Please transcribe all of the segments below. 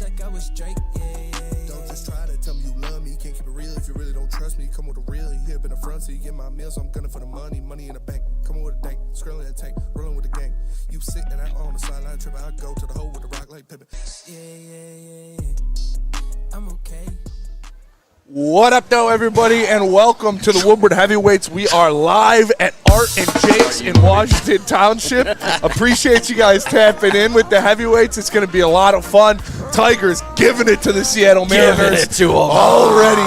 like I was Drake, Don't just try to tell me you love me. Can't keep it real if you really don't trust me. Come with a real, you here in the front, so you get my meals. So I'm gunning for the money in the bank. Coming with a dank, skrilling in a tank, rolling with the gang. You sitting out on the sideline tripping, I go to the hole with the rock like Pippin. yeah. I'm okay. What up, though, everybody, and welcome to the Woodward Heavyweights. We are live at Art and Jake's in Washington Township. Appreciate you guys tapping in with the heavyweights. It's going to be a lot of fun. Tigers giving it to the Seattle Mariners. Giving it to them already.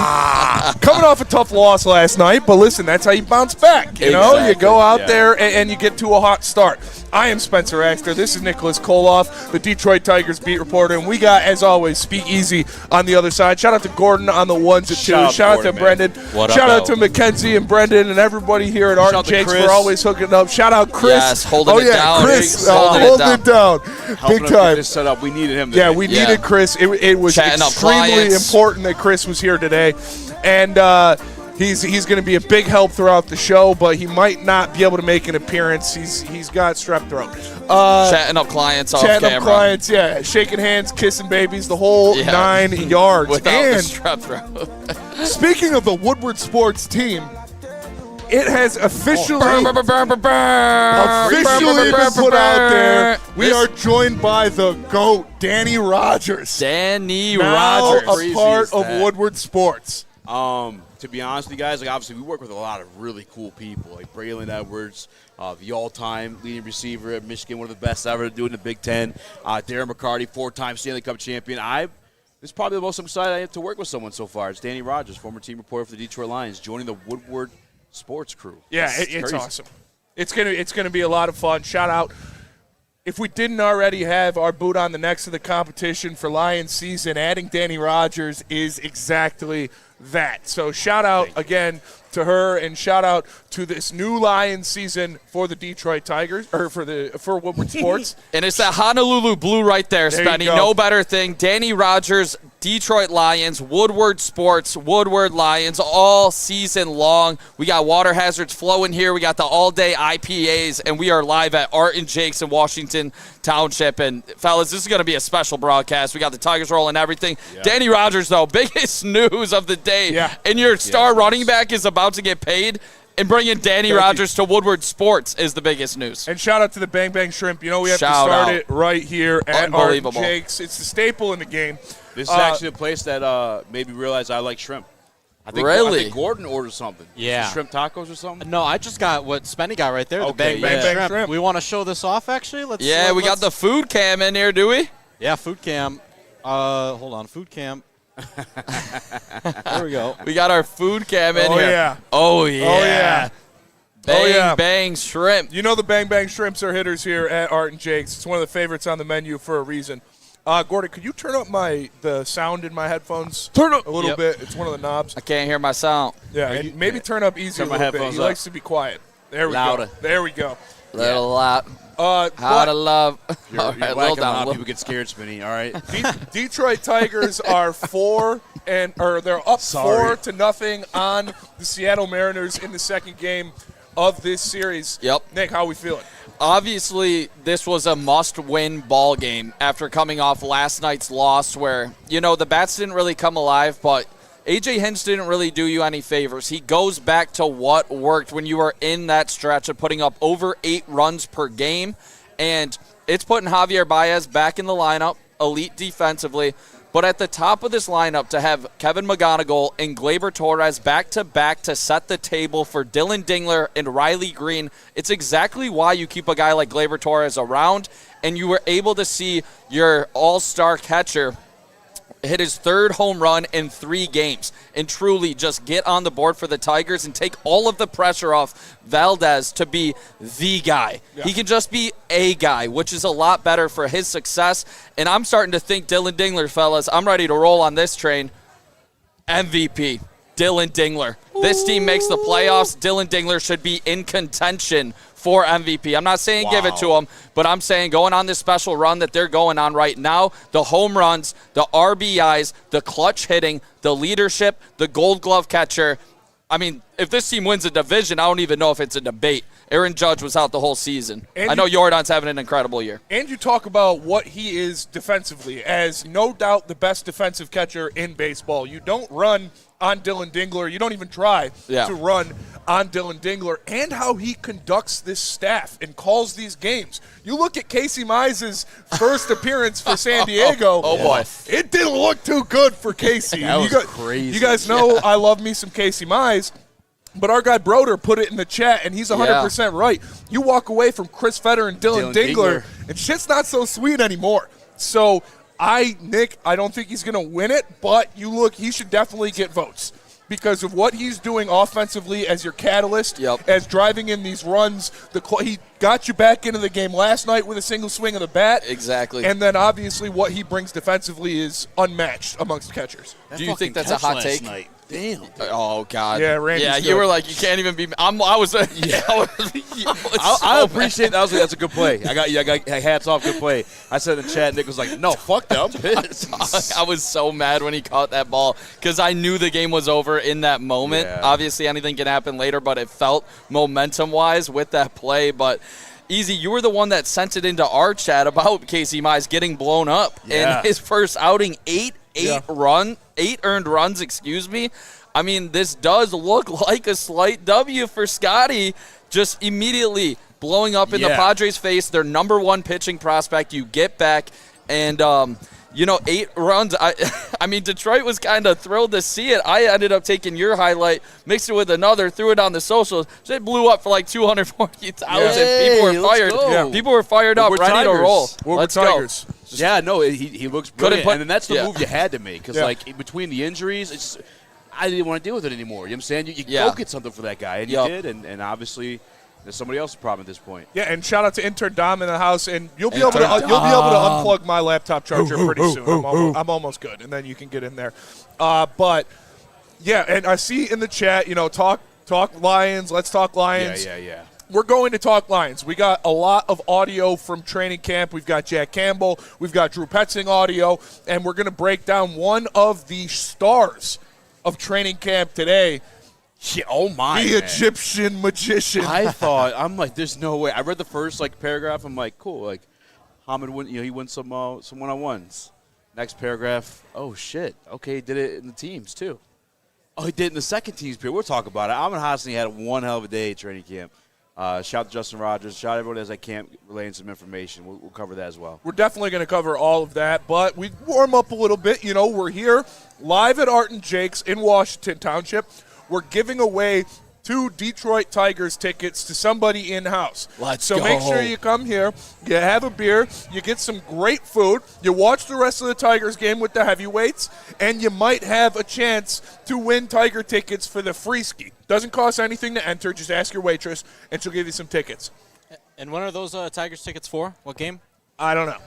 Coming off a tough loss last night, but listen, that's how you bounce back. You know, you go out there and you get to a hot start. I am Spencer Raxter. This is Nicholas Kholoff, the Detroit Tigers beat reporter, and we got, as always, Speak Easy on the other side. Shout out to Gordon on the ones and twos. Shout out to Brendan. Shout out to Mackenzie and Brendan and everybody here at Art and Jake's for always hooking up. Shout out Chris. Yes, holding it down. Chris, holding it down. Big time. This set up. We needed him today. Yeah, we needed Chris. It was extremely important that Chris was here today. And he's going to be a big help throughout the show, but he might not be able to make an appearance. He's got strep throat. Chatting up clients off camera. Chatting up clients, yeah. Shaking hands, kissing babies, the whole 9 yards. Without and the strep throat. Speaking of the Woodward sports team, it has officially been put out there. We are joined by the GOAT, Danny Rogers. Danny now Rogers. a part of Woodward sports. To be honest with you guys, like obviously we work with a lot of really cool people, like Braylon Edwards, the all-time leading receiver at Michigan, one of the best ever to do in the Big Ten. Darren McCarty, 4-time Stanley Cup champion. This is probably the most excited I am to work with someone so far. It's Danny Rogers, former team reporter for the Detroit Lions, joining the Woodward sports crew. Yeah, it's awesome. It's gonna be a lot of fun. Shout out. If we didn't already have our boot on the necks of the competition for Lions season, adding Danny Rogers is exactly that. So shout out again to her, and shout out to this new Lions season for the Detroit Tigers, or for Woodward Sports. And it's that Honolulu blue right there, Spenny. No better thing. Danny Rogers, Detroit Lions, Woodward Sports, Woodward Lions, all season long. We got water hazards flowing here. We got the all-day IPAs, and we are live at Art and Jake's in Washington Township. And, fellas, this is going to be a special broadcast. We got the Tigers rolling everything. Yeah. Danny Rogers, though, biggest news of the day. Yeah. And your star running back is about to get paid. And bringing Danny Rogers to Woodward Sports is the biggest news. And shout out to the Bang Bang Shrimp. You know, we have to start it right here at Art and Jake's. It's the staple in the game. This is actually a place that made me realize I like shrimp. I think Gordon ordered something. Yeah. Shrimp tacos or something? No, I just got what Spenny got right there. Okay, the Bang Shrimp. We want to show this off, actually? We got the food cam in here, do we? Yeah, food cam. Hold on, food cam. There we go. We got our food cam in here. Yeah. Oh, yeah. Oh, yeah. Bang Shrimp. You know the Bang Bang Shrimps are hitters here at Art and Jake's. It's one of the favorites on the menu for a reason. Gordon, could you turn up the sound in my headphones? Turn up a little bit. It's one of the knobs. I can't hear my sound. Yeah, maybe turn up easy a little bit. He likes to be quiet. There we go. There we go. Little loud. How to love. You're like a lot of people get scared, Spinny. All right. Detroit Tigers are they're up 4-0 on the Seattle Mariners in the second game of this series. Yep. Nick, how are we feeling? Obviously, this was a must-win ball game after coming off last night's loss where, the bats didn't really come alive, but A.J. Hinch didn't really do you any favors. He goes back to what worked when you were in that stretch of putting up over 8 runs per game, and it's putting Javier Baez back in the lineup, elite defensively. But at the top of this lineup, to have Kevin McGonigal and Gleyber Torres back-to-back to set the table for Dylan Dingler and Riley Green, it's exactly why you keep a guy like Gleyber Torres around, and you were able to see your all-star catcher hit his 3rd home run in 3 games and truly just get on the board for the Tigers and take all of the pressure off Valdez to be the guy. Yeah. He can just be a guy, which is a lot better for his success. And I'm starting to think Dylan Dingler, fellas, I'm ready to roll on this train. MVP, Dylan Dingler. This team makes the playoffs. Dylan Dingler should be in contention for MVP. I'm not saying give it to him, but I'm saying going on this special run that they're going on right now, the home runs, the RBIs, the clutch hitting, the leadership, the Gold Glove catcher, I mean, if this team wins a division, I don't even know if it's a debate. Aaron Judge was out the whole season. I know Jordan's having an incredible year. And you talk about what he is defensively as no doubt the best defensive catcher in baseball. You don't run on Dylan Dingler. You don't even try to run on Dylan Dingler, and how he conducts this staff and calls these games. You look at Casey Mize's first appearance for San Diego. Oh, boy. It didn't look too good for Casey. That was crazy. You guys know I love me some Casey Mize. But our guy Broder put it in the chat, and he's 100% right. You walk away from Chris Fetter and Dylan Dingler, and shit's not so sweet anymore. So, Nick, I don't think he's going to win it, but he should definitely get votes because of what he's doing offensively as your catalyst, as driving in these runs. He got you back into the game last night with a single swing of the bat. Exactly. And then, obviously, what he brings defensively is unmatched amongst catchers. Do you think that's a hot take? Damn. Oh, God. Yeah, Randy's Yeah, good. you were like, you can't even be – I appreciate that. That's a good play. I got hats off, good play. I said in the chat, Nick was like, no, fuck that. I'm pissed. I was so mad when he caught that ball because I knew the game was over in that moment. Yeah. Obviously, anything can happen later, but it felt momentum-wise with that play. But, Easy, you were the one that sent it into our chat about Casey Mize getting blown up in his first outing, eight earned runs, I mean, this does look like a slight W for Scotty, just immediately blowing up in the Padres' face, their number one pitching prospect. You get back, and 8 runs. I mean, Detroit was kind of thrilled to see it. I ended up taking your highlight, mixed it with another, threw it on the socials. So it blew up for like 240,000. People were fired. People were fired up, ready to roll. Let's go. Yeah, no, he looks brilliant. And then that's the move you had to make because, like, between the injuries, I didn't want to deal with it anymore. You know what I'm saying? You go get something for that guy, and you did, and obviously there's somebody else's problem at this point. Yeah, and shout out to intern Dom in the house, and you'll be able to unplug my laptop charger pretty soon. I'm almost good, and then you can get in there. But yeah, and I see in the chat, talk Lions. Let's talk Lions. Yeah. We're going to talk Lions. We got a lot of audio from training camp. We've got Jack Campbell. We've got Drew Petzing audio, and we're going to break down one of the stars of training camp today. Yeah, oh my! The Egyptian magician. I'm like, there's no way. I read the first paragraph. I'm like, cool. Like, Hamid won. He won some one-on-ones. Next paragraph. Oh shit. Okay, he did it in the teams too. Oh, he did it in the second teams period. We'll talk about it. Amon-Ra had one hell of a day at training camp. Shout out to Justin Rogers. Shout out everyone as I camp relaying some information. We'll cover that as well. We're definitely going to cover all of that, but we warm up a little bit. We're here live at Art and Jake's in Washington Township. We're giving away 2 Detroit Tigers tickets to somebody in-house. So make sure you come here, you have a beer, you get some great food, you watch the rest of the Tigers game with the heavyweights, and you might have a chance to win Tiger tickets for the free ski. Doesn't cost anything to enter. Just ask your waitress, and she'll give you some tickets. And when are those Tigers tickets for? What game? I don't know.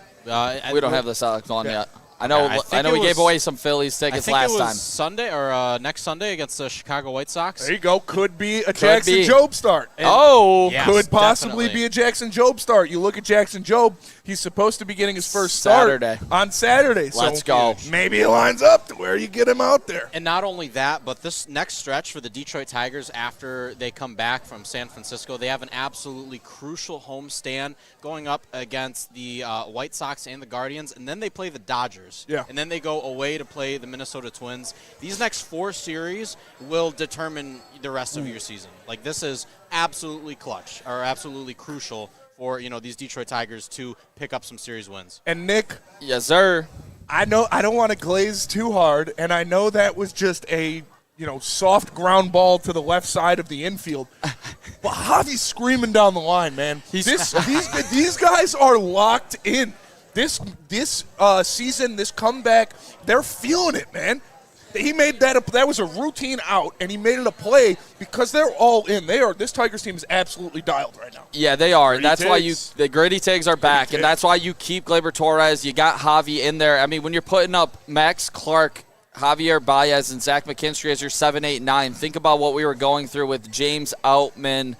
We don't have this on yet. I know we gave away some Phillies tickets last time. I think it was Sunday or next Sunday against the Chicago White Sox. There you go. Could be a Jackson Jobe start. Yes, could possibly definitely be a Jackson Jobe start. You look at Jackson Jobe, he's supposed to be getting his first start on Saturday. Let's go. Maybe it lines up to where you get him out there. And not only that, but this next stretch for the Detroit Tigers after they come back from San Francisco, they have an absolutely crucial homestand going up against the White Sox and the Guardians, and then they play the Dodgers. Yeah. And then they go away to play the Minnesota Twins. These next 4 series will determine the rest of your season. Like, this is absolutely clutch or absolutely crucial for, these Detroit Tigers to pick up some series wins. And Nick. Yes, sir. I know I don't want to glaze too hard, and I know that was just a, soft ground ball to the left side of the infield. But Javi's screaming down the line, man. These guys are locked in. This season, this comeback, they're feeling it, man. He made that was a routine out, and he made it a play because they're all in. This Tigers team is absolutely dialed right now. Yeah, they are. And that's why the gritty tags are back, and that's why you keep Gleyber Torres. You got Javi in there. I mean, when you're putting up Max Clark, Javier Baez, and Zach McKinstry as your 7, 8, 9, think about what we were going through with James Outman,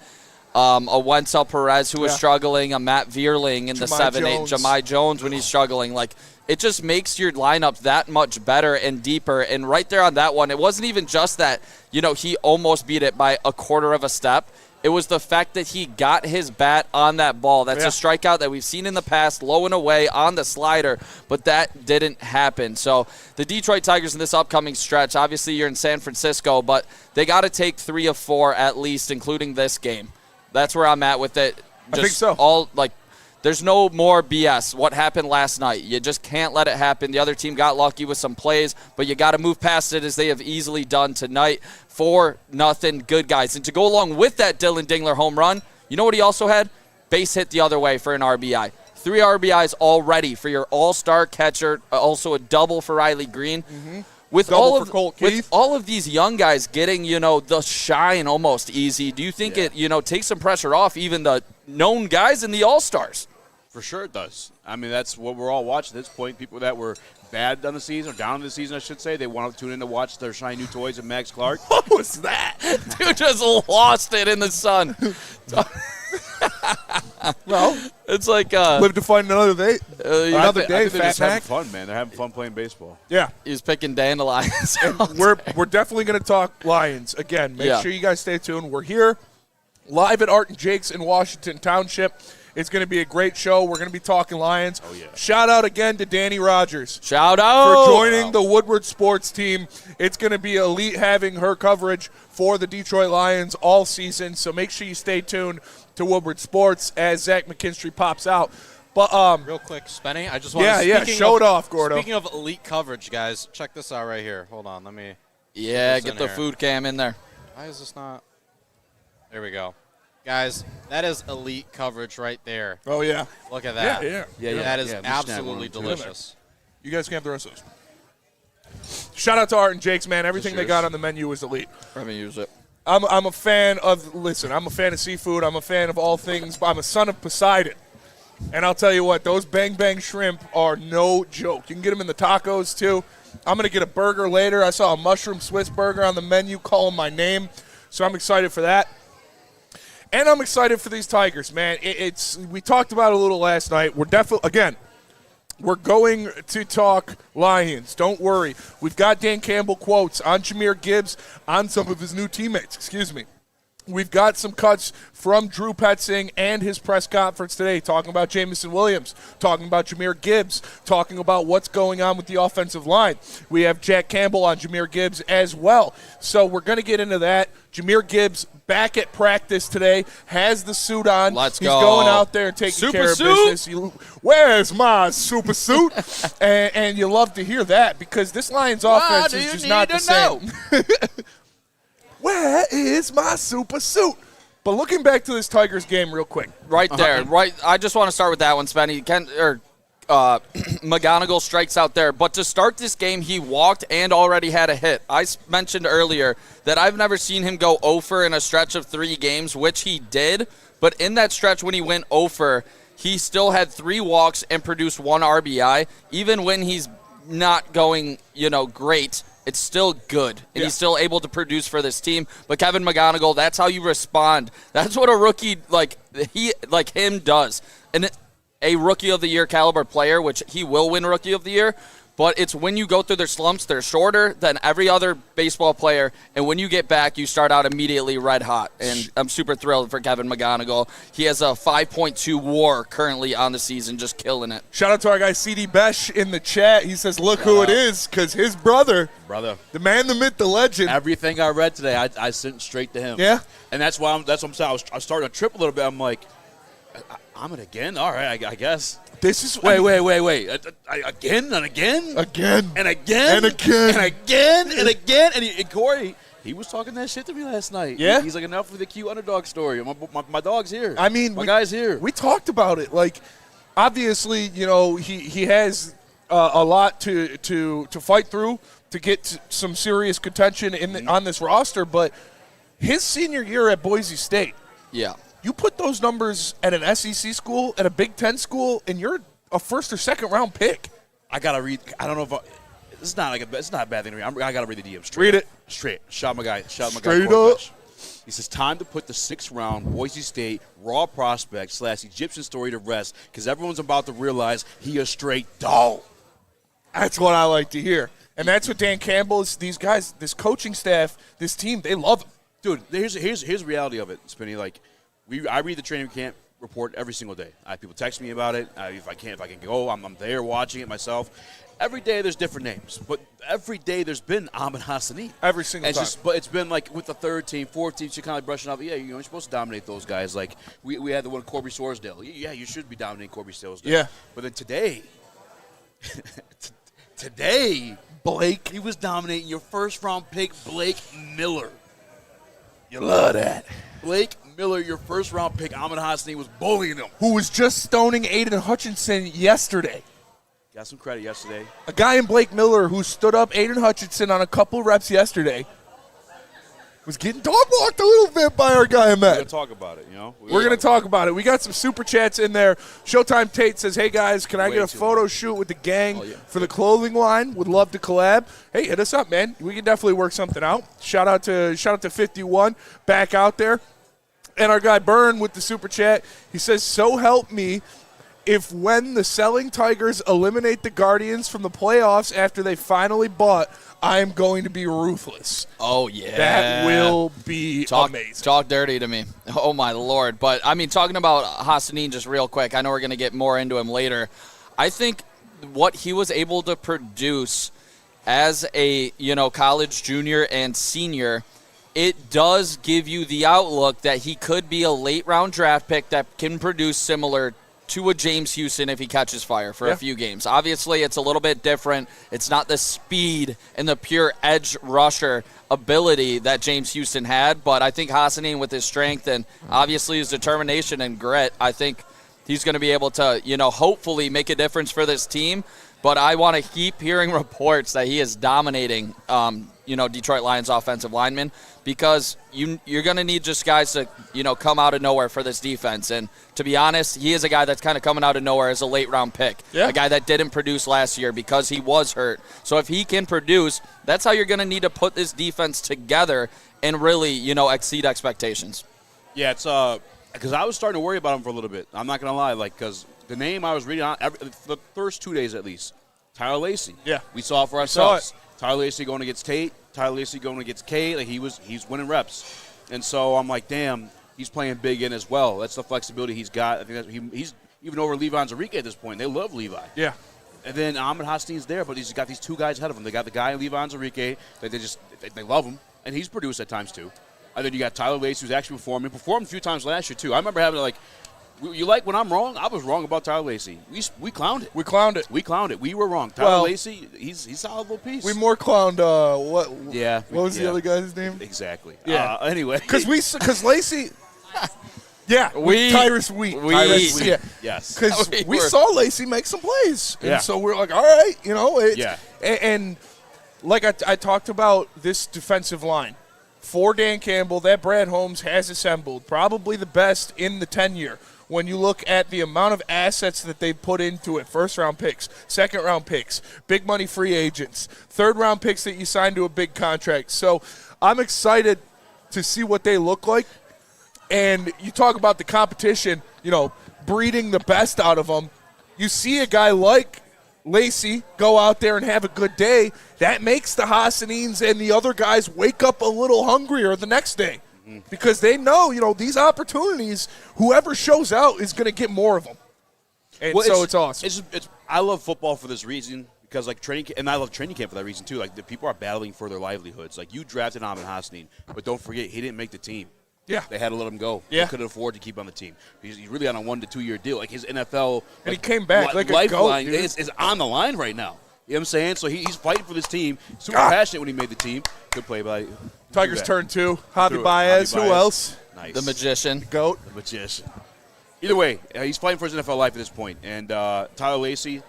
a Wenzel Perez who was struggling, a Matt Vierling in the 7-8, Jones. Jahmyr Jones when he's struggling. Like, it just makes your lineup that much better and deeper. And right there on that one, it wasn't even just that, he almost beat it by a quarter of a step. It was the fact that he got his bat on that ball. That's a strikeout that we've seen in the past, low and away on the slider, but that didn't happen. So the Detroit Tigers in this upcoming stretch, obviously you're in San Francisco, but they got to take 3 of 4 at least, including this game. That's where I'm at with it. I think so. There's no more BS. What happened last night? You just can't let it happen. The other team got lucky with some plays, but you got to move past it as they have easily done tonight. 4-0, good guys. And to go along with that Dylan Dingler home run, you know what he also had? Base hit the other way for an RBI. 3 RBIs already for your all-star catcher, also a double for Riley Green. Mm-hmm. With Double all for Colt of with Keith. all of these young guys getting, the shine almost easy, do you think it, takes some pressure off even the known guys and the all-stars? For sure it does. I mean, that's what we're all watching at this point. People that were bad on the season, or down in the season, I should say, they want to tune in to watch their shiny new toys and Max Clark. What was that? Dude just lost it in the sun. Well, It's like live to fight another day. Another day, I think they're just Fat having Mac. fun, man. They're having fun playing baseball. Yeah. he's picking dandelions. We're definitely going to talk Lions again. Make sure you guys stay tuned. We're here live at Art and Jake's in Washington Township. It's going to be a great show. We're going to be talking Lions. Oh, yeah. Shout out again to Danny Rogers Shout out for joining the Woodward sports team. It's going to be elite having her coverage for the Detroit Lions all season. So make sure you stay tuned to Woodward Sports as Zach McKinstry pops out. But Real quick, Spenny, I just want to show it off, Gordo. Speaking of elite coverage, guys, check this out right here. Hold on, let me. Yeah, What's get in the here? food cam in there. Why is this not? There we go. Guys, that is elite coverage right there. Oh, yeah. Look at that. Yeah. That is Yeah, we should have absolutely one, too. delicious. You guys can have the rest of those. Shout out to Art and Jake's, man. Everything they Cheers. got on the menu is elite. Let me use it. I'm a fan of, I'm a fan of seafood. I'm a fan of all things. I'm a son of Poseidon. And I'll tell you what, those Bang Bang shrimp are no joke. You can get them in the tacos, too. I'm going to get a burger later. I saw a mushroom Swiss burger on the menu calling my name. So I'm excited for that. And I'm excited for these Tigers, man. We talked about it a little last night. We're definitely, again, we're going to talk Lions. Don't worry. We've got Dan Campbell quotes on Jahmyr Gibbs, on some of his new teammates. We've got some cuts from Drew Petzing and his press conference today, talking about Jamison Williams, talking about Jahmyr Gibbs, talking about what's going on with the offensive line. We have Jack Campbell on Jahmyr Gibbs as well. So we're going to get into that. Jahmyr Gibbs back at practice today, has the suit on. Let's He's go. going out there and taking Super care suit. of business. Where's my super suit? and you love to hear that because this Lions offense is just not the same. Where is my super suit? But looking back to this Tigers game real quick. Right there. Right. I just want to start with that one, Spenny. McGonigal strikes out there. But to start this game, he walked and already had a hit. I mentioned earlier that I've never seen him go 0-for in a stretch of 3 games, which he did. But in that stretch when he went 0-for, he still had 3 walks and produced 1 RBI. Even when he's not going, great, it's still good, and he's still able to produce for this team. But Kevin McGonigal, that's how you respond. That's what a rookie like him does. And a Rookie of the Year caliber player, which he will win Rookie of the Year, but it's when you go through their slumps, they're shorter than every other baseball player, and when you get back, you start out immediately red hot. And I'm super thrilled for Kevin McGonigal. He has a 5.2 WAR currently on the season, just killing it. Shout out to our guy CD Besh in the chat. He says, look who it is, because his brother, the man, the myth, the legend. Everything I read today, I sent straight to him. Yeah. And that's why I'm saying. I was starting to trip a little bit. I'm like, I'm it again? All right, I guess. This is Wait. Again and again? Again. And again? And again. And again? And again? And Corey, he was talking that shit to me last night. Yeah? He's like, enough for the cute underdog story. My dog's here. I mean, my guy's here. We talked about it. Like, obviously, he has a lot to fight through to get to some serious contention on this roster. But his senior year at Boise State, you put those numbers at an SEC school, at a Big Ten school, and you're a first or second round pick. I gotta read. I don't know if it's not a bad thing to read. I gotta read the DM straight. Read it straight. Shout my guy. straight Corey up. Besh. He says, time to put the 6th-round Boise State raw prospect / Egyptian story to rest because everyone's about to realize he a straight dog. That's what I like to hear. And that's what Dan Campbell is. These guys, this coaching staff, this team, they love him. Dude, here's the reality of it, Spinny. Like, I read the training camp report every single day. I have people text me about it. If I can go, I'm there watching it myself. Every day there's different names, but every day there's been Amon-Ra. Every single time. But it's been like with the 3rd team, 4th team, you're kind of like brushing off. Yeah, you're supposed to dominate those guys. Like we had the one Corby Sorsdale. Yeah, you should be dominating Corby Sorsdale. Yeah. But then today, Blake, he was dominating your 1st-round pick, Blake Miller. You love that. Blake Miller, your 1st-round pick, Amon-Ra was bullying him. Who was just stoning Aiden Hutchinson yesterday. Got some credit yesterday. A guy in Blake Miller who stood up Aiden Hutchinson on a couple reps yesterday was getting dog-walked a little bit by our guy, We're Matt. going to talk about it, you know? We're going to talk about it. We got some super chats in there. Showtime Tate says, hey, guys, can I Way get a too photo shoot with the gang for the clothing line? Would love to collab. Hey, hit us up, man. We can definitely work something out. Shout out to 51 back out there. And our guy Byrne with the super chat, he says, so help me if when the selling Tigers eliminate the Guardians from the playoffs after they finally bought, I am going to be ruthless. Oh, yeah. That will be amazing. Talk dirty to me. Oh, my Lord. But, I mean, talking about Hassanin just real quick, I know we're going to get more into him later. I think what he was able to produce as a, college junior and senior, it does give you the outlook that he could be a late-round draft pick that can produce similar to a James Houston if he catches fire for a few games. Obviously, it's a little bit different. It's not the speed and the pure edge rusher ability that James Houston had, but I think Hassanin with his strength and obviously his determination and grit, I think he's going to be able to, hopefully make a difference for this team. But I want to keep hearing reports that he is dominating, Detroit Lions offensive linemen because you're going to need just guys to, come out of nowhere for this defense. And to be honest, he is a guy that's kind of coming out of nowhere as a late-round pick, a guy that didn't produce last year because he was hurt. So if he can produce, that's how you're going to need to put this defense together and really, exceed expectations. Yeah, it's because I was starting to worry about him for a little bit. I'm not going to lie, because the name I was reading on the first 2 days at least, Tyler Lacey. Yeah. We saw it for ourselves. Tyler Lacey going against Tate. Tyler Lacey going against Kate. Like he's winning reps. And so I'm like, damn, he's playing big in as well. That's the flexibility he's got. I think he's even over Levi Enrique at this point. They love Levi. Yeah. And then Hassanin's there, but he's got these 2 guys ahead of him. They got the guy in Levi Enrique that they love him, and he's produced at times too. And then you got Tyler Lacey, who's actually performed a few times last year too. I remember having you like when I'm wrong? I was wrong about Tyler Lacey. We clowned it. We clowned it. We were wrong. Tyler Lacey, he's a solid little piece. We more clowned what? Yeah. What was the other guy's name? Exactly. Yeah. Anyway, because Lacey. Yeah, Tyrus Wheat. Yeah. Yes. Because we saw Lacey make some plays. And yeah. so we're like, all right, yeah. And like I talked about this defensive line. For Dan Campbell, that Brad Holmes has assembled, probably the best in the tenure. When you look at the amount of assets that they put into it, first-round picks, second-round picks, big money free agents, third-round picks that you signed to a big contract. So I'm excited to see what they look like. And you talk about the competition, breeding the best out of them. You see a guy like Lacey go out there and have a good day. That makes the Hassanins and the other guys wake up a little hungrier the next day. Because they know, these opportunities, whoever shows out is going to get more of them. And so it's awesome. I love football for this reason because, and I love training camp for that reason, too. Like, the people are battling for their livelihoods. Like, you drafted Amon-Ra, but don't forget, he didn't make the team. Yeah. They had to let him go. Yeah. They couldn't afford to keep on the team. He's really on a 1 to 2 year deal. Like, his NFL and he came back like a lifeline goat, is on the line right now. You know what I'm saying? So he's fighting for this team. Super passionate when he made the team. Good play by Tigers turn 2. Javi Baez. Who else? Nice. The magician. GOAT. The magician. Either way, he's fighting for his NFL life at this point. And Tyler Lacey,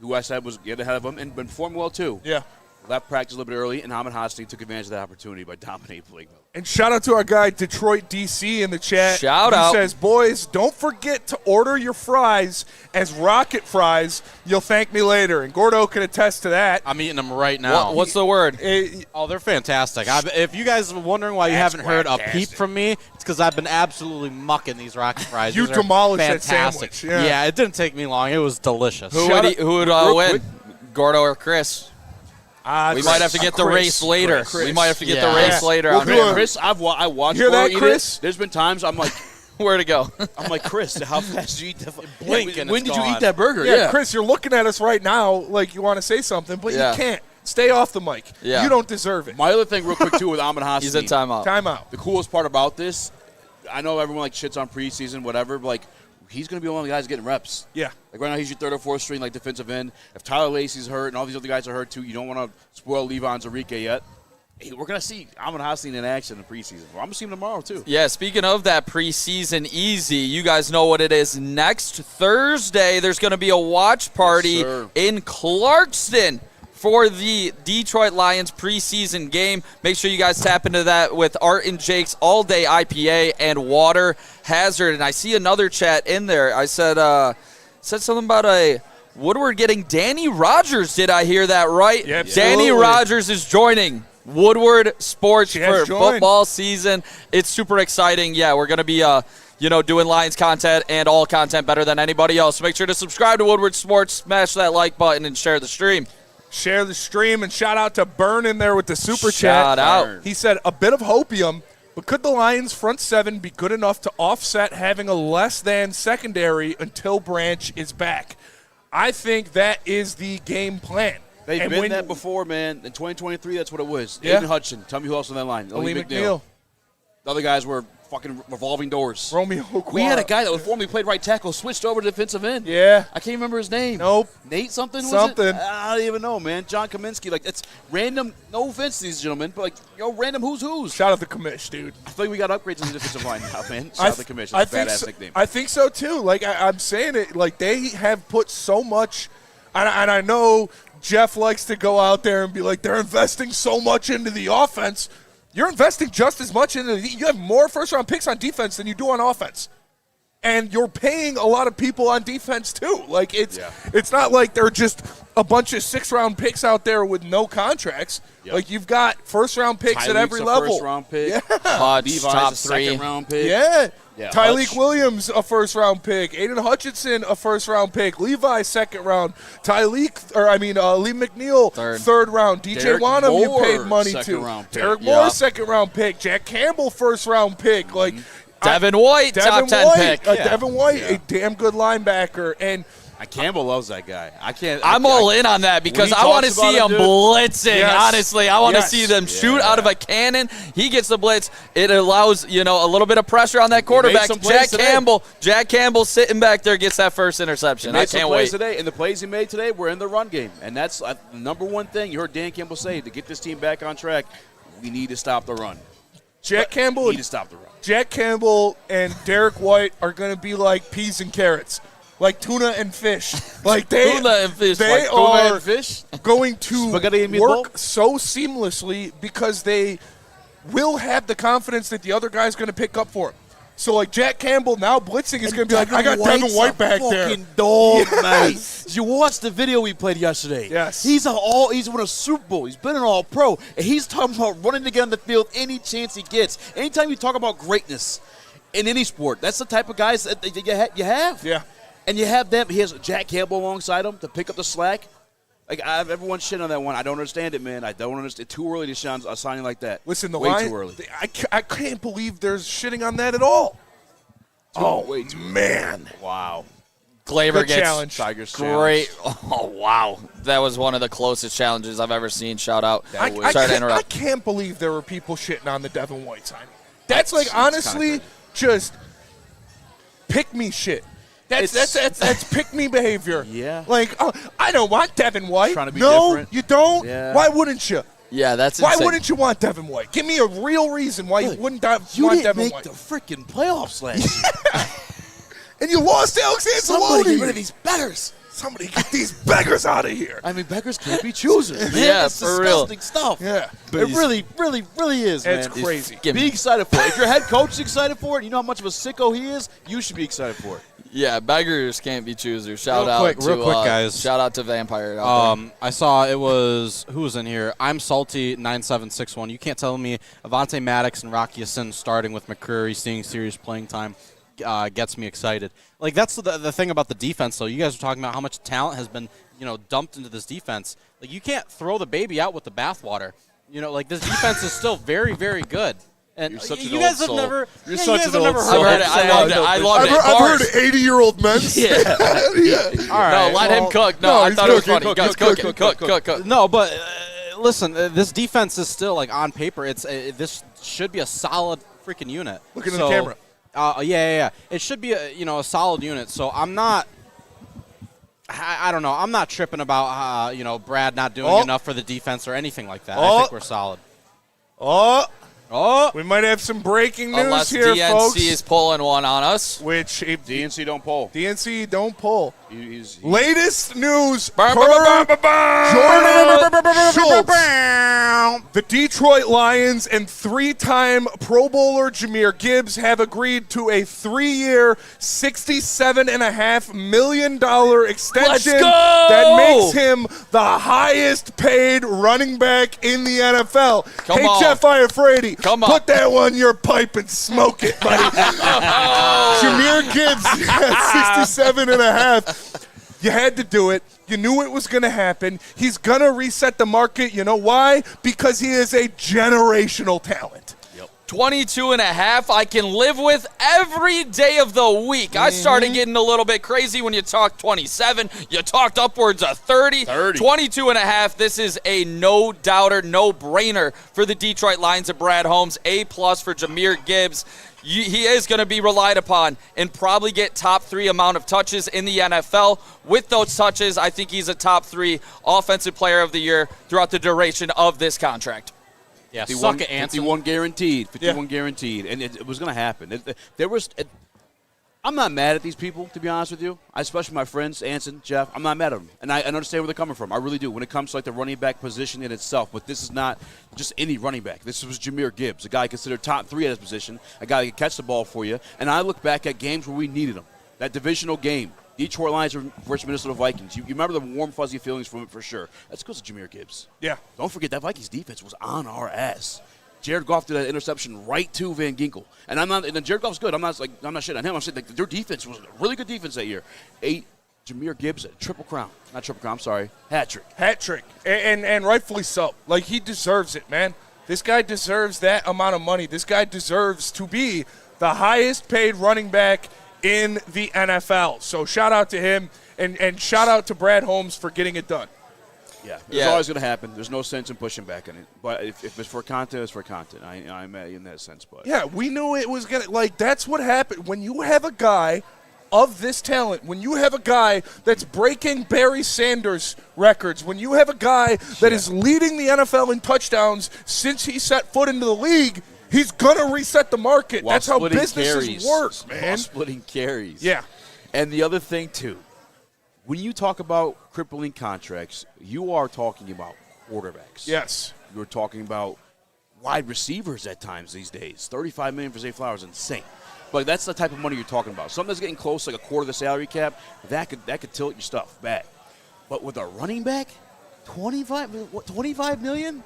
who I said was getting ahead of him, and been performing well too. Yeah. left practice a little bit early, and Amon-Ra took advantage of that opportunity by dominating Blake. And shout out to our guy Detroit DC in the chat. Shout he out. Says, boys, don't forget to order your fries as rocket fries. You'll thank me later. And Gordo can attest to that. I'm eating them right now. What's the word? Oh, they're fantastic. If you guys are wondering why you haven't heard a peep from me, it's because I've been absolutely mucking these rocket fries. You These are demolished that fantastic. sandwich. Yeah. It didn't take me long. It was delicious. Who would win? Gordo or Chris? We might have to get the race later. Chris. We might have to get Yeah. the race later. We'll on do here. it. Chris, I watched Hear Burrow that, eat Chris? it. There's been times I'm like, Where to go? Chris, how fast did you eat that? Blink and when it's did you gone. eat that burger? Yeah, Chris, you're looking at us right now like you want to say something, but Yeah. you can't. Stay off the mic. Yeah. You don't deserve it. My other thing, real quick, too, with Amon-Ra. He's in timeout. Timeout. The coolest part about this, I know everyone shits on preseason, whatever, but he's going to be one of the guys getting reps. Yeah. Right now he's your third or fourth string defensive end. If Tyler Lacey's hurt and all these other guys are hurt too, you don't want to spoil Levon Zarike yet. Hey, we're going to see Amon-Ra in action in the preseason. Well, I'm going to see him tomorrow too. Yeah, speaking of that preseason easy, you guys know what it is. Next Thursday, there's going to be a watch party in Clarkston for the Detroit Lions preseason game. Make sure you guys tap into that with Art and Jake's all-day IPA and water hazard. And I see another chat in there. I said something about a Woodward getting Danny Rogers. Did I hear that right? Yep. Danny Absolutely. Rogers is joining Woodward Sports She has for joined. football season. It's super exciting. Yeah, we're going to be doing Lions content and all content better than anybody else. So make sure to subscribe to Woodward Sports, smash that like button, and share the stream. Share the stream, and shout out to Burn in there with the super chat. Shout out. He said, a bit of hopium, but could the Lions' front seven be good enough to offset having a less than secondary until Branch is back? I think that is the game plan. They've And been when- that before, man. In 2023, that's what it was. Yeah. Aiden Hudson. Tell me who else on that line. Ali Ali McNeil. The other guys were fucking revolving doors. Romeo Okwara. We had a guy that was formerly played right tackle, switched over to defensive end. Yeah. I can't remember his name. Nope. Nate something? Was Something. it? I don't even know, man. John Kaminsky. It's random. No offense to these gentlemen, but random who's. Shout out to Kamish, dude. I think we got upgrades in the defensive line now, man. Shout out to the Kamish. I It's a think badass so, nickname. I think so too. I'm saying it. They have put so much, and I know Jeff likes to go out there and be like, they're investing so much into the offense. You're investing just as much into you have more first-round picks on defense than you do on offense. And you're paying a lot of people on defense too. It's not like they're just a bunch of sixth-round picks out there with no contracts. Yep. You've got first-round picks at every level. First-round pick. Yeah. Hutch, Levi's top a three. second-round pick. Yeah. Tyleek Hutch. Williams, a first-round pick. Aiden Hutchinson, a first-round pick. Levi, second round. Lee McNeil, third round. DJ Derek Wanham, you Moore, paid money to. second-round pick. Derek Moore, second-round pick. Jack Campbell, first-round pick. Devin White, top 10 pick. Devin White, a damn good linebacker. And Campbell loves that guy. I'm all in on that because When he I want to talks about see it, him dude. blitzing. Yes. Honestly, I want to Yes. see them shoot out of a cannon. He gets the blitz. It allows a little bit of pressure on that quarterback. some plays today. Jack Campbell sitting back there gets that first interception. He made I some can't plays wait. today, and the plays he made today were in the run game, and that's the number one thing. You heard Dan Campbell say to get this team back on track, we need to stop the run. Jack Campbell, We need to stop the run. Jack Campbell and Derek White are going to be like peas and carrots. Like tuna and fish. Tuna and fish. They Like tuna are and fish? going to Spaghetti and meatball? work so seamlessly because they will have the confidence that the other guy's going to pick up for him. So, Jack Campbell now blitzing is going to be like, I got Devin White back there. Fucking dog, Yes. mate. You watched the video we played yesterday. Yes. He's won a Super Bowl. He's been an All-Pro, and he's talking about running to get on the field any chance he gets. Anytime you talk about greatness in any sport, that's the type of guys that you have. Yeah. And you have them. He has Jack Campbell alongside him to pick up the slack. Everyone's shit on that one. I don't understand it, man. I don't understand. Too early to shine a signing like that. Listen, the way line, too early. I can't believe there's shitting on that at all. Way too man. Wow. Glaber Good gets challenge. Tigers great. Oh, wow. That was one of the closest challenges I've ever seen. Shout out. I Sorry to interrupt. can't believe there were people shitting on the Devin White signing. That's honestly kinda just pick me shit. That's pick me behavior. Yeah. I don't want Devin White. Trying to be no, different. you don't. Yeah. Why wouldn't you? Yeah, that's Why insane. wouldn't you want Devin White? Give me a real reason why you wouldn't want You didn't Devin make White. the freaking playoffs last year. And you lost Alex Somebody get rid Anzalone. of these betters. Somebody get these beggars out of here. I mean, beggars can't be choosers. Man. Yeah, That's for real. disgusting stuff. Yeah. It really, really, really is, man. It's crazy. Be excited for it. If your head coach is excited for it, you know how much of a sicko he is, you should be excited for it. Yeah, beggars can't be choosers. Shout Real out quick, to guys. Shout out to Vampire. Out there. I saw it was who was in here. I'm salty 9761. You can't tell me Avonte Maddox and Rocky Sin starting with McCreary, seeing serious playing time gets me excited. Like that's the thing about the defense. Though you guys are talking about how much talent has been dumped into this defense. Like you can't throw the baby out with the bathwater. Like this defense is still very, very good. And You're such an you guys old have soul. never. You're yeah, such you guys an have old never soul. heard I loved it. I loved it. I've heard Bars. 80-year-old men. Yeah. All right. No, let him cook. No, No, I he's thought it was cooking, funny. cook, Guys, cook, cook, cook, cook. No, but listen, this defense is still like on paper. It's this should be a solid freaking unit. Looking at the camera. Yeah. It should be a solid unit. So I'm not. I don't know. I'm not tripping about Brad not doing enough for the defense or anything like that. I think we're solid. We might have some breaking news Unless here, DNC folks. is pulling one on us. Which if DNC don't poll. DNC don't pull. He's Latest news. Jordan Schultz. The Detroit Lions and 3-time Pro Bowler Jahmyr Gibbs have agreed to a 3-year, $67.5 million extension Let's go! that makes him the highest paid running back in the NFL. Come hey, on. Jeff Iafrate, Come on. put that one in your pipe and smoke it, buddy. Jahmyr Gibbs at 67.5. You had to do it. You knew it was going to happen. He's going to reset the market. You know why? Because he is a generational talent. 22 and a half I can live with every day of the week. I started getting a little bit crazy when you talked 27. You talked upwards of 30. 22 and a half. This is a no-doubter, no-brainer for the Detroit Lions and Brad Holmes. A+ for Jahmyr Gibbs. He is going to be relied upon and probably get top 3 amount of touches in the NFL. With those touches, I think he's a top 3 offensive player of the year throughout the duration of this contract. Yeah, 51, suck it, Anson. 51 guaranteed. 51 guaranteed. And it was going to happen. I'm not mad at these people, to be honest with you. Especially my friends, Anson, Jeff. I'm not mad at them. And I understand where they're coming from. I really do when it comes to like the running back position in itself. But this is not just any running back. This was Jahmyr Gibbs, a guy considered top 3 at his position, a guy that can catch the ball for you. And I look back at games where we needed him. That divisional game. Detroit Lions versus Minnesota Vikings. You remember the warm, fuzzy feelings from it for sure. That's because of Jahmyr Gibbs. Yeah. Don't forget that Vikings defense was on our ass. Jared Goff did that interception right to Van Ginkel. And Jared Goff's good. I'm not shitting on him. I'm saying their defense was a really good defense that year. Jahmyr Gibbs, hat trick. Hat trick. And rightfully so. Like, he deserves it, man. This guy deserves that amount of money. This guy deserves to be the highest paid running back in the NFL. So shout out to him and shout out to Brad Holmes for getting it done. Yeah, it's always going to happen. There's no sense in pushing back on it. But if it's for content, it's for content. I'm in that sense. But Yeah, we knew it was going to, like, that's what happened. When you have a guy of this talent, when you have a guy that's breaking Barry Sanders records, when you have a guy that is leading the NFL in touchdowns since he set foot into the league, he's going to reset the market. While That's how splitting businesses carries. work, While man. splitting carries. Yeah. And the other thing, too, when you talk about crippling contracts, you are talking about quarterbacks. Yes. You're talking about wide receivers at times these days. $35 million for Zay Flowers, insane. But that's the type of money you're talking about. Something that's getting close, like a quarter of the salary cap, that could tilt your stuff back. But with a running back, $25 million?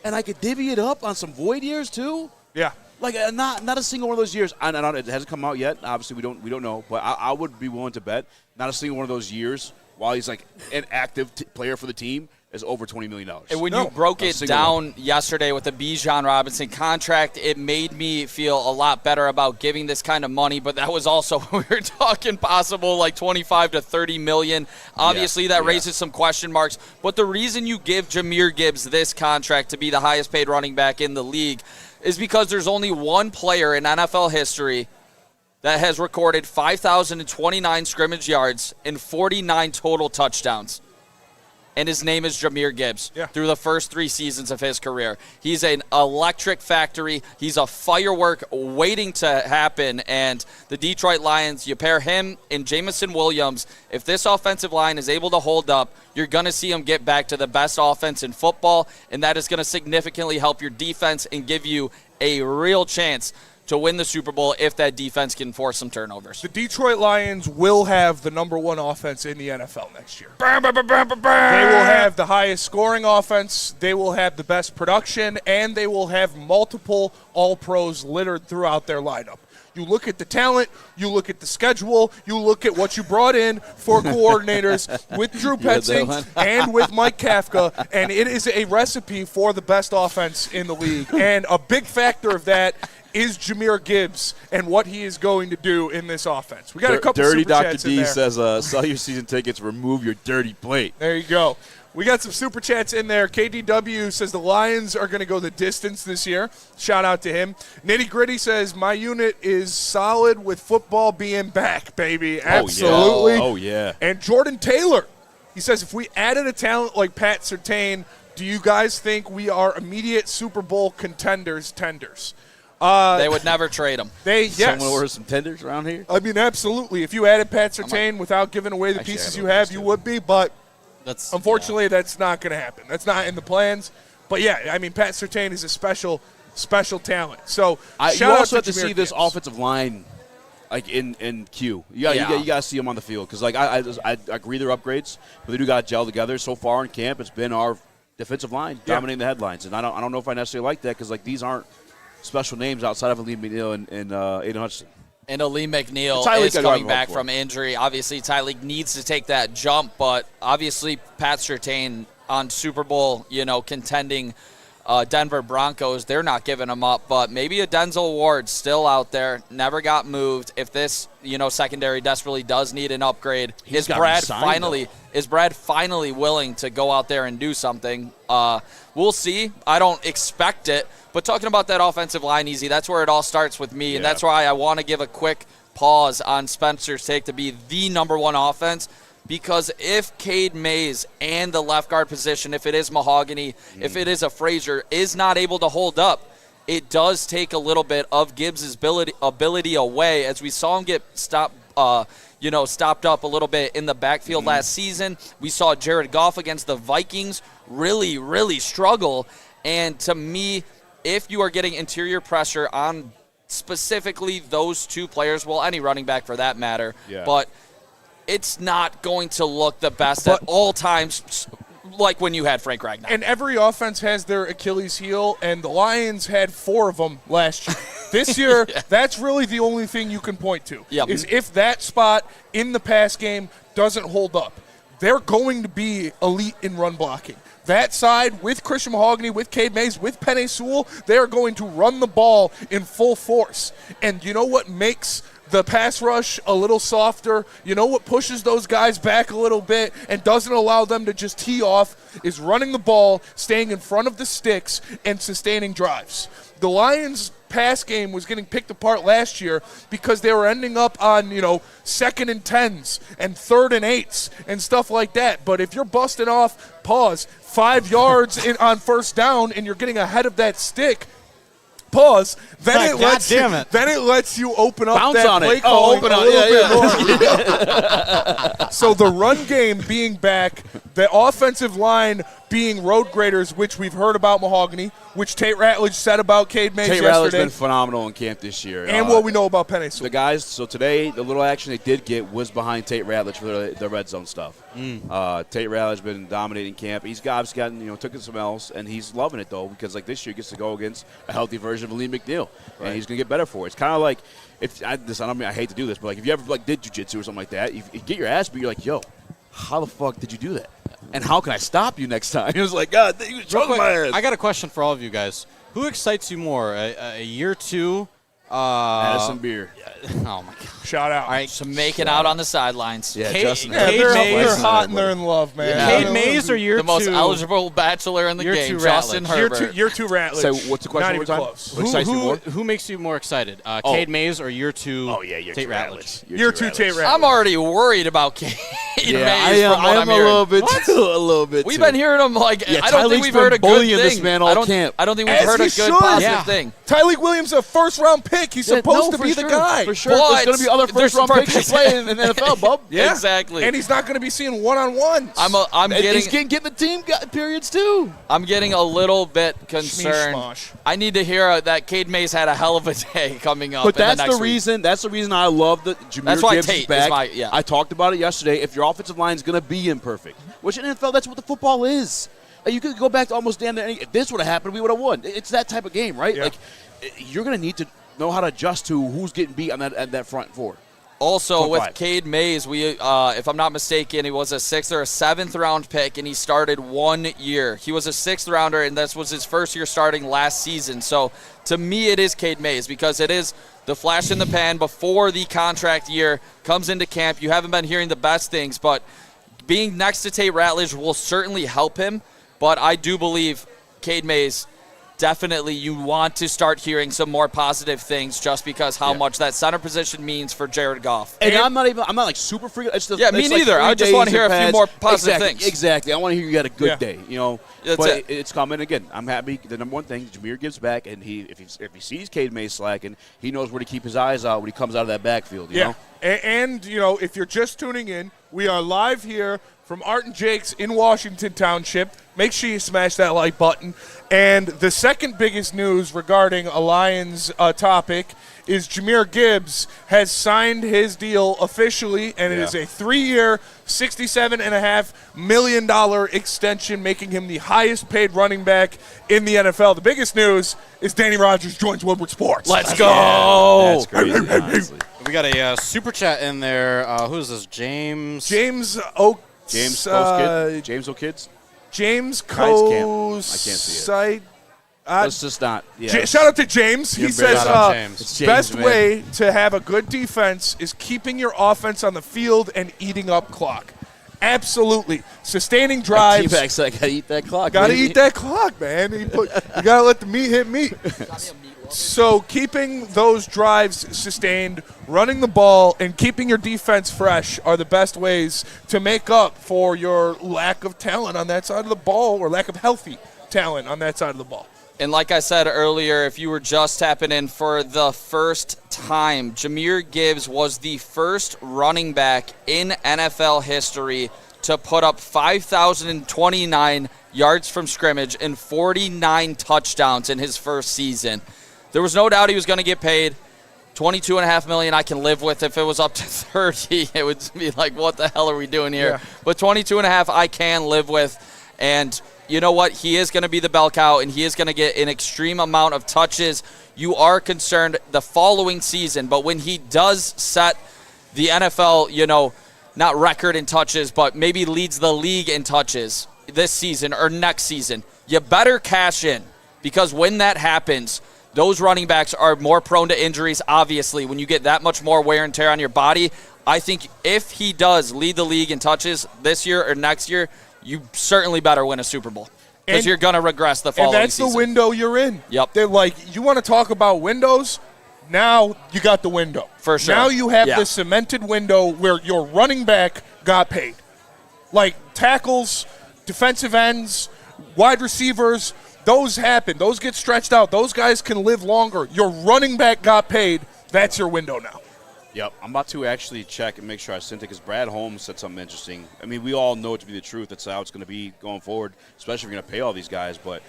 And I could divvy it up on some void years, too? Yeah. Like not a single one of those years. I don't, it hasn't come out yet. Obviously, we don't know. But I would be willing to bet not a single one of those years while he's like an active player for the team is over $20 million. And when you broke it down yesterday with the Bijan Robinson contract, it made me feel a lot better about giving this kind of money. But that was also we were talking possible like 25 to 30 million. Obviously, that raises some question marks. But the reason you give Jahmyr Gibbs this contract to be the highest paid running back in the league is because there's only one player in NFL history that has recorded 5,029 scrimmage yards and 49 total touchdowns. and his name is Jahmyr Gibbs Yeah. through the first 3 seasons of his career. He's an electric factory. He's a firework waiting to happen, and the Detroit Lions, you pair him and Jamison Williams. If this offensive line is able to hold up, you're going to see him get back to the best offense in football, and that is going to significantly help your defense and give you a real chance to win the Super Bowl if that defense can force some turnovers. The Detroit Lions will have the number 1 offense in the NFL next year. They will have the highest scoring offense, they will have the best production, and they will have multiple All-Pros littered throughout their lineup. You look at the talent, you look at the schedule, you look at what you brought in for coordinators with Drew Petzing and with Mike Kafka, and it is a recipe for the best offense in the league. And a big factor of that is Jahmyr Gibbs and what he is going to do in this offense. We got a couple Dirty super Dr. chats in D there. says, sell your season tickets, remove your dirty plate. There you go. We got some super chats in there. KDW says the Lions are going to go the distance this year. Shout out to him. Nitty Gritty says my unit is solid with football being back, baby. Absolutely. Oh, yeah. And Jordan Taylor, he says if we added a talent like Pat Surtain, do you guys think we are immediate Super Bowl contenders? They would never trade him. Yes. Someone order some tenders around here? I mean, absolutely. If you added Pat Surtain without giving away the Actually, pieces I you don't have, think you so. would be. But That's unfortunately, that's not going to happen. That's not in the plans. But, yeah, I mean, Pat Surtain is a special talent. So, You shout out also have to Jahmyr see this Gibbs. offensive line, like in Q. You got to see them on the field because, like, I agree they're upgrades, but they do got to gel together. So far in camp, it's been our defensive line dominating the headlines, and I don't know if I necessarily like that because, like, these aren't special names outside of Aleem McNeil and Aiden Hutchinson. And Aleem McNeil Tyleek is I coming drive back for. from injury. Obviously, Tyleek needs to take that jump, but obviously Pat Surtain on Super Bowl, contending Denver Broncos, they're not giving him up. But maybe a Denzel Ward still out there, never got moved. If this, secondary desperately does need an upgrade, is Brad finally willing to go out there and do something? We'll see. I don't expect it. But talking about that offensive line, Easy, that's where it all starts with me, and that's why I want to give a quick pause on Spencer's take to be the number 1 offense, because if Cade Mays and the left guard position, if it is Mahogany, if it is a Frazier, is not able to hold up, it does take a little bit of Gibbs' ability away, as we saw him get stopped up a little bit in the backfield last season. We saw Jared Goff against the Vikings really, really struggle, and to me, if you are getting interior pressure on specifically those 2 players, well, any running back for that matter, but it's not going to look the best at all times like when you had Frank Ragnow. And every offense has their Achilles heel, and the Lions had 4 of them last year. This year, that's really the only thing you can point to, is if that spot in the pass game doesn't hold up. They're going to be elite in run blocking. That side, with Christian Mahogany, with Cade Mays, with Penei Sewell, they are going to run the ball in full force. And you know what makes the pass rush a little softer? You know what pushes those guys back a little bit and doesn't allow them to just tee off is running the ball, staying in front of the sticks, and sustaining drives. The Lions' pass game was getting picked apart last year because they were ending up on, 2nd and 10s and 3rd and 8s and stuff like that. But if you're busting off, 5 yards on first down and you're getting ahead of that stick, then it lets you open up Bounce that on play it. calling Open a up. little bit more. So the run game being back, the offensive line being road graders, which we've heard about Mahogany, which Tate Ratledge said about Cade Mays Tate yesterday. Ratledge's been phenomenal in camp this year. And what we know about Penei Sewell. The guys, so today, the little action they did get was behind Tate Ratledge for the red zone stuff. Tate Ratledge's been dominating camp. He's obviously gotten, took some L's, and he's loving it, though, because, like, this year he gets to go against a healthy version of Aleem McNeil, and he's going to get better for it. It's kind of like, I hate to do this, but, like, if you ever, did jiu-jitsu or something like that, you get your ass beat, you're like, yo, how the fuck did you do that? And how can I stop you next time? He was like, God, he was choking my ass. I got a question for all of you guys. Who excites you more, a year 2? Addison Beer. Oh, my God. Shout out. All right. So making out on the sidelines. Yeah, Kate- Justin. Yeah, Kate they're Mays- hot and they're in love, man. Yeah. Cade Mays or year The two? most eligible bachelor in the Year game, two Justin Ratledge. Herbert. Year two Ratledge. So what's the question Not one even more time? close. What excites you more? Who makes you more excited? Cade Mays or year two? Oh yeah, year Tate two Ratledge. Year two Tate Ratledge. I'm already worried about Cade Yeah, Mays from what I'm a hearing. little bit too. A little bit. We've too. been hearing him like Yeah, I don't Tyleek's think we've been heard a good bullying thing. this man all camp. I don't think we've As heard he a good should. positive Yeah. thing. Tyleek Williams, a first-round pick. He's supposed to be the guy. For sure. But There's going to be other there's first-round some picks to play in the NFL, bub. Yeah, Exactly. And he's not going to be seeing one-on-ones. I'm He's getting getting the team periods too. I'm getting a little bit concerned. Schmosh. I need to hear that Cade Mays had a hell of a day coming up. But in the that's next the week. reason. That's the reason I love that Jahmyr That's why Gibbs Tate is is back. yeah. I talked about it yesterday. If your offensive line is going to be imperfect, which in NFL, that's what the football is. Like, you could go back to almost damn near any. If this would have happened, we would have won. It's that type of game, right? Yeah. Like, you're going to need to know how to adjust to who's getting beat on that front four. Also, Top with five. Cade Mays, if I'm not mistaken, he was a 6th or a 7th round pick, and he started 1 year. He was a 6th rounder, and this was his first year starting last season. So, to me, it is Cade Mays because it is the flash in the pan before the contract year comes into camp. You haven't been hearing the best things, but being next to Tate Ratledge will certainly help him. But I do believe Cade Mays, definitely you want to start hearing some more positive things just because how much that center position means for Jared Goff. And I'm not like super freaking. It's just, Yeah, me it's like neither. 3 I just want to days hear a have few more passed. positive Exactly, things. Exactly. I want to hear you had a good Yeah. day. That's but it. it's coming again. I'm happy. The number one thing, Jahmyr Gibbs back, and if he sees Cade Mays slacking, he knows where to keep his eyes out when he comes out of that backfield. You know? And if you're just tuning in, we are live here from Art and Jake's in Washington Township. Make sure you smash that like button. And the second biggest news regarding a Lions topic is Jahmyr Gibbs has signed his deal officially, and it is a 3-year, $67.5 million extension, making him the highest-paid running back in the NFL. The biggest news is Danny Rogers joins Woodward Sports. Let's go. That's crazy. honestly. We got a super chat in there. Who is this? James. James Oaks. James O'Kids. James Guys can't- I can't Cosite. Let's just not. Yeah. Shout out to James. He says, Shout out, James. It's James, best man. way to have a good defense is keeping your offense on the field and eating up clock. Absolutely. Sustaining drives. T-Bac's like, gotta eat that clock. Got to baby. eat that clock, man. You got to let the meat hit meat. So keeping those drives sustained, running the ball, and keeping your defense fresh are the best ways to make up for your lack of talent on that side of the ball or lack of healthy talent on that side of the ball. And like I said earlier, if you were just tapping in for the first time, Jahmyr Gibbs was the first running back in NFL history to put up 5,029 yards from scrimmage and 49 touchdowns in his first season. There was no doubt he was going to get paid. $22.5 million I can live with. If it was up to 30, it would be like, what the hell are we doing here? Yeah. But $22.5 I can live with. And you know what? He is going to be the bell cow, and he is going to get an extreme amount of touches. You are concerned the following season, but when he does set the NFL, not record in touches, but maybe leads the league in touches this season or next season, you better cash in, because when that happens, those running backs are more prone to injuries, obviously. When you get that much more wear and tear on your body, I think if he does lead the league in touches this year or next year, you certainly better win a Super Bowl, because And- you're going to regress the following And that's season. the window you're in. Yep. They're like, you want to talk about windows? Now you got the window. For sure. Now you have Yeah. the cemented window where your running back got paid. Like tackles, defensive ends, wide receivers, those happen. Those get stretched out. Those guys can live longer. Your running back got paid. That's your window now. Yep, I'm about to actually check and make sure I sent it, because Brad Holmes said something interesting. I mean, we all know it to be the truth. That's how it's going to be going forward, especially if you're going to pay all these guys. But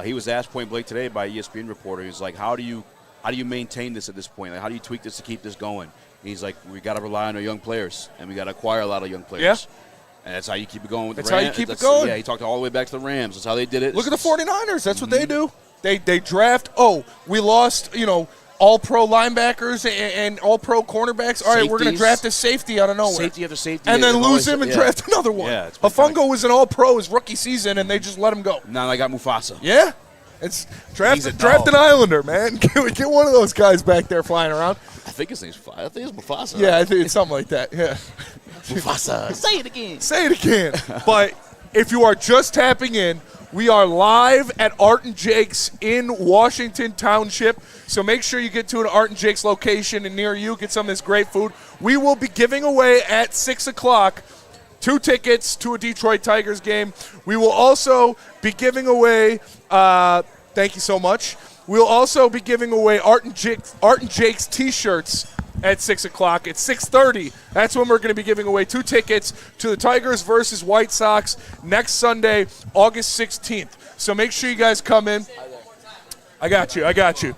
he was asked point blank today by an ESPN reporter. He's like, how do you maintain this at this point? Like, how do you tweak this to keep this going? And he's like, we got to rely on our young players, and we got to acquire a lot of young players. Yeah. And that's how you keep it going with That's the how Rams. you keep it going. Yeah, he talked all the way back to the Rams. That's how they did it. Look at the 49ers. That's what they do. They draft. Oh, we lost, all-pro linebackers and all-pro cornerbacks. All right, we're going to Safeties. draft a safety out of nowhere. Safety after safety. And then They've lose always- him and yeah. draft another one. Yeah, it's been Hafungo was an all-pro his rookie season, and they just let him go. Now I got Mufasa. Yeah. It's draft an Islander, man. Get one of those guys back there flying around. I think his name's Mufasa. Yeah, I think it's something like that. Yeah. Mufasa. Say it again. Say it again. But if you are just tapping in, we are live at Art and Jake's in Washington Township. So make sure you get to an Art and Jake's location and near you. Get some of this great food. We will be giving away at 6 o'clock 2 tickets to a Detroit Tigers game. We will also be giving away, thank you so much. We'll also be giving away Art and Jake's T-shirts at 6 o'clock. At 6:30, that's when we're going to be giving away 2 tickets to the Tigers versus White Sox next Sunday, August 16th. So make sure you guys come in. I got you.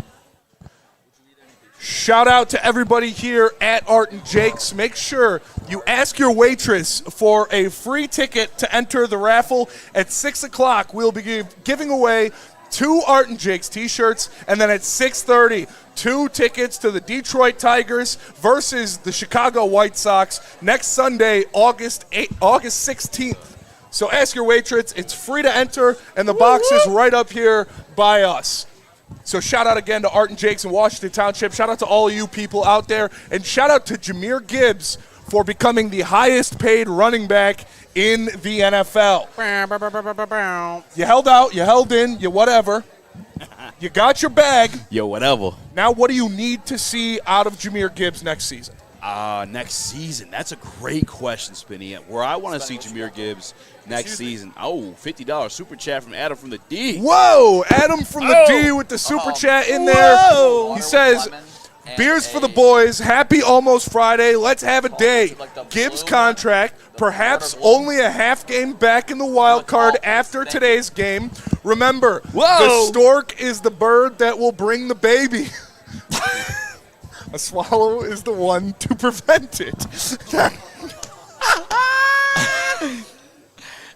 Shout out to everybody here at Art and Jake's. Make sure you ask your waitress for a free ticket to enter the raffle. At 6 o'clock, we'll be giving away 2 Art and Jake's T-shirts, and then at 6:30, 2 tickets to the Detroit Tigers versus the Chicago White Sox next Sunday, August 16th. So ask your waitress. It's free to enter, and the box is right up here by us. So shout out again to Art and Jake's in Washington Township. Shout out to all of you people out there, and shout out to Jahmyr Gibbs for becoming the highest paid running back in the NFL. You held out, you held in, you whatever. You got your bag. Yo, whatever. Now what do you need to see out of Jahmyr Gibbs next season? Next season, that's a great question, Spinny. Where I want to see Jahmyr Gibbs next season. Oh, $50 super chat from Adam from the D. Whoa, Adam from the D with the super chat in there. He says, beers for the boys. Happy almost Friday. Let's have a day. Gibbs contract. Perhaps only a half game back in the wild card after today's game. Remember, the stork is the bird that will bring the baby. A swallow is the one to prevent it.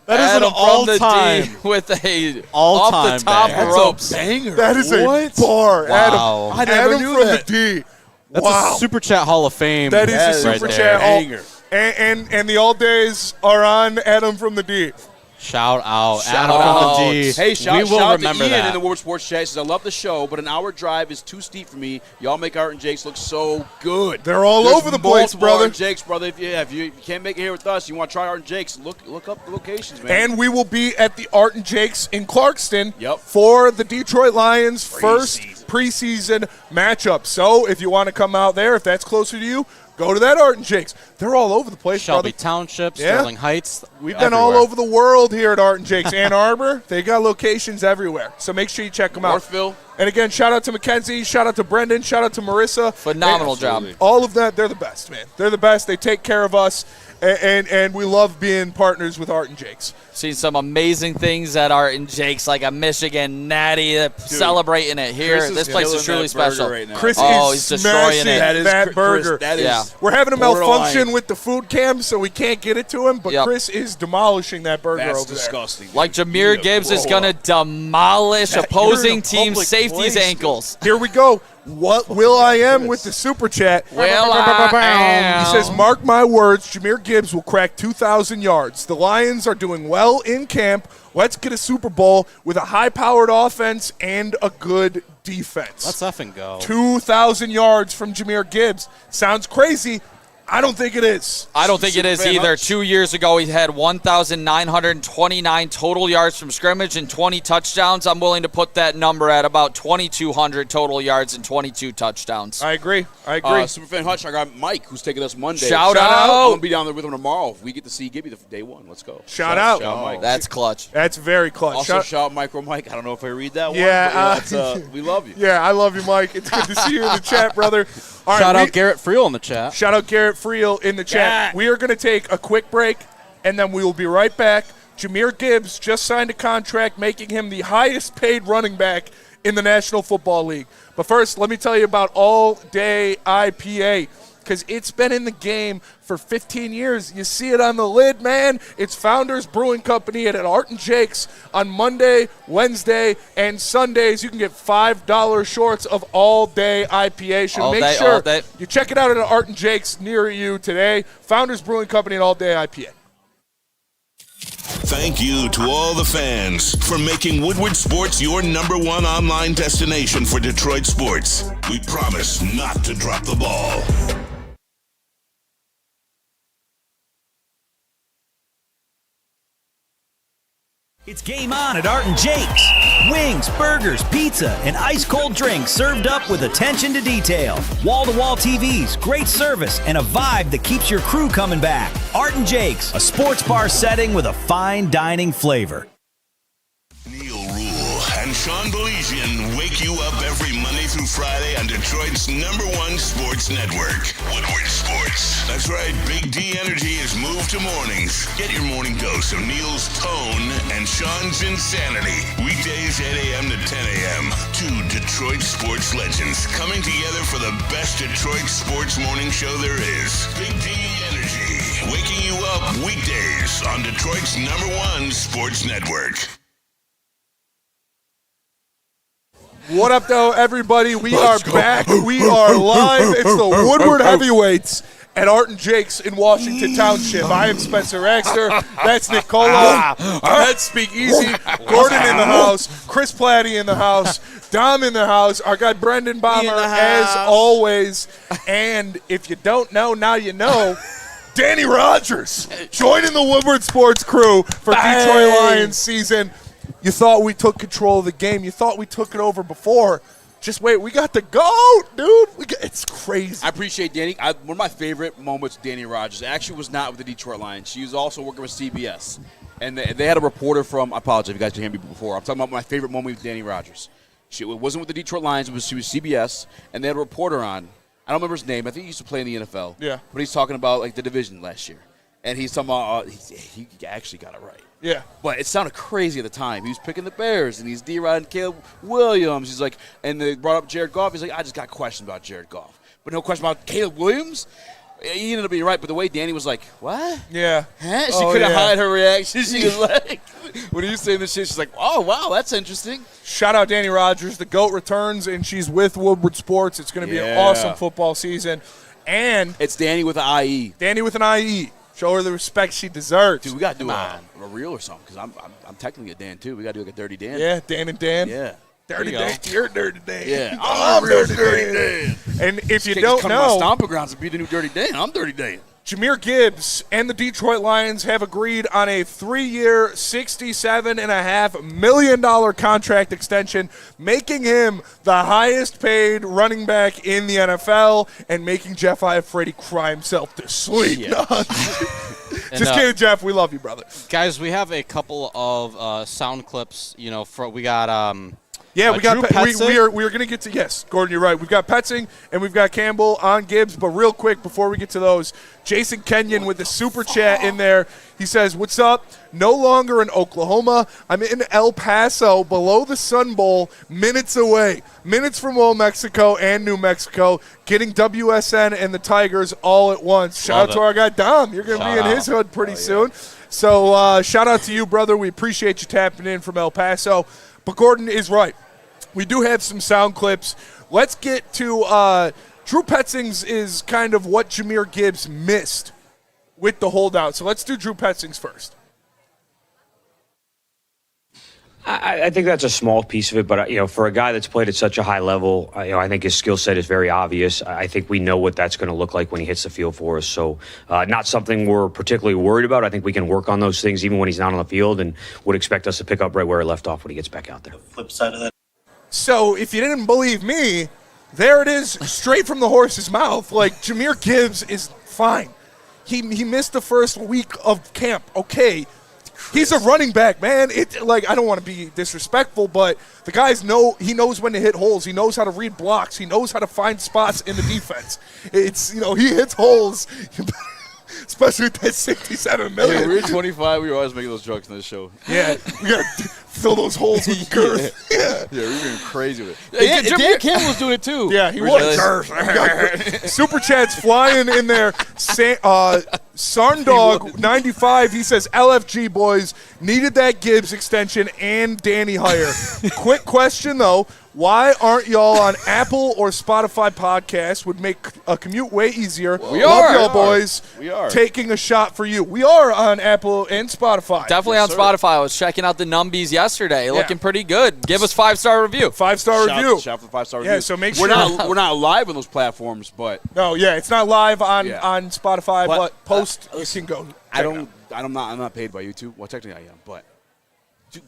That is an all-time with a all-time off the top banger. ropes. Banger. That is a bar. Wow. Adam, I never Adam knew from that. the D. That's Wow. a Super Chat Hall of Fame. That is a right super there. chat. Banger. And the all days are on Adam from the D. Shout out. Shout Adam out. from the D. Hey, we shout will out to remember Ian that. in the Woodward Sports Chat. He says, I love the show, but an hour drive is too steep for me. Y'all make Art and Jake's look so good. They're all There's over the place, multiple brother. Art and Jake's, brother. If you can't make it here with us, you want to try Art and Jake's, look up the locations, man. And we will be at the Art and Jake's in Clarkston Yep. for the Detroit Lions' first Preseason. preseason matchup. So if you want to come out there, if that's closer to you, go to that Art and Jake's. They're all over the place, Shelby brother. Township, Yeah. Sterling Heights. We've been all over the world here at Art and Jake's. Ann Arbor, they got locations everywhere. So make sure you check them out. Northville. And again, shout out to Mackenzie, shout out to Brendan, shout out to Marissa. Phenomenal job. All of that, they're the best, man. They're the best. They take care of us, and we love being partners with Art and Jake's. Seen some amazing things at Art and Jake's, like a Michigan natty, celebrating it here. Chris is This place is killing truly that burger special. right now. Chris Oh, is he's destroying smashing it. that Chris, burger. that is Yeah. We're having a borderline. malfunction with the food cam, so we can't get it to him, but Yep. Chris is demolishing that burger That's over disgusting. Like dude. Jahmyr You Gibbs is grow going to up. demolish You're opposing in a team public safety's place, dude. ankles. there. Here we go. What will I am with the super chat? Well, I am. He says, mark my words, Jahmyr Gibbs will crack 2,000 yards. The Lions are doing well in camp. Let's get a Super Bowl with a high-powered offense and a good defense. Let's effing go. 2,000 yards from Jahmyr Gibbs. Sounds crazy. I don't think it is. I don't think it is Superfan either. Hutch. 2 years ago, he had 1,929 total yards from scrimmage and 20 touchdowns. I'm willing to put that number at about 2,200 total yards and 22 touchdowns. I agree. Superfan Hutch, I got Mike, who's taking us Monday. Shout out. I'm going to be down there with him tomorrow. If we get to see Gibby the day one, let's go. Shout out. Shout Mike. That's clutch. That's very clutch. Also, shout out Micro Mike. I don't know if I read that Yeah, one, but we love you. Yeah, I love you, Mike. It's good to see you in the chat, brother. All right, Shout out Garrett Friel in the chat. Shout out Garrett Friel in the chat. We are going to take a quick break, and then we will be right back. Jahmyr Gibbs just signed a contract, making him the highest paid running back in the National Football League. But first, let me tell you about All Day IPA, because it's been in the game for 15 years. You see it on the lid, man. It's Founders Brewing Company at Art and Jake's on Monday, Wednesday, and Sundays. You can get $5 shorts of All Day IPA. So All make day, sure all day. you check it out at Art and Jake's near you today. Founders Brewing Company and All Day IPA. Thank you to all the fans for making Woodward Sports your #1 online destination for Detroit sports. We promise not to drop the ball. It's game on at Art and Jake's. Wings, burgers, pizza, and ice-cold drinks served up with attention to detail. Wall-to-wall TVs, great service, and a vibe that keeps your crew coming back. Art and Jake's, a sports bar setting with a fine dining flavor. Neil Rule and Sean Belizian wake you up every Monday through Friday on Detroit's #1 sports network, Woodward Sports. That's right, Big D Energy has moved to mornings. Get your morning dose of Neil's tone and Sean's insanity. Weekdays 8 a.m. to 10 a.m. Two Detroit sports legends coming together for the best Detroit sports morning show there is. Big D Energy, waking you up weekdays on Detroit's #1 sports network. What up, though, everybody? We are back. We are live. It's the Woodward Heavyweights at Art and Jake's in Washington Township. I am Spencer Raxter. That's Nick Kholoff. That's Speak Easy. Gordon in the house. Chris Platte in the house. Dom in the house. Our guy Brendan Bomber, as always. And if you don't know, now you know. Danny Rogers joining the Woodward Sports crew for Detroit Lions season. You thought we took control of the game. You thought we took it over before. Just wait, we got the GOAT, dude. It's crazy. I appreciate Danny. One of my favorite moments with Danny Rogers actually was not with the Detroit Lions. She was also working with CBS. And they had a reporter from, I apologize if you guys didn't hear me before. I'm talking about my favorite moment with Danny Rogers. It wasn't with the Detroit Lions. She was CBS. And they had a reporter on. I don't remember his name. I think he used to play in the NFL. Yeah. But he's talking about, like, the division last year. And he's talking about, he actually got it right. Yeah. But it sounded crazy at the time. He was picking the Bears, and he's D-Rod and Caleb Williams. He's like, and they brought up Jared Goff. He's like, I just got questions about Jared Goff. But no question about Caleb Williams? He ended up being right. But the way Danny was like, what? Yeah. Huh? She couldn't hide her reaction. She was like, when he was saying this shit, she's like, oh, wow, that's interesting. Shout out Danny Rogers. The GOAT returns, and she's with Woodward Sports. It's going to be an awesome football season. And it's Danny with an IE. Danny with an IE. Show her the respect she deserves. Dude, we got to do a reel or something because I'm technically a Dan, too. We got to do like a Dirty Dan. Yeah, Dan and Dan. Yeah. Dirty Dan. You're Dirty Dan. Yeah. I'm Dirty Dan. And if you don't know, come to my stomping grounds and be the new Dirty Dan. I'm Dirty Dan. Jahmyr Gibbs and the Detroit Lions have agreed on a 3-year, $67.5 million contract extension, making him the highest-paid running back in the NFL and making Jeff Iafrate cry himself to sleep. Yeah. Just kidding, Jeff. We love you, brother. Guys, we have a couple of sound clips. We got Yeah, we got. Petzing. We are going to get to, yes, Gordon, you're right. We've got Petzing and we've got Campbell on Gibbs. But real quick, before we get to those, Jason Kenyon with the super chat in there. He says, "What's up? No longer in Oklahoma. I'm in El Paso, below the Sun Bowl, minutes away. Minutes from Old Mexico and New Mexico, getting WSN and the Tigers all at once." Shout out to our guy Dom. You're going to be in his hood pretty soon. So shout out to you, brother. We appreciate you tapping in from El Paso. But Gordon is right. We do have some sound clips. Let's get to Drew Petzing's is kind of what Jahmyr Gibbs missed with the holdout. So let's do Drew Petzing's first. I think that's a small piece of it, but for a guy that's played at such a high level, I think his skill set is very obvious. I think we know what that's going to look like when he hits the field for us. So not something we're particularly worried about. I think we can work on those things even when he's not on the field, and would expect us to pick up right where he left off when he gets back out there. The flip side of that. So if you didn't believe me, there it is, straight from the horse's mouth. Like, Jahmyr Gibbs is fine. He missed the first week of camp. Okay. He's a running back, man. I don't want to be disrespectful, but the guys he knows when to hit holes. He knows how to read blocks. He knows how to find spots in the defense. He hits holes, especially with that $67 million. Yeah, we were 25. We were always making those jokes in this show. Yeah, we got to fill those holes with girth. Yeah, we were going crazy with it. Dan Campbell was doing it too. Yeah, he was. Super chats flying in there. Sarndog 95. He says, "LFG boys needed that Gibbs extension and Danny hire." Quick question though: Why aren't y'all on Apple or Spotify podcasts? Would make a commute way easier. We Love are. y'all, boys. We are. Taking a shot for you. We are on Apple and Spotify. Definitely on Spotify. I was checking out the numbies yesterday. Looking pretty good. Give us 5-star review. 5-star review. Shout for the 5-star review. Yeah, so make sure. We're not live on those platforms, but No, yeah, it's not live on Spotify, But, but post you listen, can go. I'm not paid by YouTube. Well, technically I am, but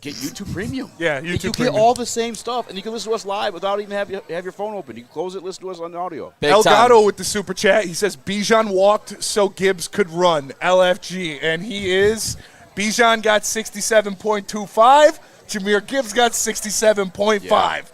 get YouTube Premium. Yeah, YouTube You Premium. get all the same stuff, and you can listen to us live without even have your phone open. You can close it, listen to us on audio. Big Elgato time. with the super chat. He says Bijan walked so Gibbs could run. LFG, and he is. Bijan got 67.25. Jahmyr Gibbs got 67.5. Yeah.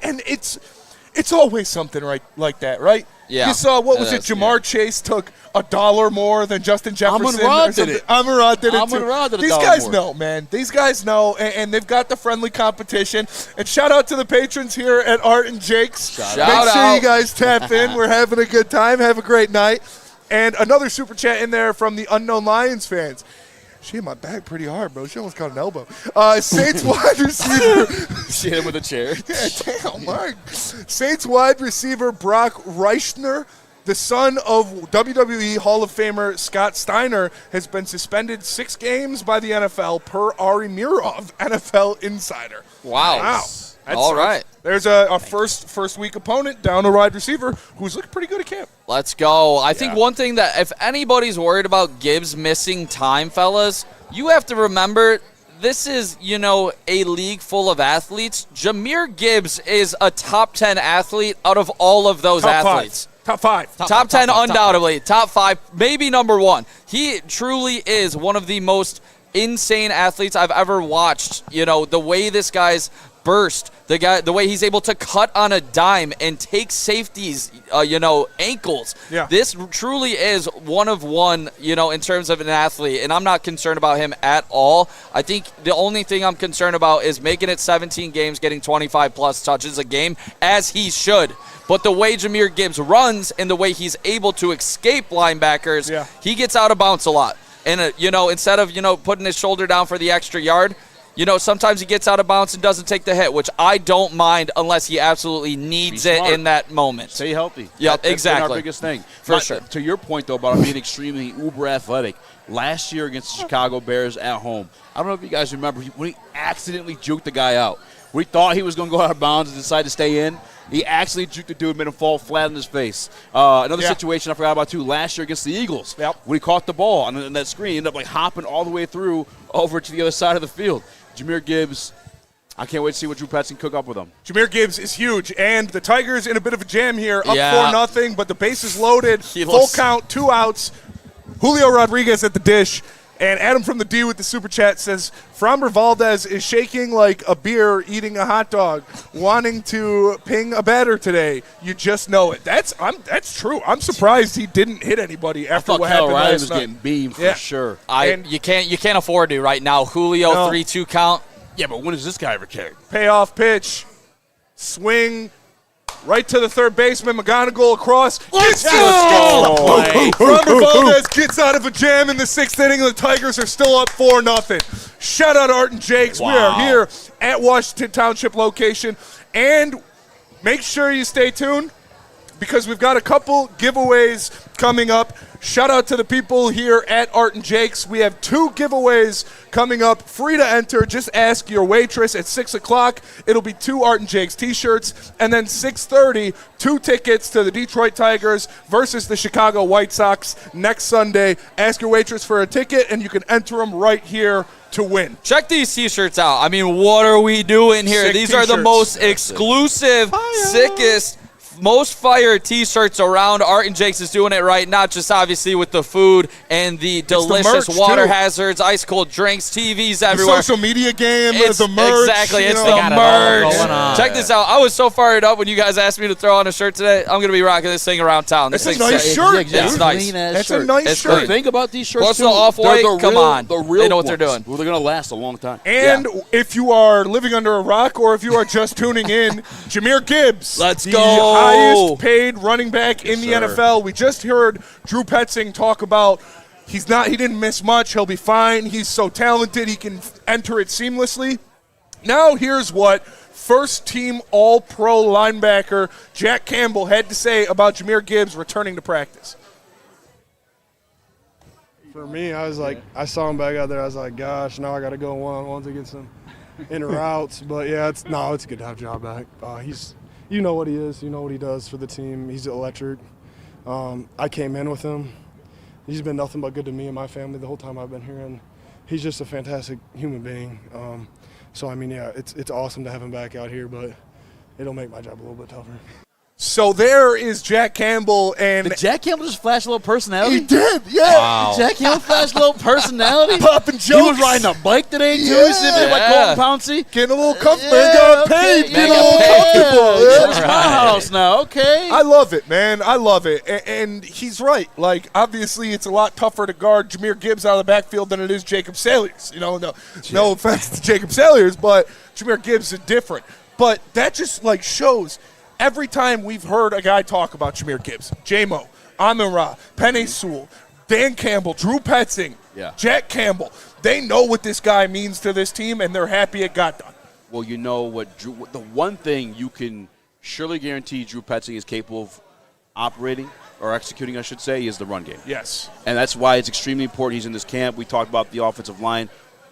And it's always something like that, right? Yeah. You saw, what was it? is, Jamar Chase took $1 more than Justin Jefferson. Amon-Ra or did something. it. Amon-Ra did it too. Amon-Ra did These $1 guys more. know, man. These guys know, and they've got the friendly competition. And shout out to the patrons here at Art and Jake's. Shout Make sure out. you guys tap in. We're having a good time. Have a great night. And another super chat in there from the Unknown Lions fans. She hit my back pretty hard, bro. She almost caught an elbow. Saints wide receiver. She hit him with a chair. Yeah, damn, Mark. Saints wide receiver Brock Reichner, the son of WWE Hall of Famer Scott Steiner, has been suspended 6 games by the NFL per Ari Mirov, NFL Insider. Wow. That's All right. There's a first week opponent down a wide receiver who's looking pretty good at camp. Let's go. I think one thing that if anybody's worried about Gibbs missing time, fellas, you have to remember this is, a league full of athletes. Jahmyr Gibbs is a top 10 athlete out of all of those athletes. Top 5. Top 10 undoubtedly. Top 5, maybe number 1. He truly is one of the most insane athletes I've ever watched. The way this guy's burst, the way he's able to cut on a dime and take safeties, ankles. Yeah. This truly is one of one, in terms of an athlete, and I'm not concerned about him at all. I think the only thing I'm concerned about is making it 17 games, getting 25-plus touches a game, as he should. But the way Jahmyr Gibbs runs and the way he's able to escape linebackers, he gets out of bounds a lot. And, instead of, putting his shoulder down for the extra yard, sometimes he gets out of bounds and doesn't take the hit, which I don't mind unless he absolutely needs it in that moment. Stay healthy. Yep, That's exactly. been our biggest thing. For sure. To your point, though, about being extremely uber athletic, last year against the Chicago Bears at home, I don't know if you guys remember, when he accidentally juked the guy out. We thought he was going to go out of bounds and decided to stay in. He actually juked the dude, made him fall flat on his face. Another situation I forgot about, too, last year against the Eagles. Yep. When he caught the ball on that screen, he ended up hopping all the way through over to the other side of the field. Jahmyr Gibbs, I can't wait to see what Drew Petzing cook up with him. Jahmyr Gibbs is huge, and the Tigers in a bit of a jam here, up 4-0, but the bases loaded, full count, 2 outs. Julio Rodriguez at the dish, and Adam from the D with the super chat says, Framber Valdez is shaking like a beer eating a hot dog, wanting to ping a batter today. You just know it. That's true. I'm surprised he didn't hit anybody after what happened Riley last was night. getting beamed for sure. You can't afford to right now. Julio 3-2 count. Yeah, but when has this guy ever carried? Payoff pitch, swing, right to the third baseman. McGonigal across. Let's go! Framber Valdez gets out of a jam in the 6th inning, and the Tigers are still up 4-0. Shout out Art and Jakes. We are here at Washington Township location, and make sure you stay tuned because we've got a couple giveaways coming up. Shout out to the people here at Art and Jakes. We have 2 giveaways coming up, free to enter. Just ask your waitress at 6 o'clock. It'll be 2 Art and Jakes t-shirts. And then 6:30, 2 tickets to the Detroit Tigers versus the Chicago White Sox next Sunday. Ask your waitress for a ticket, and you can enter them right here to win. Check these t-shirts out. I mean, what are we doing here? Sick These are the t-shirts. most exclusive, sickest, most fire t-shirts around. Art and Jakes is doing it right, not just obviously with the food and the delicious merch, water too. hazards, ice cold drinks, TVs The everywhere. social media game, It's the merch. exactly. you It's know. the got it all merch. going on. Check this out. I was so fired up when you guys asked me to throw on a shirt today. I'm gonna be rocking this thing around town. This That's a thing's nice sick. shirt, It's dude. nice. That's a nice It's shirt. great. Think about these shirts, Plus too. the off-white, They're the come real- on. The real They know what they're ones. doing. Well, they're going to last a long time. And if you are living under a rock or if you are just tuning in, Jahmyr Gibbs, Let's the go. highest paid running back in the sir. NFL. We just heard Drew Petzing talk about he didn't miss much. He'll be fine. He's so talented. He can enter it seamlessly. Now here's what first-team All-Pro linebacker Jack Campbell had to say about Jahmyr Gibbs returning to practice? For me, I was like, I saw him back out there. I was like, gosh, now I got to go one-on-one to get some inner routes. But, yeah, it's good to have John back. You know what he is. You know what he does for the team. He's electric. I came in with him. He's been nothing but good to me and my family the whole time I've been here, and he's just a fantastic human being. So, I mean, yeah, it's awesome to have him back out here, but it'll make my job a little bit tougher. So there is Jack Campbell, and Did Jack Campbell just flash a little personality? he did, yeah. Wow. Jack Campbell flashed a little personality. Popping jokes. He was riding a bike today, too. Yeah. He's sitting there like Yeah. Colton Pouncy. Getting a little comfortable. Got paid. okay. Getting a little comfortable. Yeah, Yeah. it's my house now. Okay. I love it, man. I love it. And he's right. Like, obviously, it's a lot tougher to guard Jahmyr Gibbs out of the backfield than it is Jacob Salyers. You know, no offense to Jacob Salyers, but Jahmyr Gibbs is different. But that just, like, shows every time we've heard a guy talk about Jahmyr Gibbs, J-Mo, Amon-Ra, Penei Sewell, Dan Campbell, Drew Petzing, Jack Campbell, they know what this guy means to this team, and they're happy it got done. Well, you know what, Drew, the one thing you can surely guarantee Drew Petzing is capable of operating or executing, I should say, is the run game. Yes. And that's why it's extremely important he's in this camp. We talked about the offensive line.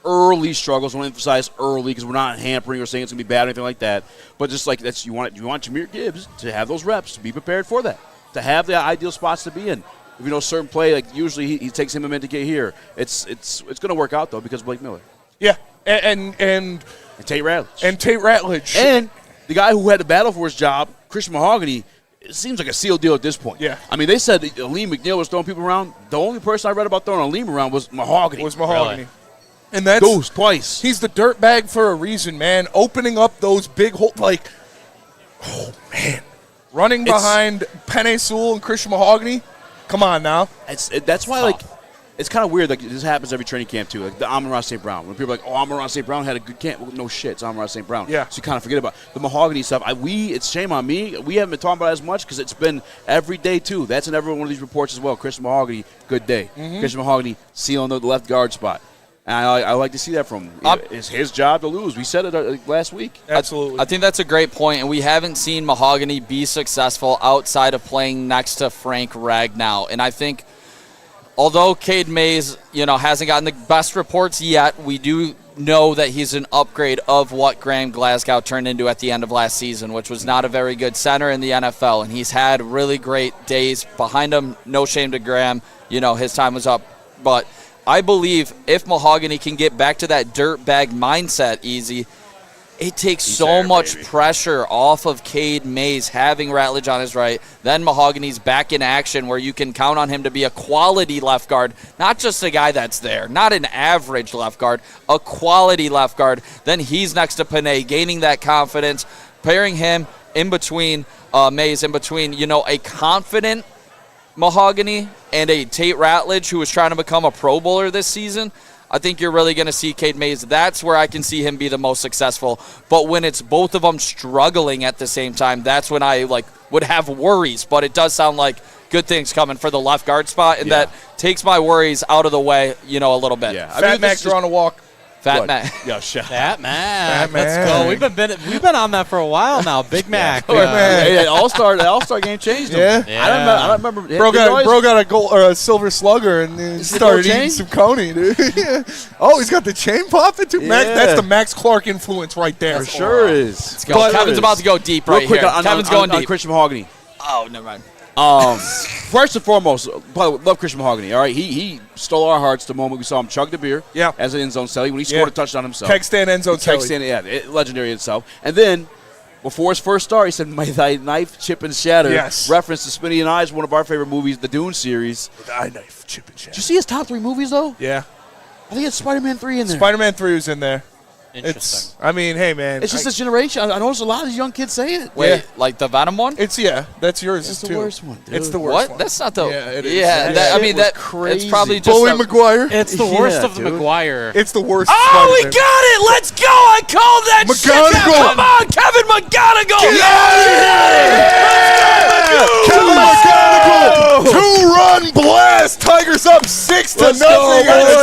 Early struggles. I want to emphasize early because we're not hampering or saying it's going to be bad or anything like that. But just like that's you want Jahmyr Gibbs to have those reps, to be prepared for that, to have the ideal spots to be in. If you know certain play, like usually he takes him a minute to get here. It's going to work out though because of Blake Miller. Yeah, and Tate Ratledge. And Tate Ratledge. And the guy who had to battle for his job, Christian Mahogany. It seems like a sealed deal at this point. Yeah. I mean, they said that Aleem McNeil was throwing people around. The only person I read about throwing Aleem around was Mahogany. Really? And that's Goes twice. He's the dirtbag for a reason, man. Opening up those big holes, like, oh man, running behind Penei Sewell and Christian Mahogany. Come on now. That's why, like, it's kind of weird. Like this happens every training camp too. Like the Amon-Ra St. Brown. When people are like, "Oh, Amon-Ra St. Brown had a good camp." Well, no shit, it's Amon-Ra St. Brown. Yeah. So you kind of forget about the Mahogany stuff. It's shame on me. We haven't been talking about it as much because it's been every day too. That's in every one of these reports as well. Christian Mahogany, good day. Christian Mahogany sealing the left guard spot. And I like to see that from him. It's his job to lose. We said it last week. Absolutely. I think that's a great point, and we haven't seen Mahogany be successful outside of playing next to Frank Ragnow. And I think, although Cade Mays, hasn't gotten the best reports yet, we do know that he's an upgrade of what Graham Glasgow turned into at the end of last season, which was not a very good center in the NFL. And he's had really great days behind him. No shame to Graham. His time was up. But I believe if Mahogany can get back to that dirtbag mindset easy, it takes so much pressure off of Cade Mays having Ratledge on his right. Then Mahogany's back in action where you can count on him to be a quality left guard, not just a guy that's there, not an average left guard, a quality left guard. Then he's next to Penei, gaining that confidence, pairing him in between Mays, in between, a confident Mahogany and a Tate Ratledge who is trying to become a Pro Bowler this season. I think you're really going to see Cade Mays. That's where I can see him be the most successful. But when it's both of them struggling at the same time, that's when I would have worries. But it does sound like good things coming for the left guard spot, and that takes my worries out of the way, a little bit. Yeah. Fat Mac drawing a walk. Fat Mac. Yeah, shut Fat Mac. Fat Let's Mac. go. We've been on that for a while now. Big Mac. Hey, the All-Star game changed him. Yeah. I don't remember. Bro got a gold or a silver slugger and then started eating some coney, dude. Oh, he's got the chain popping too. Max, that's the Max Clark influence right there. For sure is. Let's go. Kevin's about to go deep right quick here. Kevin's going on deep. Christian Mahogany. Oh, never mind. First and foremost, love Christian Mahogany. All right, he stole our hearts the moment we saw him chug the beer as an end zone celly when he scored a touchdown himself. Keg stand end zone celly. Keg stand, legendary itself. And then before his first start, he said, "May thy knife chip and shatter." Yes. Reference to Spinny and Eyes, one of our favorite movies, the Dune series. Thy knife chip and shatter. Did you see his top 3 movies though? Yeah. I think it's Spider-Man 3 in there. Spider-Man 3 was in there. Interesting. Hey man. It's just this generation. I noticed a lot of these young kids say it. Wait, like the Venom one? That's yours. It's too. the worst one, dude. It's the worst What? one. That's not the. Yeah, it is. Yeah, That it's probably just. Bully McGuire. It's the worst Yeah, of the dude. McGuire. It's the worst. Oh, we Spider-Man. got it! Let's go! I called that McGonagall. shit! Come on, Kevin McGonagall! Kevin McGonagall, 2-run blast. Tigers up 6-0. Let's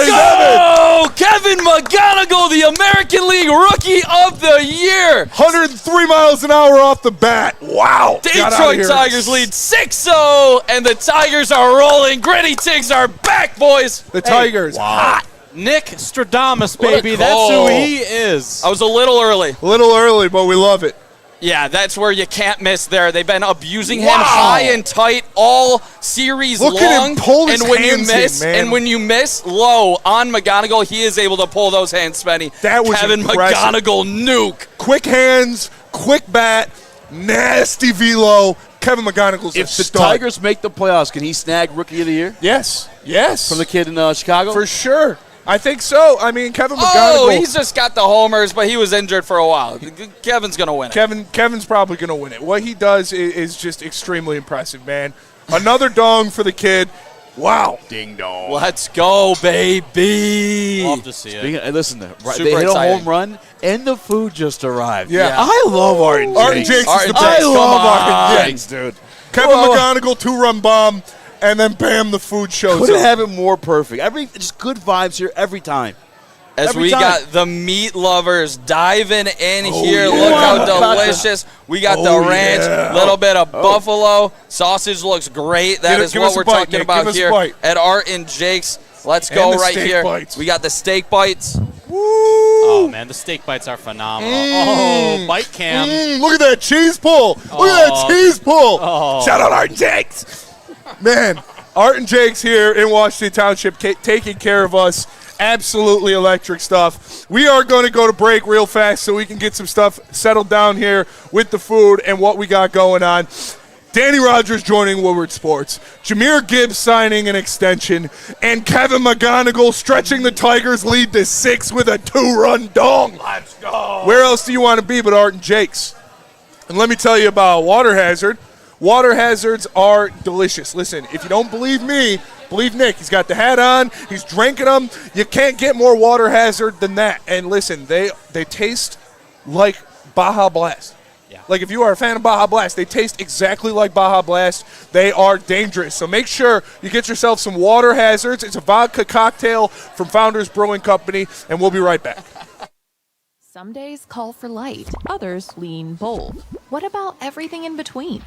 go! Kevin McGonagall, the American American League Rookie of the Year. 103 miles an hour off the bat. Wow. Detroit Tigers lead 6-0, and the Tigers are rolling. Gritty Tigs are back, boys. The Tigers. Hot. Nick Stradamus, What a baby. That's call. who he is. I was a little early. A little early, but we love it. Yeah, that's where you can't miss there. They've been abusing him Wow. high and tight all series Look long. at him pull his and when hands you miss, in, man. and when you miss low on McGonigal, he is able to pull those hands, Spenny. That was Kevin impressive. McGonigal nuke. Quick hands, quick bat, nasty velo. Kevin McGonigal's a If the stud. Tigers make the playoffs, can he snag Rookie of the Year Yes. from the kid in Chicago? For sure. I think so. I mean, Kevin Oh, McGonigal. he's just got the homers, but he was injured for a while. Kevin's going to win it. Kevin's probably going to win it. What he does is just extremely impressive, man. Another dong for the kid. Wow. Ding dong. Let's go, baby. Love to see it. And listen, Super they hit exciting. a home run, and the food just arrived. Yeah. I love Arden Jakes. Arden Jakes is the Arden best. Jakes, I come love on. Arden Jakes, dude. Kevin McGonigal, 2-run bomb, and then bam, the food shows Couldn't up. have it more perfect. Just good vibes here every time. As Every we time. got the meat lovers diving in here. yeah. Look how Oh, delicious. We got the Oh, ranch, yeah. little bit of buffalo. Sausage looks great. That is Give what us a we're bite, talking Nick. about Give us a here bite. at Art and Jake's. Let's And go the right steak here. bites. We got the steak bites. Woo! Oh, man, the steak bites are phenomenal. Oh, bite cam. Look at that cheese pull. Look at that cheese pull. Oh. Shout out Art and Jakes. Man, Art and Jakes here in Washington Township taking care of us. Absolutely electric stuff. We are going to go to break real fast so we can get some stuff settled down here with the food and what we got going on. Danny Rogers joining Woodward Sports, Jahmyr Gibbs signing an extension, and Kevin McGonigal stretching the Tigers' lead to 6 with a 2-run dong. Let's go. Where else do you want to be but Art and Jakes? And let me tell you about Water Hazard. Water hazards are delicious. Listen, if you don't believe me, believe Nick. He's got the hat on. He's drinking them. You can't get more Water Hazard than that. And listen, they taste like Baja Blast. Yeah. Like if you are a fan of Baja Blast, they taste exactly like Baja Blast. They are dangerous. So make sure you get yourself some Water Hazards. It's a vodka cocktail from Founders Brewing Company, and we'll be right back. Some days call for light, others lean bold. What about everything in between?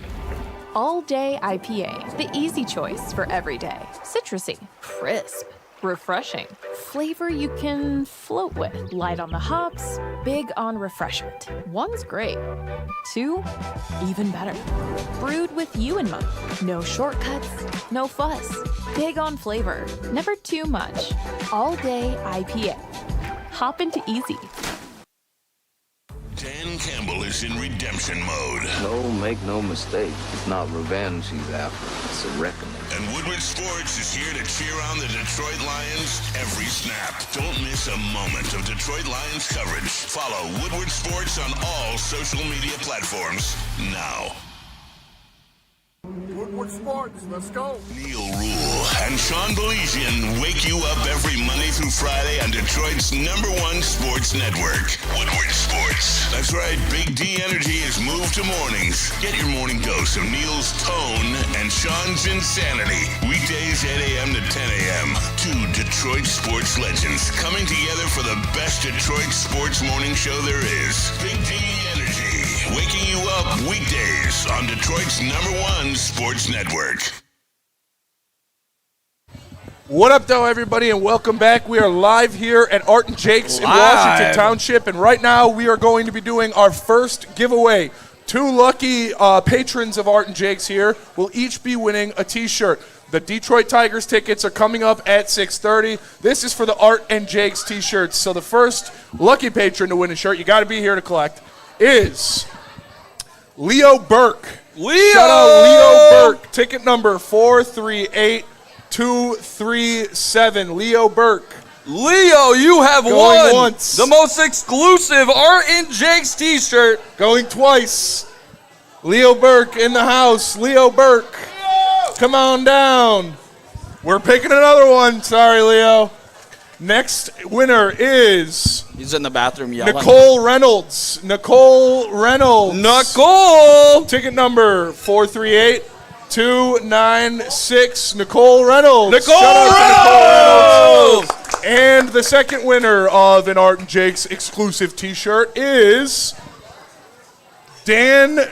All Day IPA, the easy choice for every day. Citrusy, crisp, refreshing. Flavor you can float with. Light on the hops, big on refreshment. One's great. 2, even better. Brewed with you in mind. No shortcuts, no fuss. Big on flavor, never too much. All Day IPA. Hop into easy. Dan Campbell is in redemption mode. No, make no mistake. It's not revenge he's after. It's a reckoning. And Woodward Sports is here to cheer on the Detroit Lions every snap. Don't miss a moment of Detroit Lions coverage. Follow Woodward Sports on all social media platforms now. Woodward Sports, let's go. Neil Rule and Sean Belizian wake you up every Monday through Friday on Detroit's #1 sports network, Woodward Sports. That's right, Big D Energy has moved to mornings. Get your morning dose of Neil's tone and Sean's insanity. Weekdays 8 a.m. to 10 a.m. Two Detroit sports legends coming together for the best Detroit sports morning show there is. Big D Energy, waking you up weekdays on Detroit's #1 sports network. What up, though, everybody, and welcome back. We are live here at Art and Jake's in Live. Washington Township, and right now we are going to be doing our first giveaway. 2 lucky patrons of Art and Jake's here will each be winning a T-shirt. The Detroit Tigers tickets are coming up at 6:30. This is for the Art and Jake's T-shirts. So the first lucky patron to win a shirt, you got to be here to collect, is Leo Burke. Leo! Shout out Leo Burke. Ticket number 438237. Leo Burke. Leo, you have Going won once. the most exclusive Art and Jake's T-shirt. Going twice. Leo Burke in the house. Leo Burke. Come on down. We're picking another one. Sorry, Leo. Next winner is He's in the bathroom yelling. Nicole Reynolds. Nicole Reynolds. Nicole! Ticket number 438296. Nicole Reynolds. Nicole Shout out to Nicole Reynolds. And the second winner of an Art and Jake's exclusive T-shirt is Dan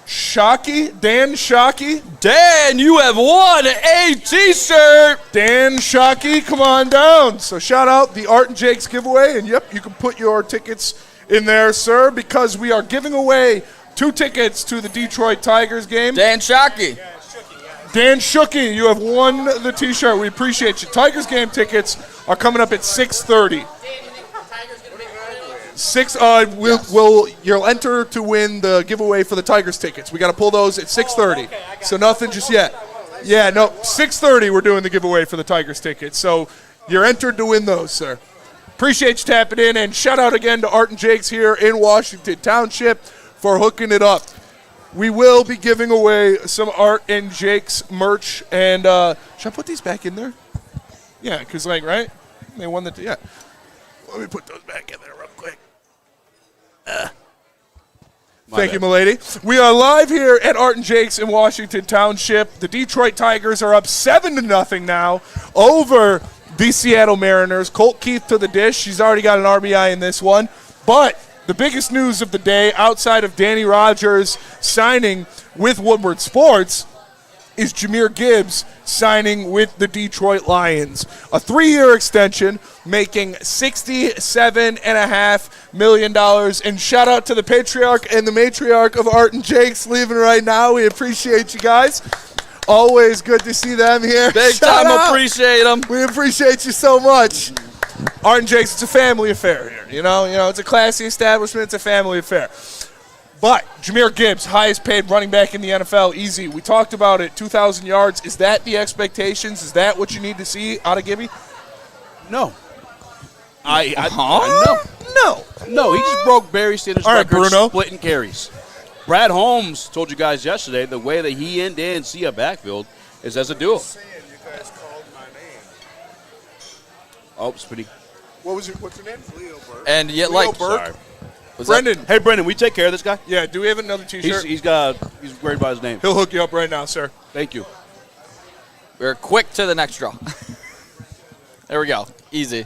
Shockey. Dan Shockey. Dan, you have won a T-shirt. Dan Shockey, come on down. So shout out the Art and Jake's giveaway. And, yep, you can put your tickets in there, sir, because we are giving away 2 tickets to the Detroit Tigers game. Dan Shockey. Dan Shookey, you have won the T-shirt. We appreciate you. Tigers game tickets are coming up at 6:30. You'll enter to win the giveaway for the Tigers tickets. We got to pull those at 6:30. So nothing just yet. Yeah, no, 6:30 we're doing the giveaway for the Tigers tickets. So you're entered to win those, sir. Appreciate you tapping in, and shout out again to Art and Jake's here in Washington Township for hooking it up. We will be giving away some Art and Jake's merch, and should I put these back in there? Yeah, because, like, right? They won the, yeah. Let me put those back in there real quick. Thank you, milady. We are live here at Art and Jake's in Washington Township. The Detroit Tigers are up 7-0 now over the Seattle Mariners. Colt Keith to the dish. She's already got an RBI in this one. But the biggest news of the day, outside of Danny Rogers signing with Woodward Sports, is Jahmyr Gibbs signing with the Detroit Lions. A 3-year extension, making $67.5 million. And shout out to the patriarch and the matriarch of Art and Jake's leaving right now. We appreciate you guys. Always good to see them here. Big Shout time out. appreciate them. We appreciate you so much. Art and Jake's, it's a family affair here. You know, it's a classy establishment. It's a family affair. But Jahmyr Gibbs, highest paid running back in the NFL, easy. We talked about it, 2,000 yards. Is that the expectations? Is that what you need to see out of Gibby? No. No. No, he just broke Barry Sanders' All right, record Bruno. splitting carries. Brad Holmes told you guys yesterday the way that he and Dan see a backfield is as a duo. Oh, Spitty. What's your name? Leo Burke. And yet, Leo like, Burke. Brendan. Hey, Brendan, we take care of this guy? Yeah, do we have another T-shirt? He's worried about his name. He'll hook you up right now, sir. Thank you. We're quick to the next draw. There we go. Easy.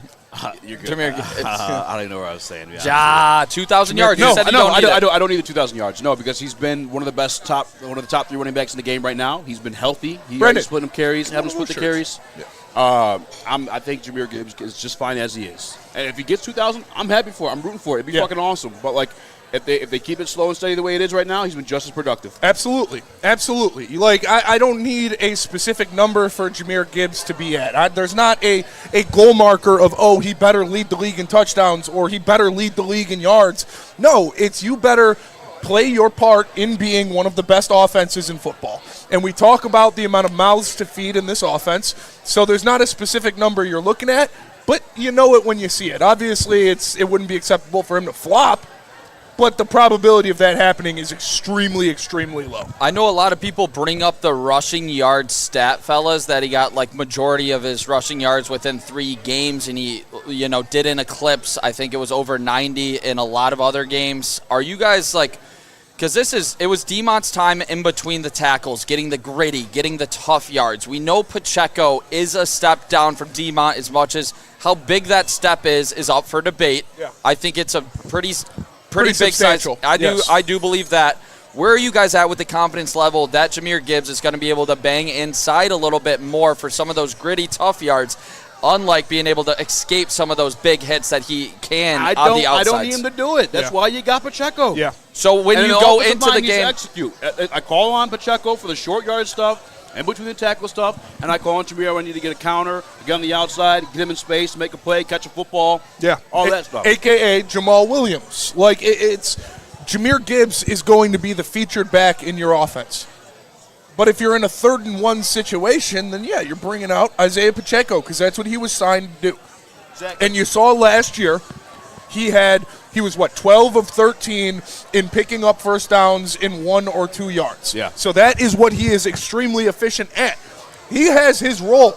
You're good. Jahmyr I don't even know what I was saying. 2,000 yards. No, You said you I need it. don't need the 2,000 yards. No, because he's been one of the top 3 running backs in the game right now. He's been healthy. He's split him carries, having split the carries. Yeah. I think Jahmyr Gibbs is just fine as he is. And if he gets 2,000, I'm happy for it. I'm rooting for it. It'd be fucking awesome. But, like, if they keep it slow and steady the way it is right now, he's been just as productive. Absolutely. Like, I don't need a specific number for Jahmyr Gibbs to be at. There's not a goal marker of, he better lead the league in touchdowns or he better lead the league in yards. No, it's you better play your part in being one of the best offenses in football. And we talk about the amount of mouths to feed in this offense, so there's not a specific number you're looking at, but you know it when you see it. Obviously, it wouldn't be acceptable for him to flop, but the probability of that happening is extremely, extremely low. I know a lot of people bring up the rushing yard stat, fellas, that he got like majority of his rushing yards within 3 games, and he, did an eclipse. I think it was over 90 in a lot of other games. Are you guys like, because it was DeMont's time in between the tackles, getting the gritty, getting the tough yards. We know Pacheco is a step down from DeMont, as much as how big that step is up for debate. Yeah. I think it's a pretty big substantial. size. Yes. I do believe that. Where are you guys at with the confidence level that Jahmyr Gibbs is going to be able to bang inside a little bit more for some of those gritty, tough yards, unlike being able to escape some of those big hits that he can on the outsides? I don't need him to do it. That's why you got Pacheco. Yeah. So when you go into the game, execute. I call on Pacheco for the short yard stuff and between the tackle stuff, and I call on Jahmyr when I need to get a counter, get on the outside, get him in space, make a play, catch a football. Yeah. All that stuff. AKA Jamal Williams. Like, it's Jahmyr Gibbs is going to be the featured back in your offense. But if you're in a 3rd and 1 situation, then yeah, you're bringing out Isaiah Pacheco because that's what he was signed to do. Exactly. And you saw last year, he was 12 of 13 in picking up first downs in 1 or 2 yards. Yeah. So that is what he is extremely efficient at. He has his role.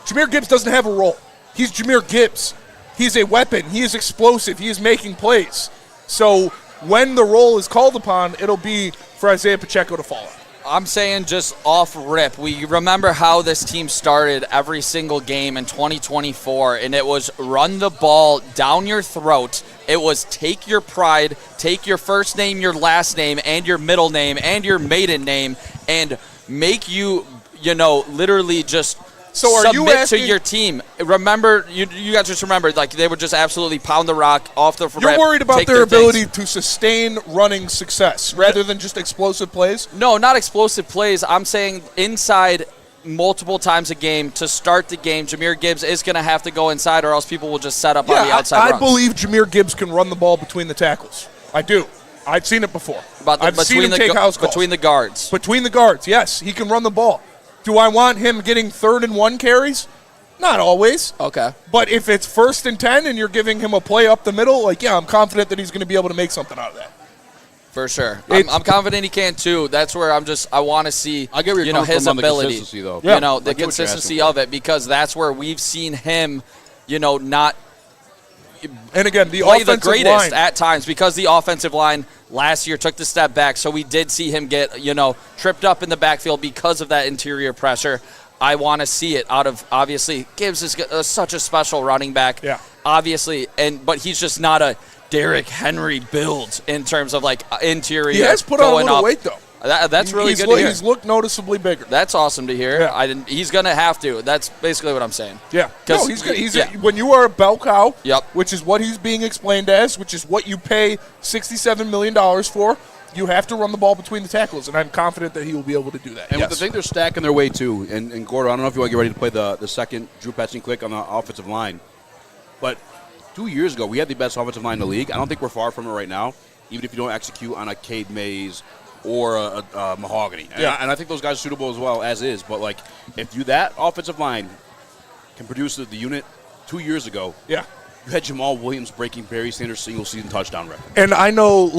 Jahmyr Gibbs doesn't have a role. He's Jahmyr Gibbs. He's a weapon. He is explosive. He is making plays. So when the role is called upon, it'll be for Isaiah Pacheco to follow. I'm saying just off rip, we remember how this team started every single game in 2024, and it was run the ball down your throat. It was take your pride, take your first name, your last name, and your middle name, and your maiden name, and make you, literally just submit to your team. Remember, you guys just remember, like, they would just absolutely pound the rock off the You're worried about their ability to sustain running success rather than just explosive plays? No, not explosive plays. I'm saying inside multiple times a game to start the game. Jahmyr Gibbs is going to have to go inside, or else people will just set up on the outside I believe Jahmyr Gibbs can run the ball between the tackles. I do. I've seen it before. I've seen him take house calls. Between the guards. Between the guards, yes. He can run the ball. Do I want him getting 3rd and 1 carries? Not always. Okay. But if it's 1st and 10 and you're giving him a play up the middle, I'm confident that he's going to be able to make something out of that. For sure. I'm confident he can, too. That's where I want to see, I get where you're his from ability. The consistency, though. Yeah. The consistency of it, because that's where we've seen him, not and again, the play offensive the greatest line at times, because the offensive line last year took the step back. So we did see him get, tripped up in the backfield because of that interior pressure. I want to see it out of, obviously, Gibbs is such a special running back. Yeah. Obviously, but he's just not a Derrick Henry build in terms of, like, interior. He has put on a little weight, though. That's really good to hear. He's looked noticeably bigger. That's awesome to hear. Yeah. He's going to have to. That's basically what I'm saying. Yeah. No, when you are a bell cow, which is what he's being explained as, which is what you pay $67 million for, you have to run the ball between the tackles, and I'm confident that he will be able to do that. And with the thing, they're stacking their way, too. And Gordo, I don't know if you want to get ready to play the second Drew Petzing click on the offensive line, but 2 years ago, we had the best offensive line in the league. I don't think we're far from it right now, even if you don't execute on a Cade Mays or a Mahogany. And I think those guys are suitable as well, as is. But, if that offensive line can produce the unit 2 years ago, you had Jamal Williams breaking Barry Sanders' single-season touchdown record. And I know,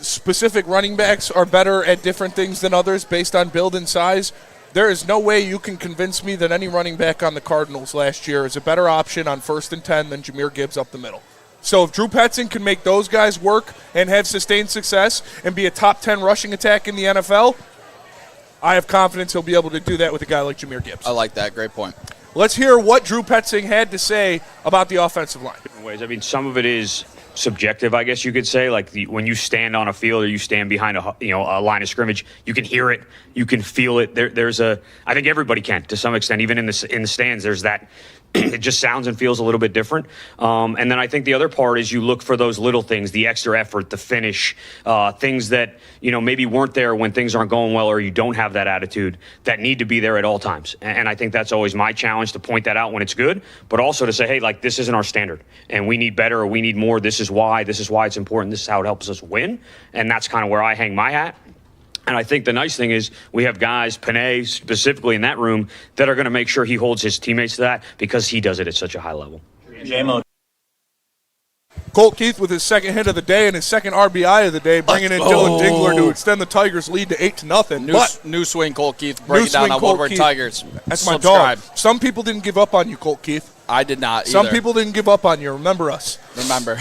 specific running backs are better at different things than others based on build and size. There is no way you can convince me that any running back on the Cardinals last year is a better option on 1st and 10 than Jahmyr Gibbs up the middle. So if Drew Petzing can make those guys work and have sustained success and be a top 10 rushing attack in the NFL, I have confidence he'll be able to do that with a guy like Jahmyr Gibbs. I like that. Great point. Let's hear what Drew Petzing had to say about the offensive line. Ways. I mean, some of it is subjective, I guess you could say. When you stand on a field or you stand behind a line of scrimmage, you can hear it, you can feel it. I think everybody can to some extent. Even in the stands, there's that. It just sounds and feels a little bit different. And then I think the other part is you look for those little things, the extra effort, the finish, things that, maybe weren't there when things aren't going well or you don't have that attitude that need to be there at all times. And I think that's always my challenge, to point that out when it's good, but also to say, hey, this isn't our standard and we need better or we need more. This is why it's important. This is how it helps us win. And that's kind of where I hang my hat. And I think the nice thing is we have guys, Panay specifically in that room, that are going to make sure he holds his teammates to that because he does it at such a high level. Colt Keith with his second hit of the day and his second RBI of the day, bringing in Dylan Dingler to extend the Tigers' lead to 8-0. New swing, Colt Keith, breaking down on Woodward Tigers. That's my dog. Some people didn't give up on you, Colt Keith. I did not either. Some people didn't give up on you. Remember us. Remember.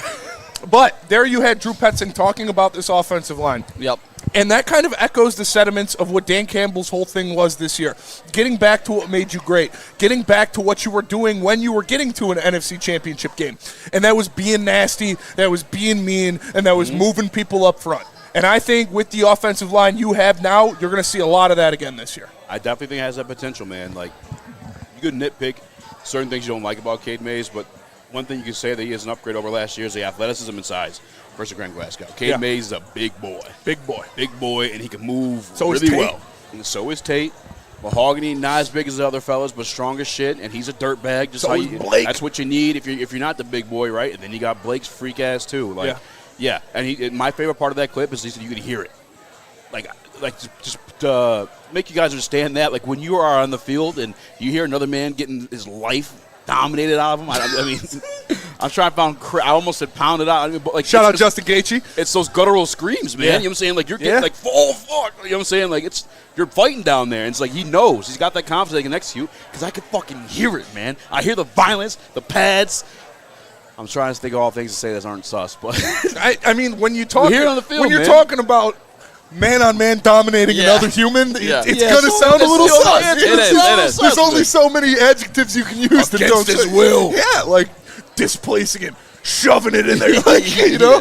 But there you had Drew Petzing talking about this offensive line. Yep. And that kind of echoes the sentiments of what Dan Campbell's whole thing was this year. Getting back to what made you great. Getting back to what you were doing when you were getting to an NFC Championship game. And that was being nasty, that was being mean, and that was moving people up front. And I think with the offensive line you have now, you're going to see a lot of that again this year. I definitely think it has that potential, man. You could nitpick certain things you don't like about Cade Mays, but one thing you can say that he is an upgrade over last year is the athleticism and size versus Grant Glasgow. Cade Mays is a big boy. Big boy. Big boy, and he can move so really well. And so is Tate. Mahogany, not as big as the other fellas, but strong as shit, and he's a dirtbag. That's what you need if you're not the big boy, right? And then you got Blake's freak ass too. And my favorite part of that clip is he said you can hear it. Just to make you guys understand that, when you are on the field and you hear another man getting his life dominated out of him. I mean, I'm trying to find. I almost said pounded out. Shout out Justin Gaethje. It's those guttural screams, man. You know what I'm saying? You're getting full fuck. You know what I'm saying? You're fighting down there. And it's he knows. He's got that confidence he can execute because I can fucking hear it, man. I hear the violence, the pads. I'm trying to think of all things to say that aren't sus, but I mean, when you talk, here on the field, when you're man. talking about man-on-man dominating another human, it's going to sound a little sus. It is. There's only so many adjectives you can use that don't his will. Yeah, like displacing it, shoving it in there. Like, you know,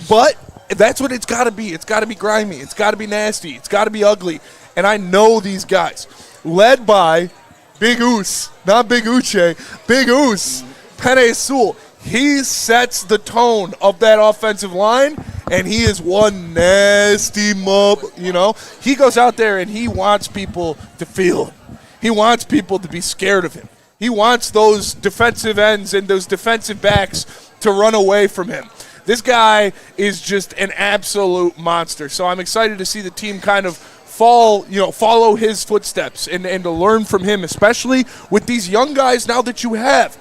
but that's what it's got to be. It's got to be grimy. It's got to be nasty. It's got to be ugly. And I know these guys, led by Big Oos, not Big Uche, Big Oos, Penei Sewell. He sets the tone of that offensive line, and he is one nasty mob, you know. He goes out there and he wants people to feel him. He wants people to be scared of him. He wants those defensive ends and those defensive backs to run away from him. This guy is just an absolute monster. So I'm excited to see the team kind of follow his footsteps and to learn from him, especially with these young guys now that you have.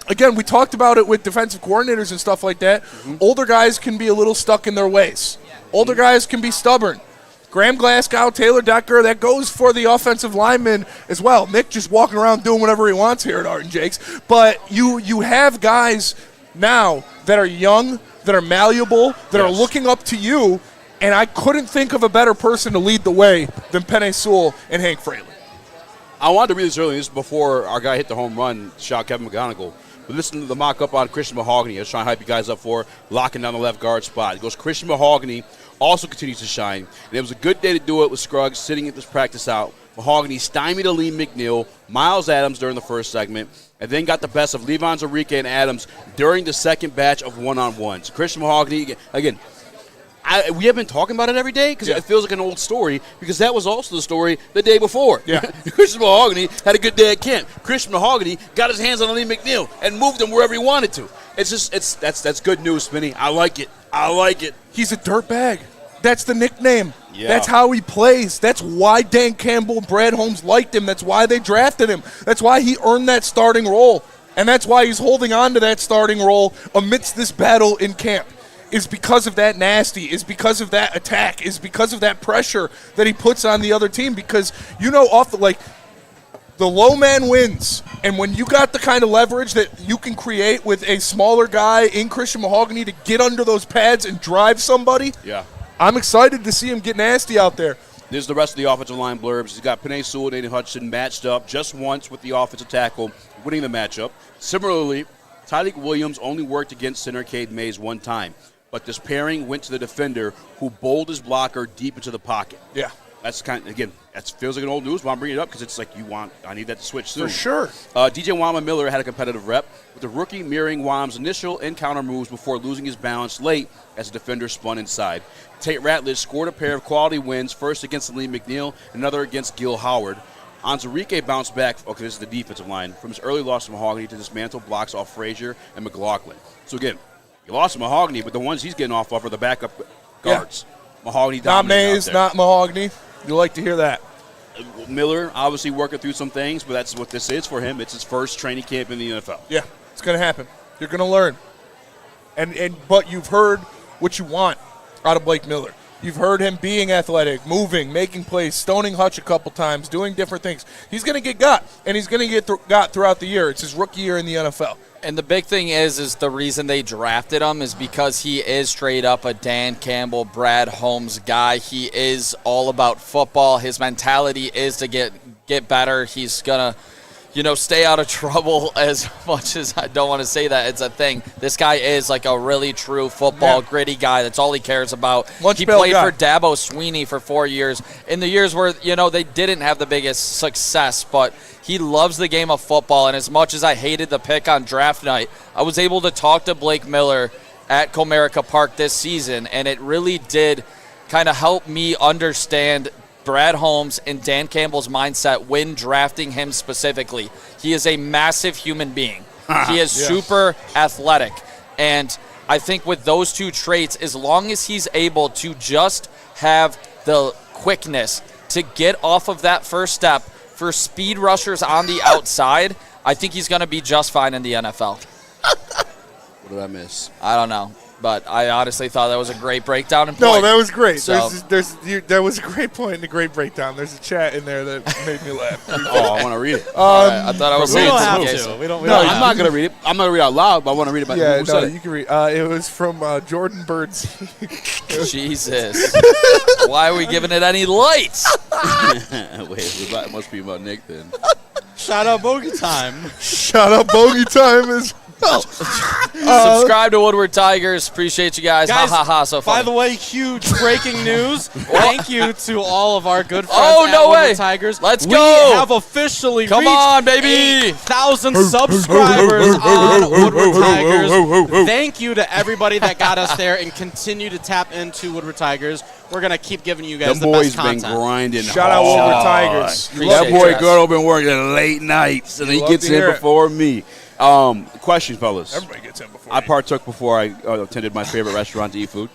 Again, we talked about it with defensive coordinators and stuff like that. Mm-hmm. Older guys can be a little stuck in their ways. Older guys can be stubborn. Graham Glasgow, Taylor Decker, that goes for the offensive linemen as well. Nick just walking around doing whatever he wants here at Art and Jake's. But you have guys now that are young, that are malleable, that are looking up to you, and I couldn't think of a better person to lead the way than Penei Sewell and Hank Fraley. I wanted to read this earlier. This is before our guy hit the home run, shot Kevin McGonigal. But listen to the mock-up on Christian Mahogany. I was trying to hype you guys up for locking down the left guard spot. It goes Christian Mahogany also continues to shine. And it was a good day to do it with Scruggs sitting at this practice out. Mahogany stymied Aleem McNeil, Miles Adams during the first segment, and then got the best of Levon Zarique and Adams during the second batch of one-on-ones. Christian Mahogany, again, we have been talking about it every day because it feels like an old story because that was also the story the day before. Yeah. Christian Mahogany had a good day at camp. Christian Mahogany got his hands on Aleem McNeil and moved him wherever he wanted to. That's good news, Spinny. I like it. He's a dirtbag. That's the nickname. Yeah. That's how he plays. That's why Dan Campbell and Brad Holmes liked him. That's why they drafted him. That's why he earned that starting role. And that's why he's holding on to that starting role amidst this battle in camp. Is because of that nasty, is because of that attack, is because of that pressure that he puts on the other team. Because, you know, the low man wins. And when you got the kind of leverage that you can create with a smaller guy in Christian Mahogany to get under those pads and drive somebody, I'm excited to see him get nasty out there. This is the rest of the offensive line blurbs. He's got Penei Sewell and Aiden Hutchinson matched up just once with the offensive tackle, winning the matchup. Similarly, Tyreek Williams only worked against center Cade Mays one time. But this pairing went to the defender who bowled his blocker deep into the pocket. Yeah. That's that feels like an old news, but I'm bringing it up because it's like I need that to switch soon. For sure. DJ Wama Miller had a competitive rep, with the rookie mirroring Wam's initial and counter moves before losing his balance late as the defender spun inside. Tate Ratledge scored a pair of quality wins, first against Aleem McNeil and another against Gil Howard. Anzarike bounced back, this is the defensive line, from his early loss to Mahogany to dismantle blocks off Frazier and McLaughlin. So again, he lost to Mahogany, but the ones he's getting off of are the backup guards. Yeah. Mahogany not Mays, not Mahogany. You like to hear that. Miller obviously working through some things, but that's what this is for him. It's his first training camp in the NFL. Yeah, it's going to happen. You're going to learn. But you've heard what you want out of Blake Miller. You've heard him being athletic, moving, making plays, stoning Hutch a couple times, doing different things. He's going to get got, and he's going to get got throughout the year. It's his rookie year in the NFL. And the big thing is the reason they drafted him is because he is straight up a Dan Campbell, Brad Holmes guy. He is all about football. His mentality is to get better. He's going to, stay out of trouble as much as I don't want to say that. It's a thing. This guy is like a really true football, gritty guy. That's all he cares about. He played for Dabo Sweeney for 4 years. In the years where, they didn't have the biggest success, but he loves the game of football. And as much as I hated the pick on draft night, I was able to talk to Blake Miller at Comerica Park this season, and it really did kind of help me understand Brad Holmes and Dan Campbell's mindset when drafting him specifically. He is a massive human being. He is super athletic. And I think with those two traits, as long as he's able to just have the quickness to get off of that first step for speed rushers on the outside, I think he's going to be just fine in the NFL. What did I miss? I don't know. But I honestly thought that was a great breakdown and No, point. that was great. So- There was a great point and a great breakdown. There's a chat in there that made me laugh. Oh, I want to read it. I thought I was We saying don't something. have to. We don't. No, I'm not going to read it. I'm not going to read it out loud, but I want to read it. Yeah, Who said no, it? you can read. It was from Jordan Birds. Jesus. Why are we giving it any lights? Wait, it must be about Nick then. Shout out Bogey Time. Shout out Bogey Time as well. Subscribe to Woodward Tigers. Appreciate you guys. Guys, Ha ha ha. So funny. by the way, huge breaking news. Thank you to all of our good friends Oh, at no Woodward way. Tigers. Let's we go. have officially Come reached on, baby. 8,000 subscribers on Woodward Tigers. Thank you to everybody that got us there and continue to tap into Woodward Tigers. We're going to keep giving you guys The the boy's best been content. grinding Shout out hard. Woodward Tigers. That boy Gordo been working late nights, and he love gets to in hear it. before me. Questions, fellas. Everybody gets in before I me. partook before I attended my favorite restaurant to eat food.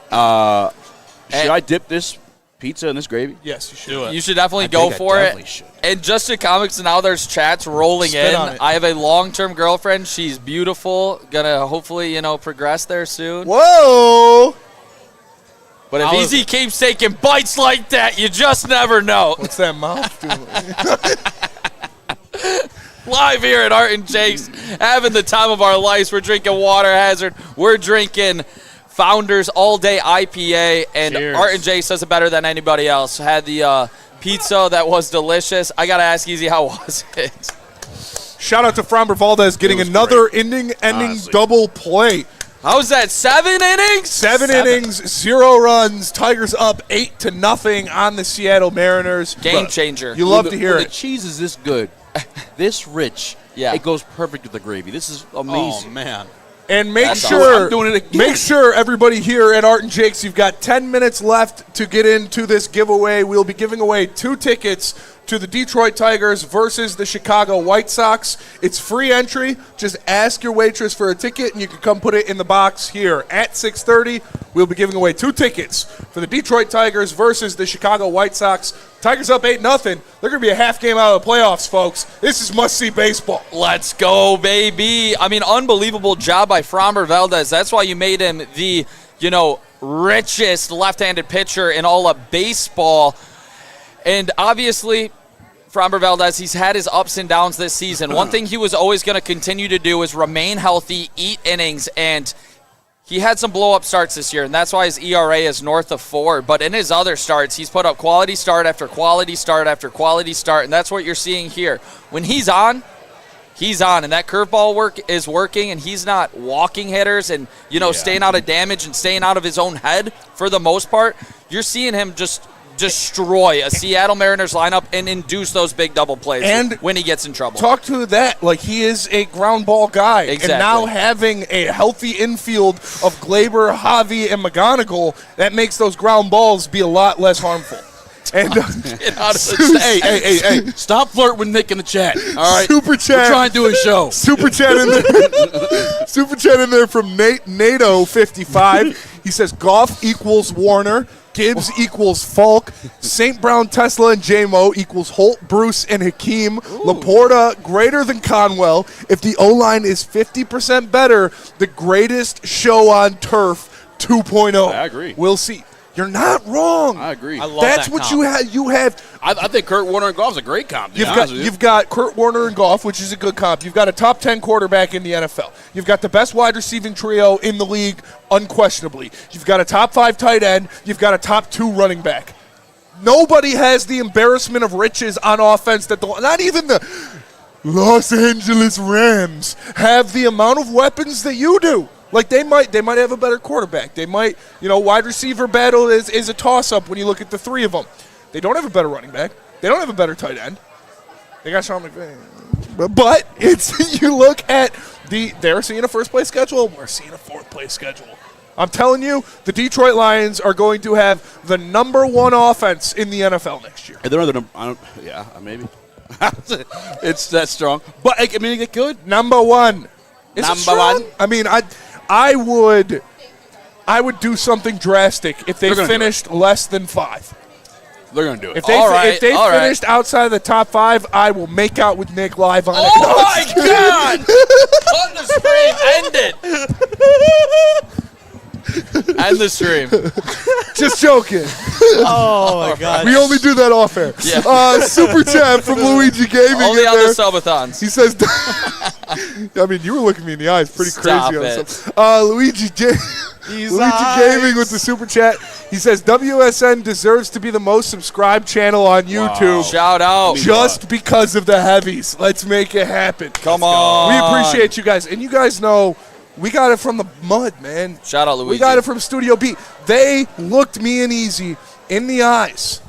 Should I dip this pizza in this gravy? Yes, you should. You should definitely I go think I for definitely it. should. And just to comics, now there's chats rolling Spit in. on it. I have a long-term girlfriend. She's beautiful. Gonna hopefully, progress there soon. Whoa! But if Easy keeps taking bites like that, you just never know. What's that mouth doing? Live here at Art and Jake's, having the time of our lives. We're drinking Water Hazard. We're drinking Founders All Day IPA. And Cheers. Art and Jake says it better than anybody else. Had the pizza that was delicious. I got to ask Easy, how was it? Shout out to Framber Valdez getting was another great. ending Honestly. double play. How was that? 7 innings? Seven innings, 0 runs. Tigers up 8-0 on the Seattle Mariners. Game changer. You love to hear when it. The cheese is this good, this rich. Yeah. It goes perfect with the gravy. This is amazing. Oh, man. And make That's sure, I'm doing it again. make sure everybody here at Art and Jake's, you've got 10 minutes left to get into this giveaway. We'll be giving away 2 tickets to the Detroit Tigers versus the Chicago White Sox. It's free entry. Just ask your waitress for a ticket, and you can come put it in the box here at 6:30. We'll be giving away 2 tickets for the Detroit Tigers versus the Chicago White Sox. Tigers up 8-0. They're going to be a half game out of the playoffs, folks. This is must-see baseball. Let's go, baby. I mean, unbelievable job by Framber Valdez. That's why you made him the, richest left-handed pitcher in all of baseball. And obviously, Framber Valdez, he's had his ups and downs this season. One thing he was always going to continue to do is remain healthy, eat innings, and he had some blow-up starts this year, and that's why his ERA is north of 4. But in his other starts, he's put up quality start after quality start after quality start, and that's what you're seeing here. When he's on, and that curveball work is working, and he's not walking hitters and, staying out of damage and staying out of his own head for the most part. You're seeing him just destroy a Seattle Mariners lineup and induce those big double plays And when he gets in trouble. Talk to that. Like, he is a ground ball guy. Exactly. And now having a healthy infield of Glaber, Javi, and McGonigal, that makes those ground balls be a lot less harmful. And Get out of the Hey, stop flirting with Nick in the chat. All right. Super chat. We're trying to do a show. Super chat in there. Super chat in there from NATO55. He says Goff equals Warner. Gibbs equals Falk. St. Brown, Tesla, and J-Mo equals Holt, Bruce, and Hakeem. Laporta greater than Conwell. If the O-line is 50% better, the greatest show on turf 2.0. I agree. We'll see. You're not wrong. I agree. I love That's that what comp. you have. You have. I think Kurt Warner and Goff's a great comp. to be honest with you. You've got Kurt Warner and Goff, which is a good comp. You've got a top 10 quarterback in the NFL. You've got the best wide receiving trio in the league, unquestionably. You've got a top 5 tight end. You've got a top 2 running back. Nobody has the embarrassment of riches on offense that not even the Los Angeles Rams have the amount of weapons that you do. Like, they might have a better quarterback. They might, wide receiver battle is a toss-up when you look at the 3 of them. They don't have a better running back. They don't have a better tight end. They got Sean McVay. But it's you look at they're seeing a first-place schedule. We're seeing a fourth-place schedule. I'm telling you, the Detroit Lions are going to have the number 1 offense in the NFL next year. And they're the number. Maybe. It's that strong. But, I mean, they could. Number 1. Is it Number strong? 1? I mean, I would do something drastic if they finished less than 5. They're going to do it. If they finished outside of the top 5, I will make out with Nick live on it. Oh, my God! On the screen, end it! the stream. Just joking. Oh, my God. We only do that off air. Yeah. Super chat from Luigi Gaming. Only in on there. the subathons. He says, I mean, you were looking me in the eyes pretty Stop crazy. it. Luigi Gaming with the super chat. He says, WSN deserves to be the most subscribed channel on YouTube. Shout out. Just because of the heavies. Let's make it happen. Come on. We appreciate you guys. And you guys know we got it from the mud, man. Shout out, Luigi. We got it from Studio B. They looked me and Easy in the eyes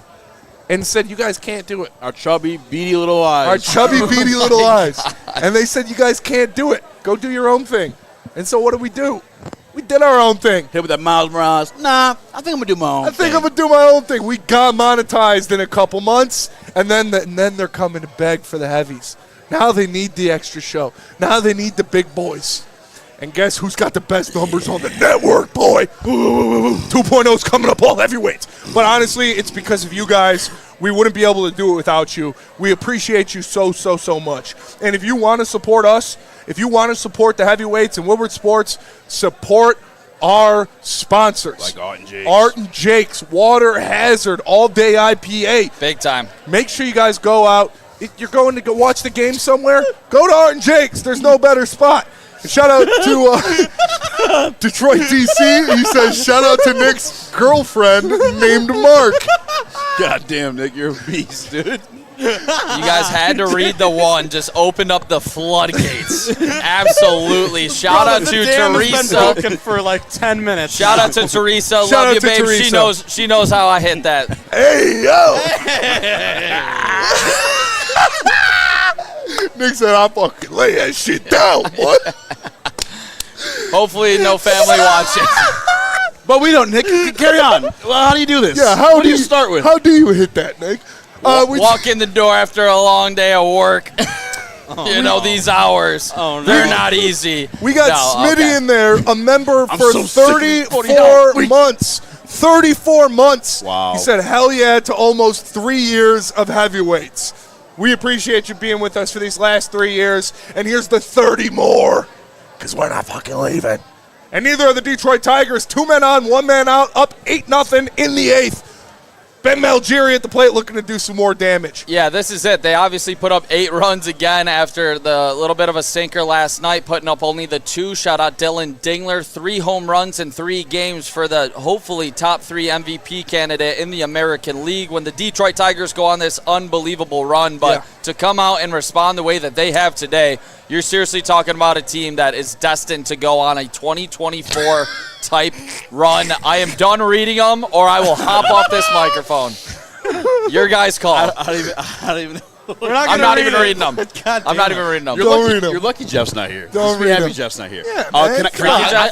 and said, you guys can't do it. Our chubby, beady little eyes. Our chubby, beady little eyes. And they said, you guys can't do it. Go do your own thing. And so what did we do? We did our own thing. Hit with that Miles Morales. Nah, I think I'm going to do my own thing. I'm going to do my own thing. We got monetized in a couple months, and then they're coming to beg for the heavies. Now they need the extra show. Now they need the big boys. And guess who's got the best numbers on the network, boy? 2.0's coming up, all heavyweights. But honestly, it's because of you guys. We wouldn't be able to do it without you. We appreciate you so much. And if you want to support us, if you want to support the heavyweights and Woodward Sports, support our sponsors. Like Art and Jake's. Art and Jake's, Water Hazard, All Day IPA. Big time. Make sure you guys go out. If you're going to go watch the game somewhere, go to Art and Jake's. There's no better spot. And shout out to Detroit, DC. He says, shout out to Nick's girlfriend named Mark. God damn, Nick, you're a beast, dude. You guys had to read the one. Just opened up the floodgates. Absolutely. Shout out to Teresa. Has been broken for like 10 minutes. Shout out to Teresa. Shout Love out you, to babe. Teresa. She knows how I hit that. Hey, yo. Nick said, I fucking lay that shit down, boy. Hopefully no family watching. But we don't, Nick. Carry on. Well, how do you do this? Yeah, what do you start with? How do you hit that, Nick? Walk in the door after a long day of work. These hours. Oh, no. They're not easy. We got Smitty in there, a member for so 34 months. 34 months. Wow. He said, hell yeah, to almost 3 years of heavyweights. We appreciate you being with us for these last 3 years. And here's the 30 more, because we're not fucking leaving. And neither are the Detroit Tigers. 2 men on, 1 man out, up 8-0 in the 8th. Ben Malgeri at the plate looking to do some more damage. Yeah, this is it. They obviously put up 8 runs again after the little bit of a sinker last night, putting up only the 2. Shout out Dylan Dingler. 3 home runs in 3 games for the hopefully top 3 MVP candidate in the American League when the Detroit Tigers go on this unbelievable run. But to come out and respond the way that they have today, you're seriously talking about a team that is destined to go on a 2024 type run. I am done reading them, or I will hop off this microphone. Your guys call. I don't even know. I'm not even reading them. I'm not even reading them. You're lucky Jeff's not here. Don't Just be happy Jeff's not here. Yeah, man.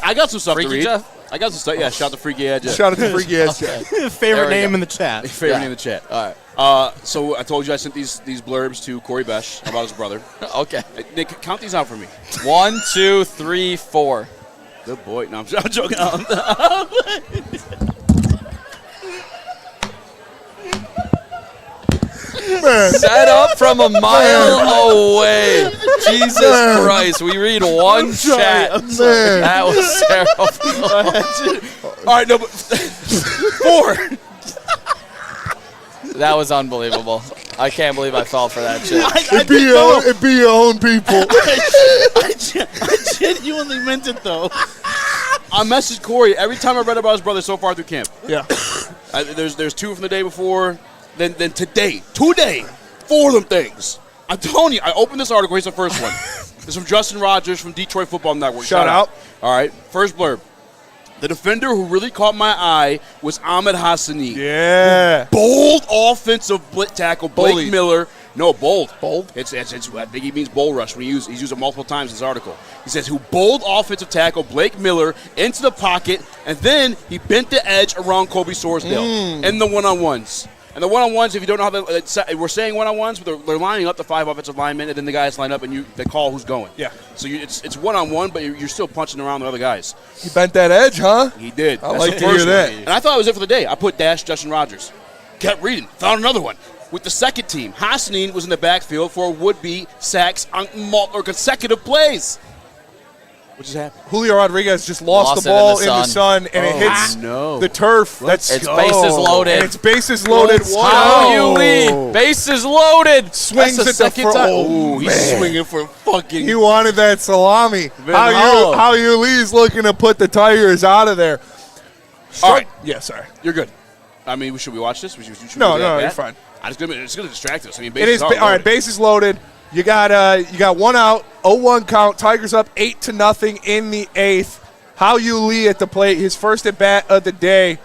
I got some stuff Freaky to read. Jeff? I got some stuff. Yeah, shout out to Freaky Ass Jeff. Shout out to Freaky Ass Jeff. Favorite name in the chat. Favorite name in the chat. All right. So I told you I sent these blurbs to Corey Besh about his brother. Okay. Nick, count these out for me. 1, 2, 3, 4. Good boy. No, I'm joking. Man. Set up from a mile away. Jesus Christ. We read one chat. Man. That was terrible. All right, no, but 4. That was unbelievable. I can't believe I fell for that shit. It be your own people. I genuinely meant it, though. I messaged Corey every time I read about his brother so far through camp. Yeah. There's 2 from the day before. Then today, 4 of them things. I'm telling you, I opened this article. Here's the first one. This is from Justin Rogers from Detroit Football Network. Shout out. All right, first blurb. The defender who really caught my eye was Ahmed Hassani. Yeah. Bold offensive tackle, Blake Bully. Miller. No, bold. Bold? It's I think he means bull rush when he's used it multiple times in his article. He says, who bold offensive tackle Blake Miller into the pocket, and then he bent the edge around Kobe Sorsdale in the one-on-ones. And the one-on-ones, if you don't know how we're saying one-on-ones, but they're lining up the 5 offensive linemen, and then the guys line up, and they call who's going. Yeah. So it's one-on-one, but you're still punching around the other guys. He bent that edge, huh? He did. I That's like the to hear first that. one. And I thought it was it for the day. I put dash Justin Rogers. Kept reading. Found another one. With the second team, Hassanin was in the backfield for would-be sacks on consecutive plays. What just happened? Julio Rodriguez just lost the it in ball the in the sun, and it hits no. the turf. It's bases loaded. And it's bases loaded. How you lead? Bases loaded. Swings That's the at the second time. Oh, He's man. swinging for fucking. He wanted that salami. Hollow. How you Lee's looking to put the Tigers out of there. All right. Yeah, sorry. You're good. I mean, should we watch this? No, you're fine. It's gonna distract us. I mean, It is all right. Bases loaded. You got one out, 0-1 count. Tigers up 8-0 in the 8th. How you Lee at the plate, his first at bat of the day.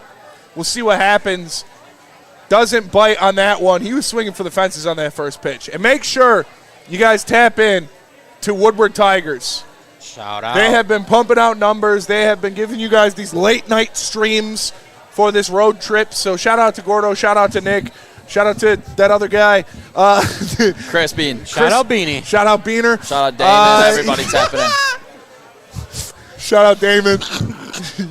We'll see what happens. Doesn't bite on that one. He was swinging for the fences on that first pitch. And make sure you guys tap in to Woodward Tigers. Shout out. They have been pumping out numbers. They have been giving you guys these late night streams for this road trip. So shout out to Gordo. Shout out to Nick. Shout out to that other guy. Chris Bean. Shout out Beanie. Shout out Beaner. Shout out Damon. Everybody tapping in. Shout out Damon.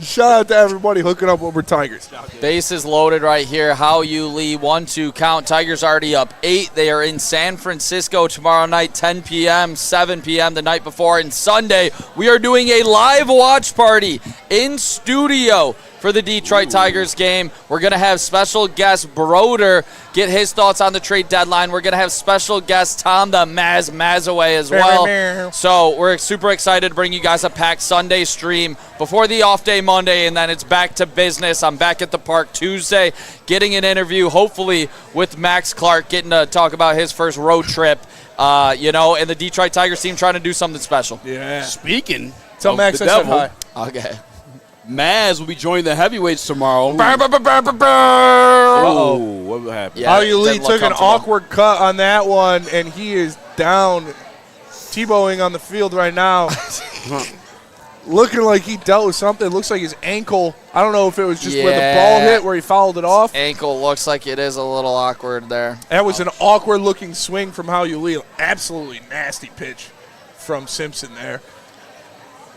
Shout out to everybody hooking up over Tigers. Bases loaded right here. How you Lee 1-2 count. Tigers already up 8. They are in San Francisco tomorrow night, 10 p.m., 7 p.m. the night before. And Sunday, we are doing a live watch party in studio for the Detroit Tigers game. We're going to have special guest Broder get his thoughts on the trade deadline. We're going to have special guest Tom the Mazaway as well. So we're super excited to bring you guys a packed Sunday stream before the off day Monday, and then it's back to business. I'm back at the park Tuesday getting an interview, hopefully, with Max Clark, getting to talk about his first road trip, and the Detroit Tigers team trying to do something special. Yeah. Speaking Tell of Max the I said devil, hi. Okay. Maz will be joining the heavyweights tomorrow. Uh-oh. What happened? Yeah, How you Lee didn't look took an comfortable. awkward cut on that one, and he is down, Tebowing on the field right now. Looking like he dealt with something. Looks like his ankle. I don't know if it was just where the ball hit, where he fouled it off. Ankle looks like it is a little awkward there. That was an awkward-looking swing from How You Lee. Absolutely nasty pitch from Simpson there.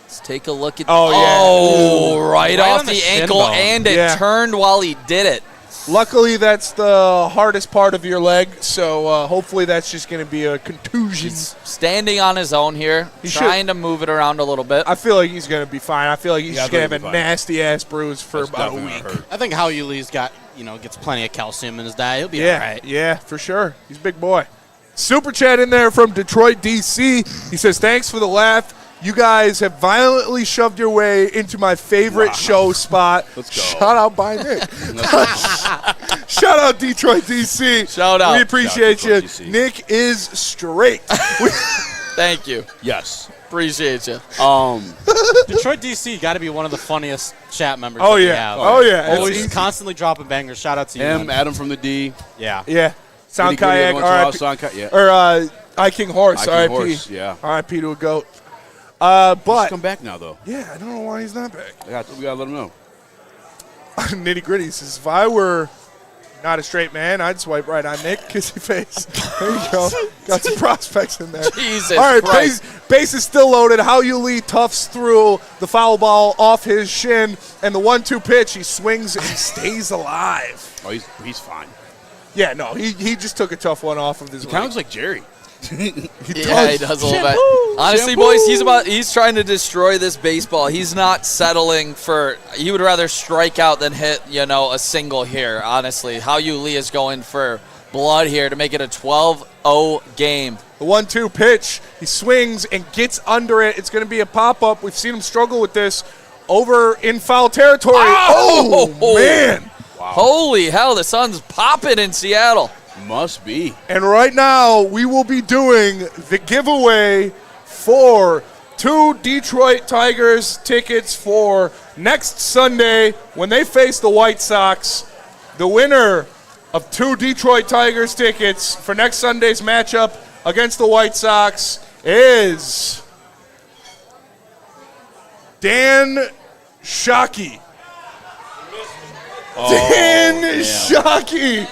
Let's take a look at. Right off on the the shin ankle, bone. and it turned while he did it. Luckily, that's the hardest part of your leg, so hopefully that's just going to be a contusion. He's standing on his own here, trying to move it around a little bit. I feel like he's going to be fine. I feel like he's just going to have a fine. nasty-ass bruise for about a week. I think How You Lee's got, gets plenty of calcium in his diet. He'll be all right. Yeah, for sure. He's a big boy. Super chat in there from Detroit, D.C. He says, thanks for the laugh. You guys have violently shoved your way into my favorite show spot. Let's go. Shout out by Nick. Shout out Detroit, D.C. Shout out. We appreciate Shout out you. Detroit, DC. Nick is straight. Thank you. Yes. Appreciate you. Detroit DC got to be one of the funniest chat members. Oh, that we yeah. have. Oh, yeah. It's Always easy. constantly dropping bangers. Shout out to you. Him, man. Adam from the D. Yeah. Yeah. Sound Goody, Kayak, every once in a while, R.I.P. Sound Kayak, Or I King Horse, King R.I.P. Horse, yeah. R.I.P. to a goat. He's But, come back now, though. yeah, I don't know why he's not back. We got to let him know. Nitty gritty says, if I were not a straight man, I'd swipe right on Nick. Kissy face. There you go. Got some prospects in there. Jesus All right, Christ. base is still loaded. How you Lee toughs through the foul ball off his shin, and the 1-2 pitch, he swings and stays alive. Oh, he's fine. Yeah, no, he just took a tough one off of his He kind leg. of looks like Jerry. He does a little bit. Honestly, boys, he's trying to destroy this baseball. He's not settling for. He would rather strike out than hit, a single here. Honestly, How You Lee is going for blood here to make it a 12-0 game. The 1-2 pitch, he swings and gets under it. It's going to be a pop-up. We've seen him struggle with this over in foul territory. Oh man. Wow. Holy hell, the sun's popping in Seattle. Must be. And right now, we will be doing the giveaway for 2 Detroit Tigers tickets for next Sunday when they face the White Sox. The winner of 2 Detroit Tigers tickets for next Sunday's matchup against the White Sox is Dan Shockey. Dan Shockey.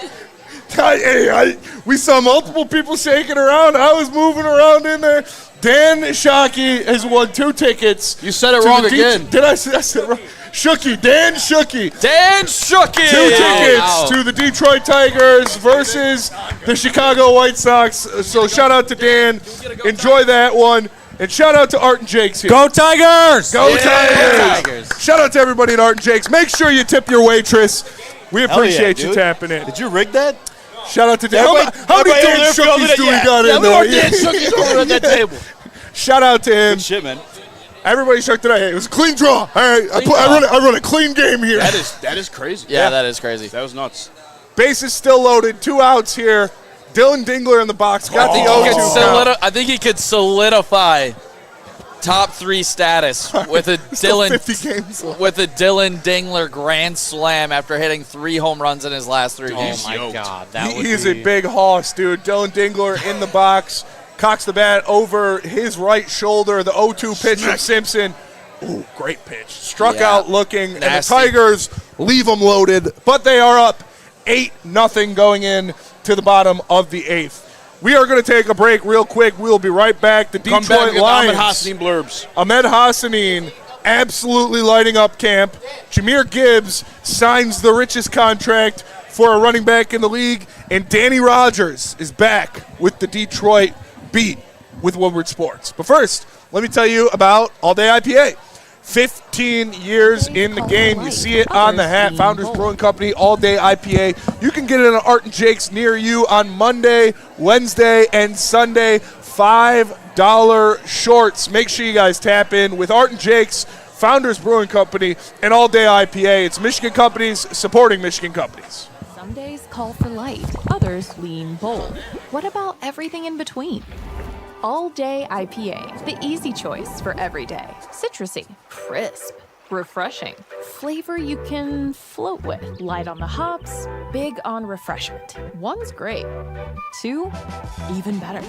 We saw multiple people shaking around. I was moving around in there. Dan Shockey has won 2 tickets. You said it wrong again. Did I say it wrong? Shooky, Dan Shooky. Dan Shooky. 2 tickets to the Detroit Tigers versus the Chicago White Sox. So shout out to Dan. Enjoy that one. And shout out to Art and Jake's here. Go Tigers! Go Tigers! Shout out to everybody at Art and Jake's. Make sure you tip your waitress. We appreciate you tapping in. Did you rig that? Shout out to Dan. How many Dan Shookies do we got in there? Dan Shookies over at that table. Shout out to him. Good shit, man. Everybody shook tonight. Hey, it was a clean draw. All right, I run a clean game here. That is crazy. Yeah, that is crazy. That was nuts. Base is still loaded. 2 outs here. Dylan Dingler in the box. Got the 0-2 I think he could solidify top 3 status with a Dylan 50 games left. with a Dylan Dingler grand slam after hitting 3 home runs in his last 3 games. Oh my God, He's a big hoss, dude. Dylan Dingler in the box, cocks the bat over his right shoulder. The 0-2 pitch from Simpson. Ooh, great pitch. Struck out looking, Nasty. and the Tigers leave them loaded, but they are up 8-0 going in to the bottom of the 8th. We are going to take a break real quick. We'll be right back. The Come Detroit back Lions. Ahmed Hassanin blurbs. Ahmed Hassanin absolutely lighting up camp. Jahmyr Gibbs signs the richest contract for a running back in the league. And Danny Rogers is back with the Detroit Beat with Woodward Sports. But first, let me tell you about All Day IPA. 15 years in the game. You see it on the hat. Founders Brewing Company, All Day IPA. You can get it at Art and Jake's near you on Monday, Wednesday, and Sunday. $5 shorts. Make sure you guys tap in with Art and Jake's, Founders Brewing Company, and All Day IPA. It's Michigan companies supporting Michigan companies. Some days call for light, others lean bold. What about everything in between? All Day IPA, the easy choice for every day. Citrusy, crisp, refreshing. Flavor you can float with. Light on the hops, big on refreshment. 1's great. 2, even better.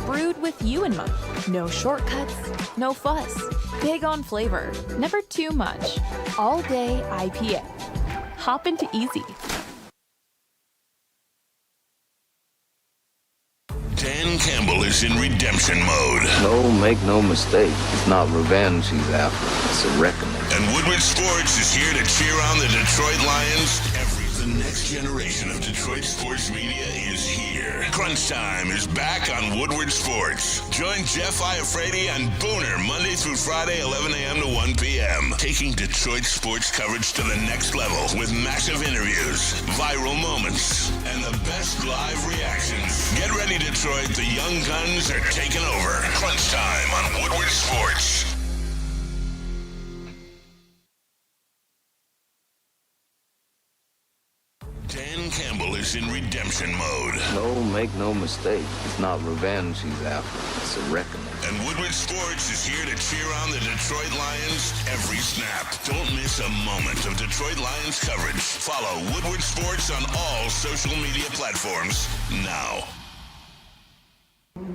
Brewed with you in mind. No shortcuts, no fuss. Big on flavor, never too much. All Day IPA. Hop into easy. Dan Campbell is in redemption mode. No, make no mistake. It's not revenge he's after. It's a reckoning. And Woodward Sports is here to cheer on the Detroit Lions. The next generation of Detroit sports media is here. Crunch Time is back on Woodward Sports. Join Jeff Iafrate and Booner Monday through Friday, 11 a.m. to 1 p.m. Taking Detroit sports coverage to the next level with massive interviews, viral moments, and the best live reactions. Get ready, Detroit. The young guns are taking over. Crunch Time on Woodward Sports. Dan Campbell is in redemption mode. No, make no mistake. It's not revenge he's after. It's a reckoning. And Woodward Sports is here to cheer on the Detroit Lions every snap. Don't miss a moment of Detroit Lions coverage. Follow Woodward Sports on all social media platforms now.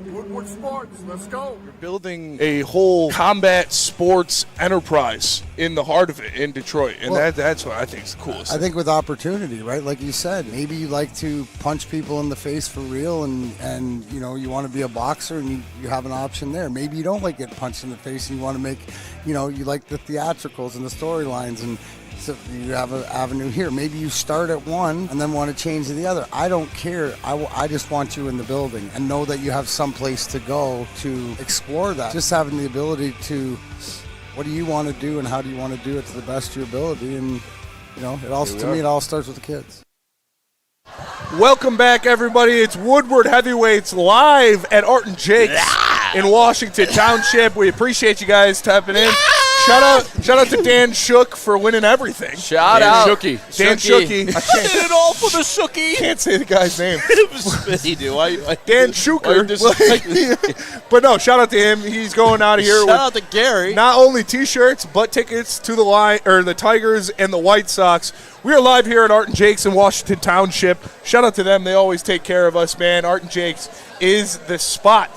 Woodward Sports, let's go. You're building a whole combat sports enterprise in the heart of it in Detroit, and that's what I think is the coolest. I think with opportunity, right? Like you said, maybe you like to punch people in the face for real, and you know you want to be a boxer, and you have an option there. Maybe you don't like getting punched in the face, and you want to make, you like the theatricals and the storylines, and so you have an avenue here. Maybe you start at one and then want to change to the other. I don't care. I just want you in the building and know that you have some place to go to explore that. Just having the ability to, what do you want to do and how do you want to do it to the best of your ability? And, it all starts with the kids. Welcome back, everybody. It's Woodward Heavyweights live at Art and Jake's in Washington Township. We appreciate you guys tapping in. Shout out to Dan Shook for winning everything. Shout out. Shooky. Dan Shooky. I did it all for the Shooky. can't say the guy's name. Dan Shuker. But no, shout out to him. He's going out of here Shout out to Gary. not only T-shirts, but tickets to the Tigers and the White Sox. We are live here at Art and Jake's in Washington Township. Shout out to them. They always take care of us, man. Art and Jake's is the spot.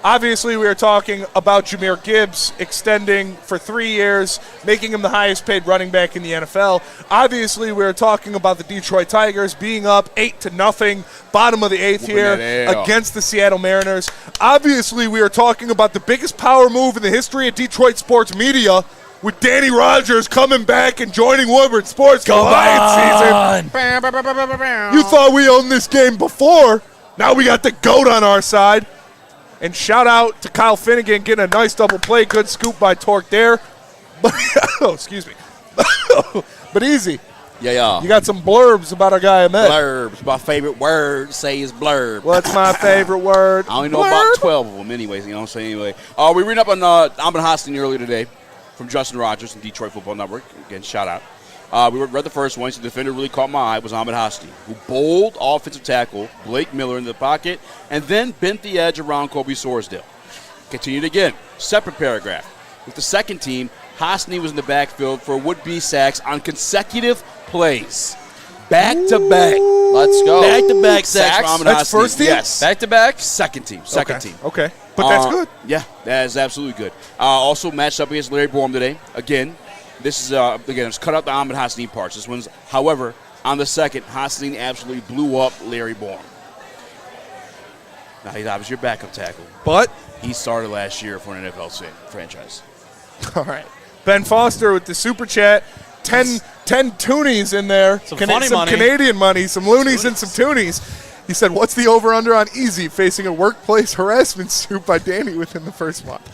Obviously, we are talking about Jahmyr Gibbs extending for 3 years, making him the highest paid running back in the NFL. Obviously, we are talking about the Detroit Tigers being up 8-0, bottom of the 8th here against the Seattle Mariners. Obviously, we are talking about the biggest power move in the history of Detroit sports media, with Danny Rogers coming back and joining Woodward Sports for the Lions season. You thought we owned this game before. Now we got the GOAT on our side. And shout out to Kyle Finnegan getting a nice double play. Good scoop by Torque there. But, excuse me. But easy. Yeah. You got some blurbs about our guy Ahmed. Blurbs. My favorite word say is blurb. What's my favorite word? I only know about 12 of them anyways, you know what I'm saying? Anyway, we read up on Amon-Ra earlier today from Justin Rogers from Detroit Football Network. Again, shout out. We read the first one. So the defender really caught my eye was Amon-Ra, who bowled offensive tackle Blake Miller in the pocket and then bent the edge around Kobe Sorsdale. Continued again. Separate paragraph. With the second team, Hosny was in the backfield for would-be sacks on consecutive plays. Back-to-back. Let's go. Back-to-back sacks for Amon-Ra. That's first team? Yes. Back-to-back? Second team. Okay. But that's good. Yeah, that is absolutely good. Also matched up against Larry Borum today. Again, this is, it's cut out the Amon-Ra parts. This one's, however, on the second, Hosny absolutely blew up Larry Borum. Now, he's obviously your backup tackle. But he started last year for an NFL franchise. All right. Ben Foster with the super chat. 10 toonies in there. Some funny money. Canadian money, some loonies and some toonies. He said, what's the over-under on Easy facing a workplace harassment suit by Danny within the first month?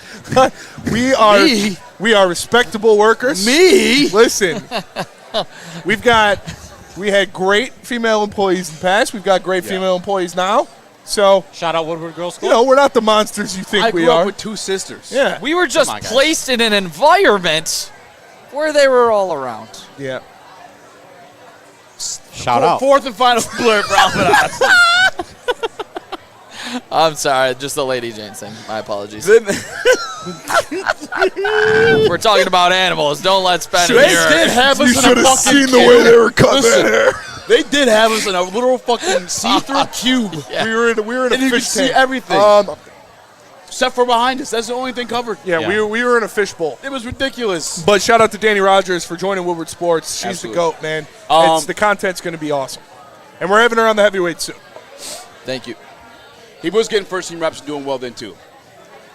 We are respectable workers. Me? Listen, we had great female employees in the past. We've got great female employees now. So shout out Woodward Girls School. You know, we're not the monsters you think we are. I grew up with two sisters. Yeah. We were just placed in an environment where they were all around. Yeah. Shout out. Fourth and final blurb for I'm sorry, just the Lady Jane thing. My apologies. We're talking about animals. Don't let Spen in here. They did have us you in a should have fucking seen the way they were cutting that hair. They did have us in a little fucking see-through cube. Yeah. We were in a and you fish could see tank. everything. Except for behind us. That's the only thing covered. Yeah. We were in a fishbowl. It was ridiculous. But shout out to Danny Rogers for joining Woodward Sports. She's Absolutely. the GOAT, man. The content's going to be awesome. And we're having her on the heavyweight soon. Thank you. He was getting first-team reps and doing well then, too.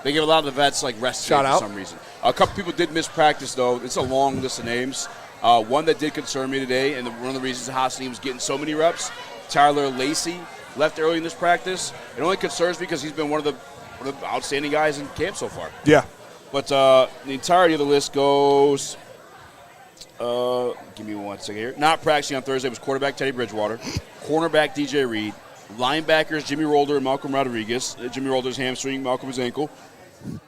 They give a lot of the vets, rest Shout for out. some reason. A couple people did miss practice, though. It's a long list of names. One that did concern me today, and one of the reasons Hosny was getting so many reps, Tyler Lacey left early in this practice. It only concerns me because he's been one of the outstanding guys in camp so far. Yeah. But the entirety of the list goes, give me 1 second here. Not practicing on Thursday was quarterback Teddy Bridgewater, cornerback DJ Reed, linebackers Jimmy Rolder and Malcolm Rodriguez. Jimmy Rolder's hamstring, Malcolm's ankle.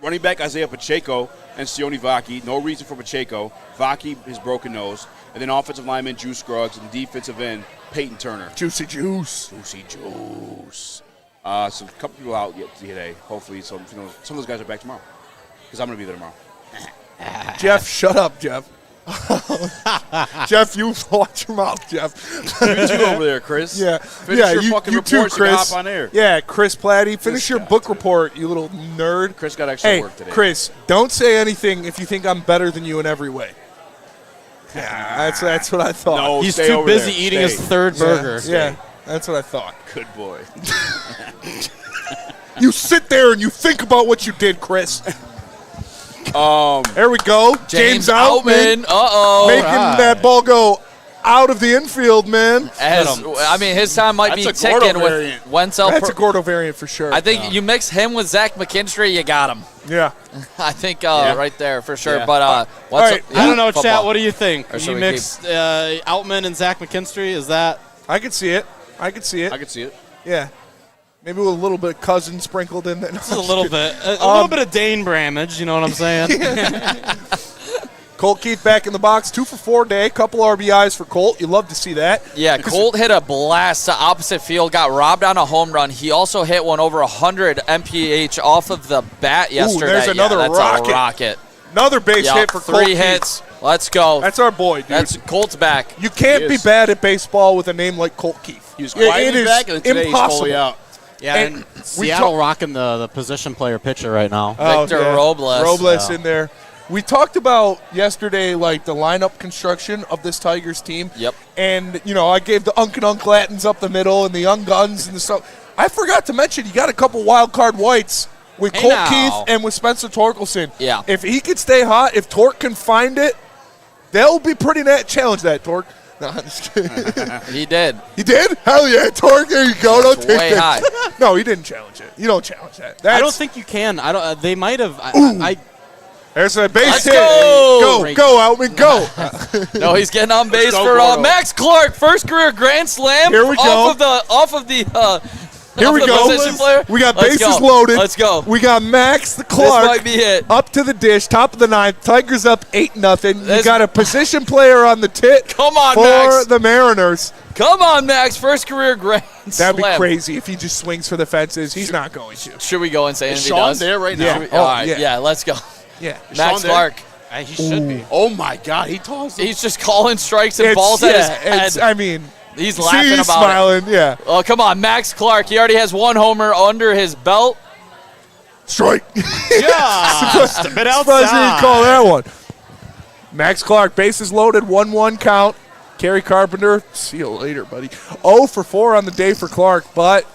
Running back Isaiah Pacheco and Sione Vaki. No reason for Pacheco. Vaki, his broken nose. And then offensive lineman Juice Scruggs and defensive end Peyton Turner. Juicy Juice. Juicy Juice. So a couple people out yet today. Hopefully some of those guys are back tomorrow. Because I'm going to be there tomorrow. Jeff, shut up, Jeff. Jeff, you watch your mouth, Jeff. You over there, Chris. Yeah. Finish your fucking you report too, so you can Chris. hop on air. Yeah, Chris Platty. Finish your book report, you little nerd. Chris got extra work today. Chris, don't say anything if you think I'm better than you in every way. Yeah, that's what I thought. No, He's stay too over busy there. eating Stay. his third burger. Yeah, that's what I thought. Good boy. You sit there and you think about what you did, Chris. There we go. James Outman. Making that ball go out of the infield, man. His time might be That's a Gordo ticking with variant. Wenzel. That's a Gordo variant for sure. I think you mix him with Zach McKinstry, you got him. Yeah. I think right there for sure. Yeah. But All right. I don't know, football. chat. What do you think? Or should You we mixed Outman and Zach McKinstry. Is that? I can see it. I can see it. Yeah. Maybe with a little bit of cousin sprinkled in there. No, Just a little bit. A little bit of Dane Bramage, you know what I'm saying? Colt Keith back in the box, 2 for 4 day, couple RBIs for Colt. You love to see that. Yeah, Colt hit a blast to opposite field, got robbed on a home run. He also hit one over 100 MPH off of the bat yesterday. There's another that's rocket. A rocket. Another base hit for Colt 3 hits. Let's go. That's our boy, dude. That's Colt's back. You can't be bad at baseball with a name like Colt Keith. He was quietly back, and today he's fully out. Yeah, and Seattle rocking the position player pitcher right now. Victor Robles. Robles in there. We talked about yesterday, the lineup construction of this Tigers team. Yep. And, I gave the Unk Latins up the middle and the Young Guns and the stuff. I forgot to mention, you got a couple wild card whites with Colt Keith and with Spencer Torkelson. Yeah. If he could stay hot, if Torque can find it, they'll be pretty net. Challenge that, Torque. No, I'm just kidding. He did. He did? Hell yeah, Torque. There you go. Don't take way that. high. No, he didn't challenge it. You don't challenge that. I don't think you can. I don't. They might have. I There's a base Let's hit. go. Go, Outman, go. No, he's getting on base go, for Gordo. Max Clark, first career grand slam. Here we go. Off of the Here we go. position player. We got Let's bases go. loaded. Let's go. We got Max the This Clark might be it. up to the dish, top of the ninth. Tigers up 8-0. You This- got a position player on the tit Come on, for Max. the Mariners. Come on, Max, first career grand That'd be slam. crazy if he just swings for the fences. He's not going to. Should we go and say Is if he Sean does? there right now? Yeah. Should we- all right, yeah. yeah, let's go. Yeah. Is Max Sean there? Clark. he should be. Oh my God, he tossed it. He's just calling strikes and balls at his head. I mean, He's see, laughing he's about smiling. Yeah. it. Oh, come on, Max Clark. He already has one homer under his belt. Strike. Just a bit Surprised he didn't outside. call that one. Max Clark, bases loaded, 1-1 count. Kerry Carpenter, see you later, buddy. 0 for 4 on the day for Clark, but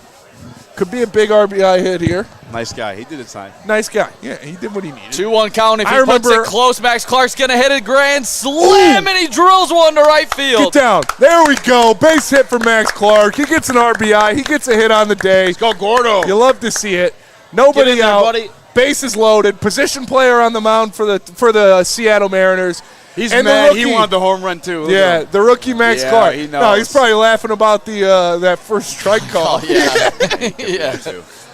could be a big RBI hit here. Nice guy. He did his time. Nice guy. Yeah, he did what he needed. 2-1 count. If I he puts remember- it close, Max Clark's going to hit a grand slam, and he drills one to right Get field. down. There we go. Base hit for Max Clark. He gets an RBI. He gets a hit on the day. Let's go, Gordo. You love to see it. Nobody Get in there, out. buddy. Bases loaded. Position player on the mound for the Seattle Mariners. He's And the mad. He rookie- wanted the home run, too. Look Yeah, at him. the rookie Max Yeah, Clark. he No, knows. he's probably laughing about the that first strike call. Oh, yeah. yeah.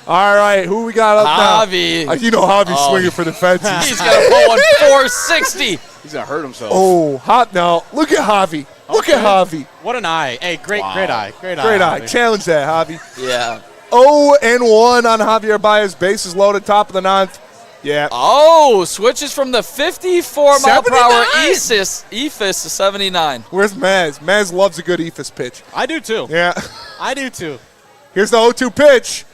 All right, who we got up Javi. now? You know Javi's swinging for the fences. He's going to pull one 460. He's going to hurt himself. Oh, hot now. Look at Javi. Look at Javi. What an eye. Hey, great eye. Great eye. Great eye. Javi. Challenge that, Javi. Yeah. 0-1 on Javier Baez. Bases loaded, top of the ninth. Yeah. Oh, switches from the 54 mile per hour 79. EFIS to 79. Where's Maz? Maz loves a good EFIS pitch. I do too. Yeah. I do too. Here's the 0-2 pitch.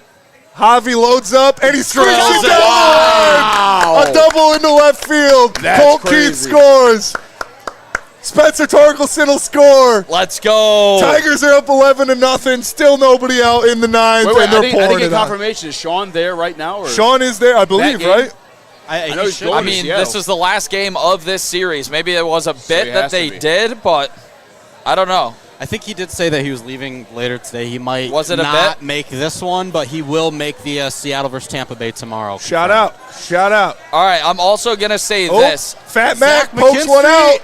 Javi loads up, and he strikes Drills it it. down. Wow. A double into left field. That's Colt Keith crazy. scores. Spencer Torkelson will score. Let's go. Tigers are up 11-0. Still nobody out in the ninth, Wait, and they're I didn't pouring get it on. confirmation. Is Sean there right now? Or? Sean is there, I believe, game? right? I know he he's should. going I to mean, Seattle. this is the last game of this series. Maybe it was a bit he that has to they be. did, but I don't know. I think he did say that he was leaving later today. He might Was it a not bet? make this one, but he will make the Seattle versus Tampa Bay tomorrow. Shout out. Shout out. All right, I'm also going to say Oh, this. Fat Mac Zach pokes one McKinstry.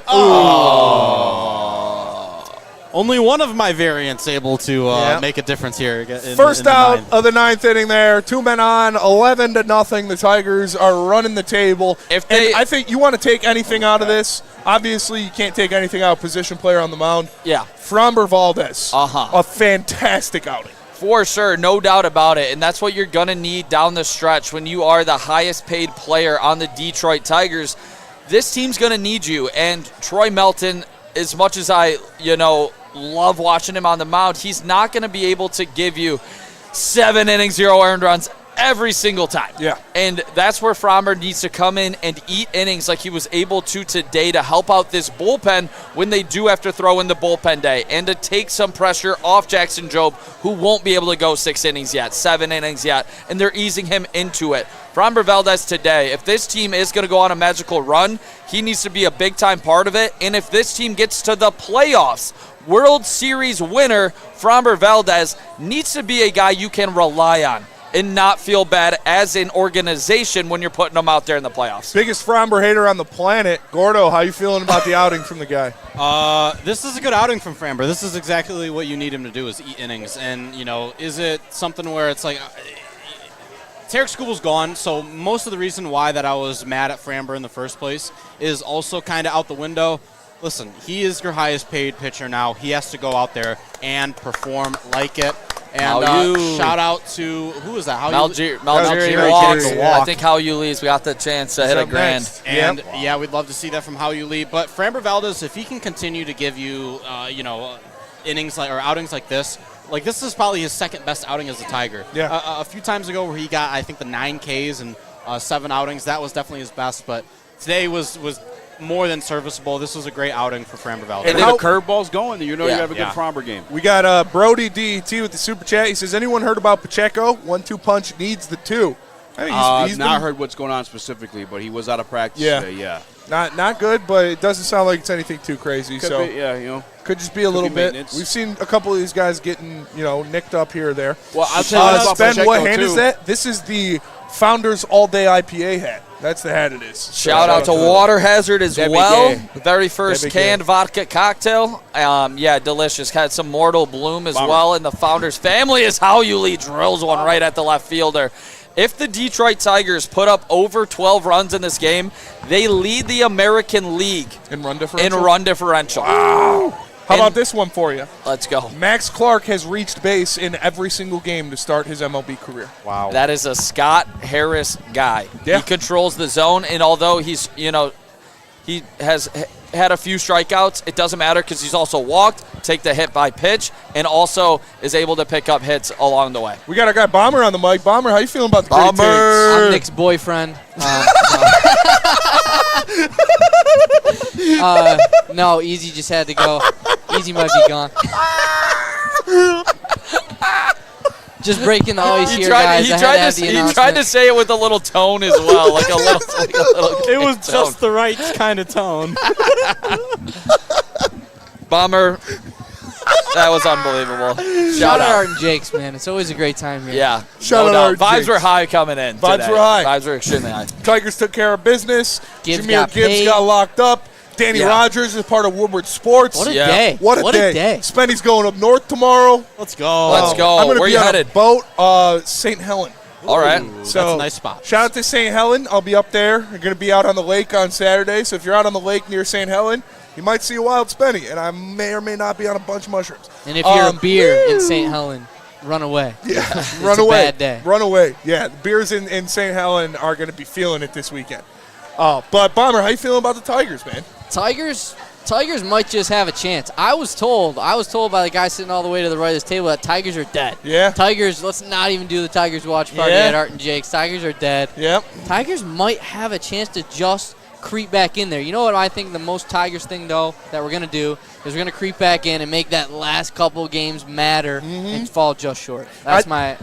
out. Only one of my variants able to Yeah. make a difference here. In First the out ninth. of the ninth inning there. 2 men on, 11-0. The Tigers are running the table. If they- and I think you want to take anything out of this. Obviously, you can't take anything out of position player on the mound. Yeah, Framber Valdez. Uh-huh. A fantastic outing. for sure, no doubt about it. And that's what you're going to need down the stretch when you are the highest paid player on the Detroit Tigers. This team's going to need you. And Troy Melton, as much as I, love watching him on the mound, he's not going to be able to give you 7 innings, 0 earned runs every single time. Yeah. And that's where Framber needs to come in and eat innings like he was able to today to help out this bullpen when they do have to throw in the bullpen day and to take some pressure off Jackson Jobe, who won't be able to go 6 innings yet, 7 innings yet, and they're easing him into it. Framber Valdez today, if this team is going to go on a magical run, he needs to be a big-time part of it. And if this team gets to the playoffs, World Series winner Framber Valdez needs to be a guy you can rely on and not feel bad as an organization when you're putting them out there in the playoffs. Biggest Framber hater on the planet. Gordo, how you feeling about the outing from the guy? This is a good outing from Framber. This is exactly what you need him to do, is eat innings. And, is it something where it's like Tarek Skubal's gone, so most of the reason why that I was mad at Framber in the first place is also kind of out the window. Listen, he is your highest paid pitcher now. He has to go out there and perform like it. And shout out to, who is that? Malgeri getting the walk. I think How You Lee's. We got the chance to hit a grand. And, yeah, we'd love to see that from How You Lead. But Framber Valdez, if he can continue to give you, innings or outings like this is probably his second best outing as a Tiger. Yeah. A few times ago where he got, I think, the 9 Ks and 7 outings, that was definitely his best. But today was more than serviceable. This was a great outing for Framber Valdez. And then the curveball's going. You have a good Framber game. We got Brody DET with the super chat. He says, anyone heard about Pacheco? 1-2 punch needs the 2. He's not heard what's going on specifically, but he was out of practice today, yeah. Not good, but it doesn't sound like it's anything too crazy. Could so be, yeah, could just be a little bit. maintenance. We've seen a couple of these guys getting, nicked up here or there. Well, I'll tell you about Ben, what hand too. is that? This is the Founders All Day IPA hat. That's the hat it is. Shout out to Water Hazard as well. Gay. The very first Debbie canned Gay. vodka cocktail. Delicious. Had some Mortal Bloom as well. And the Founders family is how you lead. Drills one right at the left fielder. If the Detroit Tigers put up over 12 runs in this game, they lead the American League in run differential. Wow. How about this one for you? Let's go. Max Clark has reached base in every single game to start his MLB career. Wow. That is a Scott Harris guy. Yeah. He controls the zone, and although he's, he has had a few strikeouts, it doesn't matter because he's also walked, take the hit by pitch, and also is able to pick up hits along the way. We got our guy Bomber on the mic. Bomber, how you feeling about the Gritty Takes? I'm Nick's boyfriend. No, Easy just had to go. Easy might be gone. Just breaking the ice here, guys. He tried to say it with a little tone as well, like a little. It was just the right kind of tone. Bomber, that was unbelievable. Shout out Art and Jake's, man. It's always a great time here. Yeah, Shout out Art Vibes Jakes. were high coming in. Vibes today. were high. Vibes were extremely high. Tigers took care of business. Gibbs Jahmyr got Gibbs paid. got locked up. Danny Rogers is part of Woodward Sports. What a day. What a day. Spenny's going up north tomorrow. Let's go. Let's go. I'm going to Where be you on headed? a boat, St. Helen. All right. So that's a nice spot. Shout out to St. Helen. I'll be up there. We're going to be out on the lake on Saturday. So if you're out on the lake near St. Helen, you might see a wild Spenny. And I may or may not be on a bunch of mushrooms. And if you're a beer in St. Helen, run away. Yeah, Run away. It's a bad day. Run away. Yeah, the beers in St. Helen are going to be feeling it this weekend. But Bomber, how you feeling about the Tigers, man? Tigers might just have a chance. I was told by the guy sitting all the way to the right of this table that Tigers are dead. Yeah. Tigers, let's not even do the Tigers watch party at Art and Jake's. Tigers are dead. Yep. Tigers might have a chance to just creep back in there. You know what I think the most Tigers thing, though, that we're going to do is we're going to creep back in and make that last couple games matter and fall just short. That's my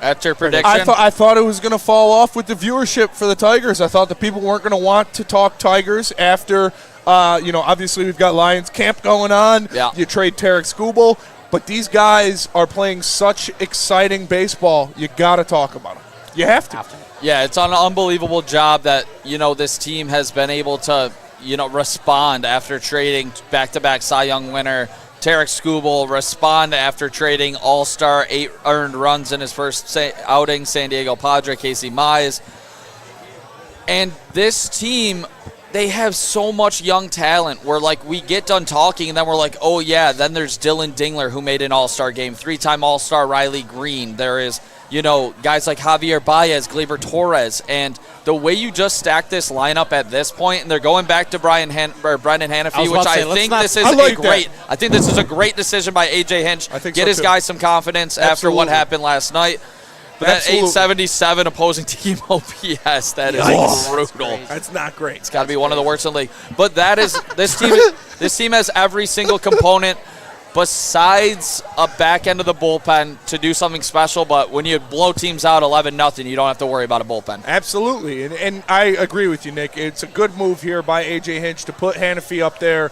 That's your prediction? I thought it was going to fall off with the viewership for the Tigers. I thought the people weren't going to want to talk Tigers after, obviously we've got Lions camp going on. Yeah. You trade Tarek Skubal. But these guys are playing such exciting baseball. You got to talk about them. You have to. Yeah, it's an unbelievable job that, this team has been able to, respond after trading back-to-back Cy Young winner Tarek Skubal, respond after trading all-star 8 earned runs in his first outing, San Diego Padre, Casey Mize. And this team, they have so much young talent where, we get done talking and then we're like, oh, yeah, then there's Dylan Dingler who made an all-star game, 3-time all-star Riley Green. There is, guys like Javier Baez, Gleyber Torres. And the way you just stack this lineup at this point, and they're going back to Brendan Hannafy, which I think this is a great decision by A.J. Hinch. Get his guys some confidence after what happened last night. But that 877 opposing team OPS, that is brutal. That's not great. It's got to be one of the worst in the league. But that is this team has every single component besides a back end of the bullpen to do something special. But when you blow teams out 11-0, you don't have to worry about a bullpen. Absolutely. And I agree with you, Nick. It's a good move here by A.J. Hinch to put Hannafy up there.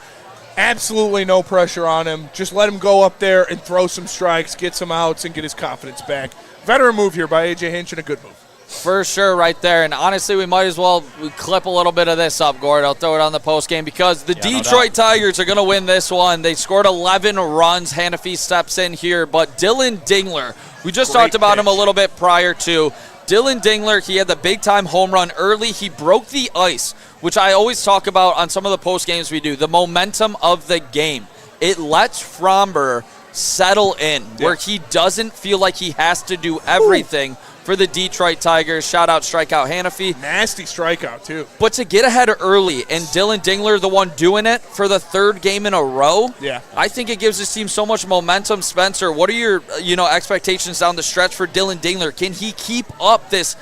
Absolutely no pressure on him. Just let him go up there and throw some strikes, get some outs, and get his confidence back. Veteran move here by A.J. Hinch and a good move. For sure, right there. And honestly, we might as well clip a little bit of this up, Gord. I'll throw it on the post game because the Detroit Tigers are going to win this one. They scored 11 runs. Hannafy steps in here. But Dylan Dingler, we just talked about him a little bit prior to. Dylan Dingler, he had the big-time home run early. He broke the ice, which I always talk about on some of the post games we do, the momentum of the game. It lets Fromber settle in where he doesn't feel like he has to do everything for the Detroit Tigers. Shout out strikeout Hannafy. Nasty strikeout, too. But to get ahead early and Dylan Dingler the one doing it for the third game in a row, I think it gives this team so much momentum. Spencer, what are your expectations down the stretch for Dylan Dingler? Can he keep up this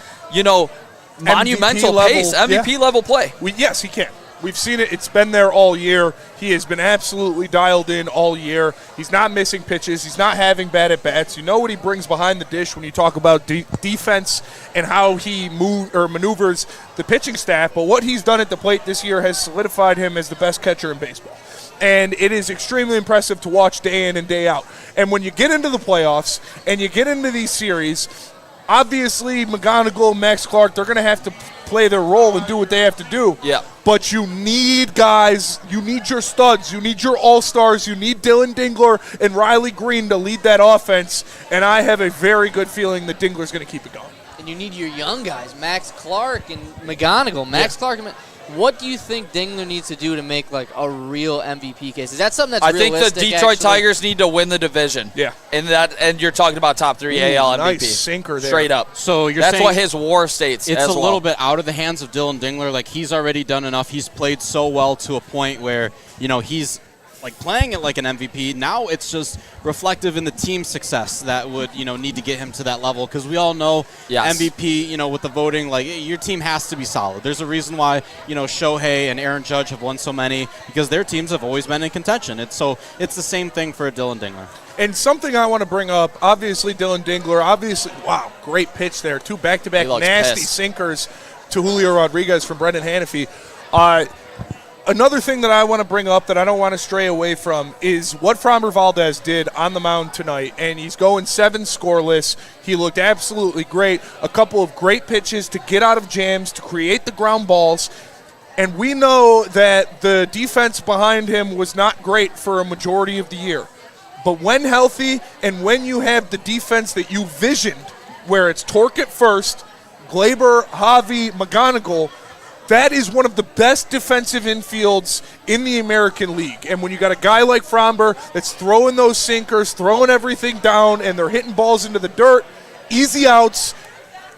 monumental pace, MVP level play? Yes, he can. We've seen it. It's been there all year. He has been absolutely dialed in all year. He's not missing pitches. He's not having bad at-bats. You know what he brings behind the dish when you talk about defense and how he maneuvers the pitching staff. But what he's done at the plate this year has solidified him as the best catcher in baseball. And it is extremely impressive to watch day in and day out. And when you get into the playoffs and you get into these series, obviously McGonigal, Max Clark, they're going to have to play their role and do what they have to do. Yeah. But you need guys, you need your studs, you need your all-stars, you need Dylan Dingler and Riley Green to lead that offense, and I have a very good feeling that Dingler's going to keep it going. And you need your young guys, Max Clark and McGonigal. Clark. What do you think Dingler needs to do to make like a real MVP case? Is that something that's realistic? I think the Detroit Tigers need to win the division. Yeah. And you're talking about top 3 AL MVP. Nice sinker there. Straight up. So you're That's saying what his WAR states it's as a well. little bit out of the hands of Dylan Dingler. Like, he's already done enough. He's played so well to a point where, he's like playing it like an MVP. Now it's just reflective in the team's success that would, need to get him to that level. Because we all know MVP, with the voting, like your team has to be solid. There's a reason why, Shohei and Aaron Judge have won so many, because their teams have always been in contention. It's the same thing for Dylan Dingler. And something I want to bring up, obviously Dylan Dingler, wow, great pitch there. 2 back-to-back nasty sinkers to Julio Rodriguez from Brendan Hannafy. Another thing that I want to bring up that I don't want to stray away from is what Framber Valdez did on the mound tonight, and he's going 7 scoreless. He looked absolutely great. A couple of great pitches to get out of jams, to create the ground balls, and we know that the defense behind him was not great for a majority of the year. But when healthy and when you have the defense that you visioned, where it's Torque at first, Glaber, Javi, McGonigal, that is one of the best defensive infields in the American League. And when you got a guy like Framber that's throwing those sinkers, throwing everything down, and they're hitting balls into the dirt, easy outs,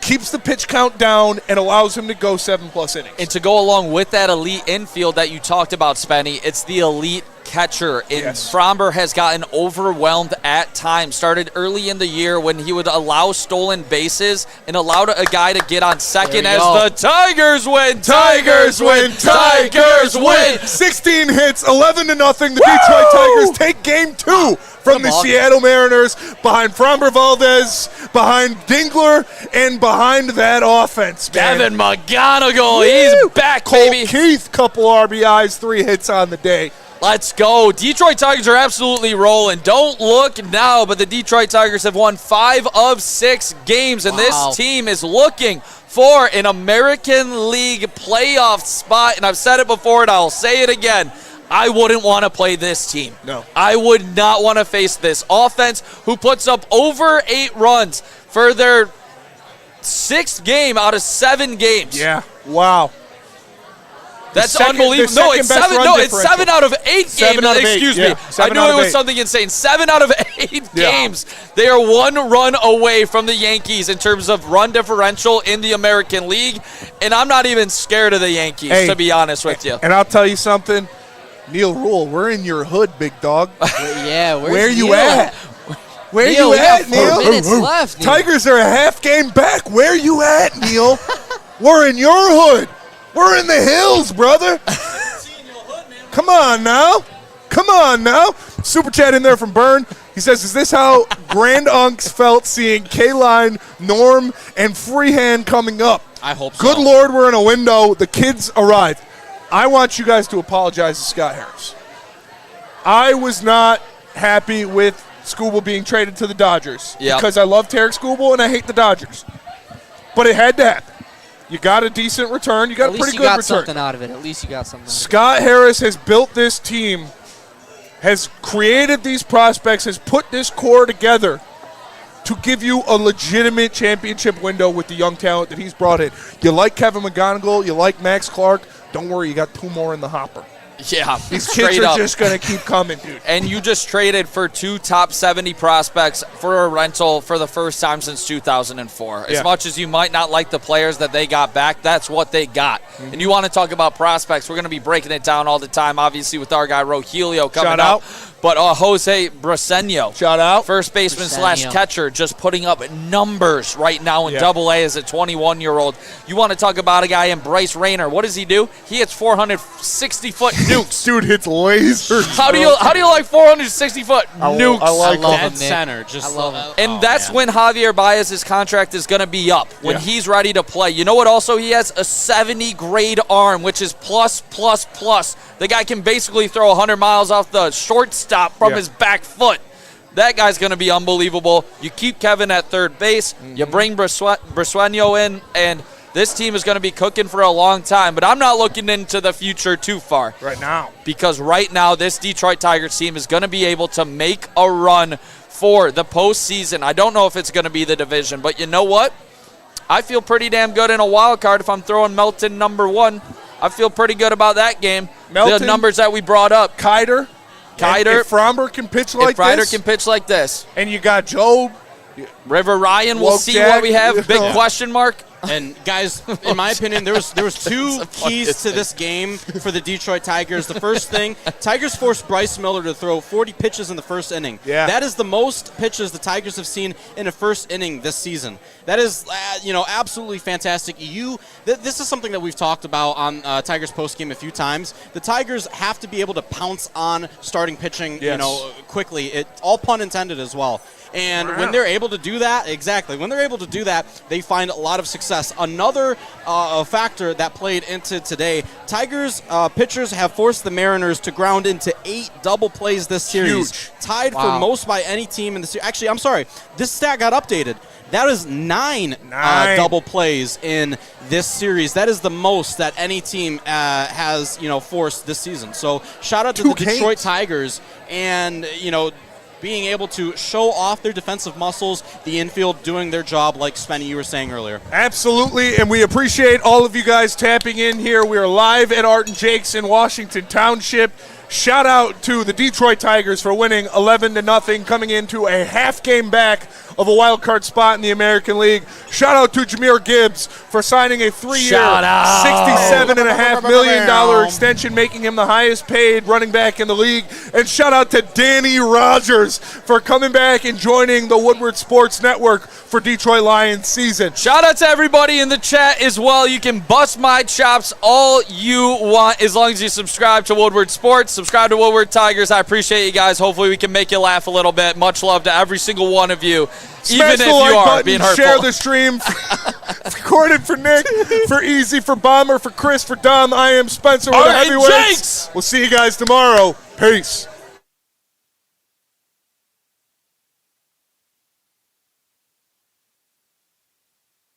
keeps the pitch count down, and allows him to go 7+ innings. And to go along with that elite infield that you talked about, Spenny, it's the elite catcher. Framber has gotten overwhelmed at times. Started early in the year when he would allow stolen bases and allowed a guy to get on second as the Tigers win. Tigers win. Tigers win. 16 hits, 11-0. The Detroit Tigers take game 2 from the Seattle Mariners behind Framber Valdez, behind Dingler, and behind that offense, man. Kevin McGonigal, he's back, baby. Keith, couple RBIs, 3 hits on the day. Let's go. Detroit Tigers are absolutely rolling. Don't look now, but the Detroit Tigers have won 5 of 6 games, and this team is looking for an American League playoff spot. And I've said it before, and I'll say it again. I wouldn't want to play this team. No. I would not want to face this offense who puts up over 8 runs for their 6th game out of 7 games. Yeah. Wow. That's unbelievable. No, it's 7 out of 8 games. Excuse me. I knew it was something insane. 7 out of 8 games. They are 1 run away from the Yankees in terms of run differential in the American League, and I'm not even scared of the Yankees, to be honest with you. And I'll tell you something, Neil Rule, we're in your hood, big dog. Yeah, where you at? Where you at, Neil? 4 minutes left. Neil. Tigers are a half game back. Where you at, Neil? We're in your hood. We're in the hills, brother. Come on now. Come on now. Super chat in there from Byrne. He says, is this how Grand Unks felt seeing K-Line, Norm, and Freehand coming up? I hope so. Good Lord, we're in a window. The kids arrived. I want you guys to apologize to Scott Harris. I was not happy with Skubal being traded to the Dodgers because I love Tarek Skubal and I hate the Dodgers. But it had to happen. You got a decent return. You got a pretty good return. At least you got something out of it. At least you got something. Scott Harris has built this team, has created these prospects, has put this core together to give you a legitimate championship window with the young talent that he's brought in. You like Kevin McGonigal, you like Max Clark. Don't worry, you got 2 more in the hopper. Yeah, these kids are just going to keep coming, dude. And you just traded for 2 top 70 prospects for a rental for the first time since 2004. As much as you might not like the players that they got back, that's what they got. Mm-hmm. And you want to talk about prospects, we're going to be breaking it down all the time, obviously, with our guy Rogelio coming up. But Jose Briseño, shout out, first baseman slash catcher, just putting up numbers right now in Double-A as a 21-year-old. You want to talk about a guy in Bryce Rayner? What does he do? He hits 460-foot nukes. Dude hits lasers. How do you like 460-foot nukes? I like dead center. I love him. And that's when Javier Baez's contract is going to be up, when he's ready to play. You know what also he has? A 70-grade arm, which is plus. The guy can basically throw 100 miles off the shortstop from his back foot. That guy's going to be unbelievable. You keep Kevin at third base. You bring Briseño in, and this team is going to be cooking for a long time. But I'm not looking into the future too far. Right now. Because right now, this Detroit Tigers team is going to be able to make a run for the postseason. I don't know if it's going to be the division, but you know what? I feel pretty damn good in a wild card if I'm throwing Melton number 1. I feel pretty good about that game. Melton, the numbers that we brought up. Kiter. If Fromber can pitch like this. If Fromber can pitch like this. And you got Job. River Ryan, we'll see what we have. Big question mark. And guys, in my opinion, there was two keys to this game for the Detroit Tigers. The first thing, Tigers forced Bryce Miller to throw 40 pitches in the first inning. Yeah. That is the most pitches the Tigers have seen in a first inning this season. That is, absolutely fantastic. This is something that we've talked about on Tigers postgame a few times. The Tigers have to be able to pounce on starting pitching, quickly. It all pun intended as well. And when they're able to do that, they find a lot of success. Another factor that played into today, Tigers pitchers have forced the Mariners to ground into 8 double plays this series. Huge. Tied for most by any team in the series. Actually, I'm sorry. This stat got updated. That is 9 double plays in this series. That is the most that any team has, forced this season. So shout out to the Detroit Tigers and, being able to show off their defensive muscles, the infield doing their job like Spenny, you were saying earlier. Absolutely, and we appreciate all of you guys tapping in here. We are live at Art and Jake's in Washington Township. Shout out to the Detroit Tigers for winning 11-0, coming into a half game back of a wild card spot in the American League. Shout out to Jahmyr Gibbs for signing a 3-year, $67.5 million extension, making him the highest paid running back in the league. And shout out to Danny Rogers for coming back and joining the Woodward Sports Network for Detroit Lions season. Shout out to everybody in the chat as well. You can bust my chops all you want as long as you subscribe to Woodward Sports. Subscribe to Woodward Tigers. I appreciate you guys. Hopefully we can make you laugh a little bit. Much love to every single one of you. Smash even the if like you are button, being hurtful. Share the stream. Recorded for Nick, for Easy, for Bomber, for Chris, for Dom. I am Spencer with a heavyweights. We'll see you guys tomorrow. Peace.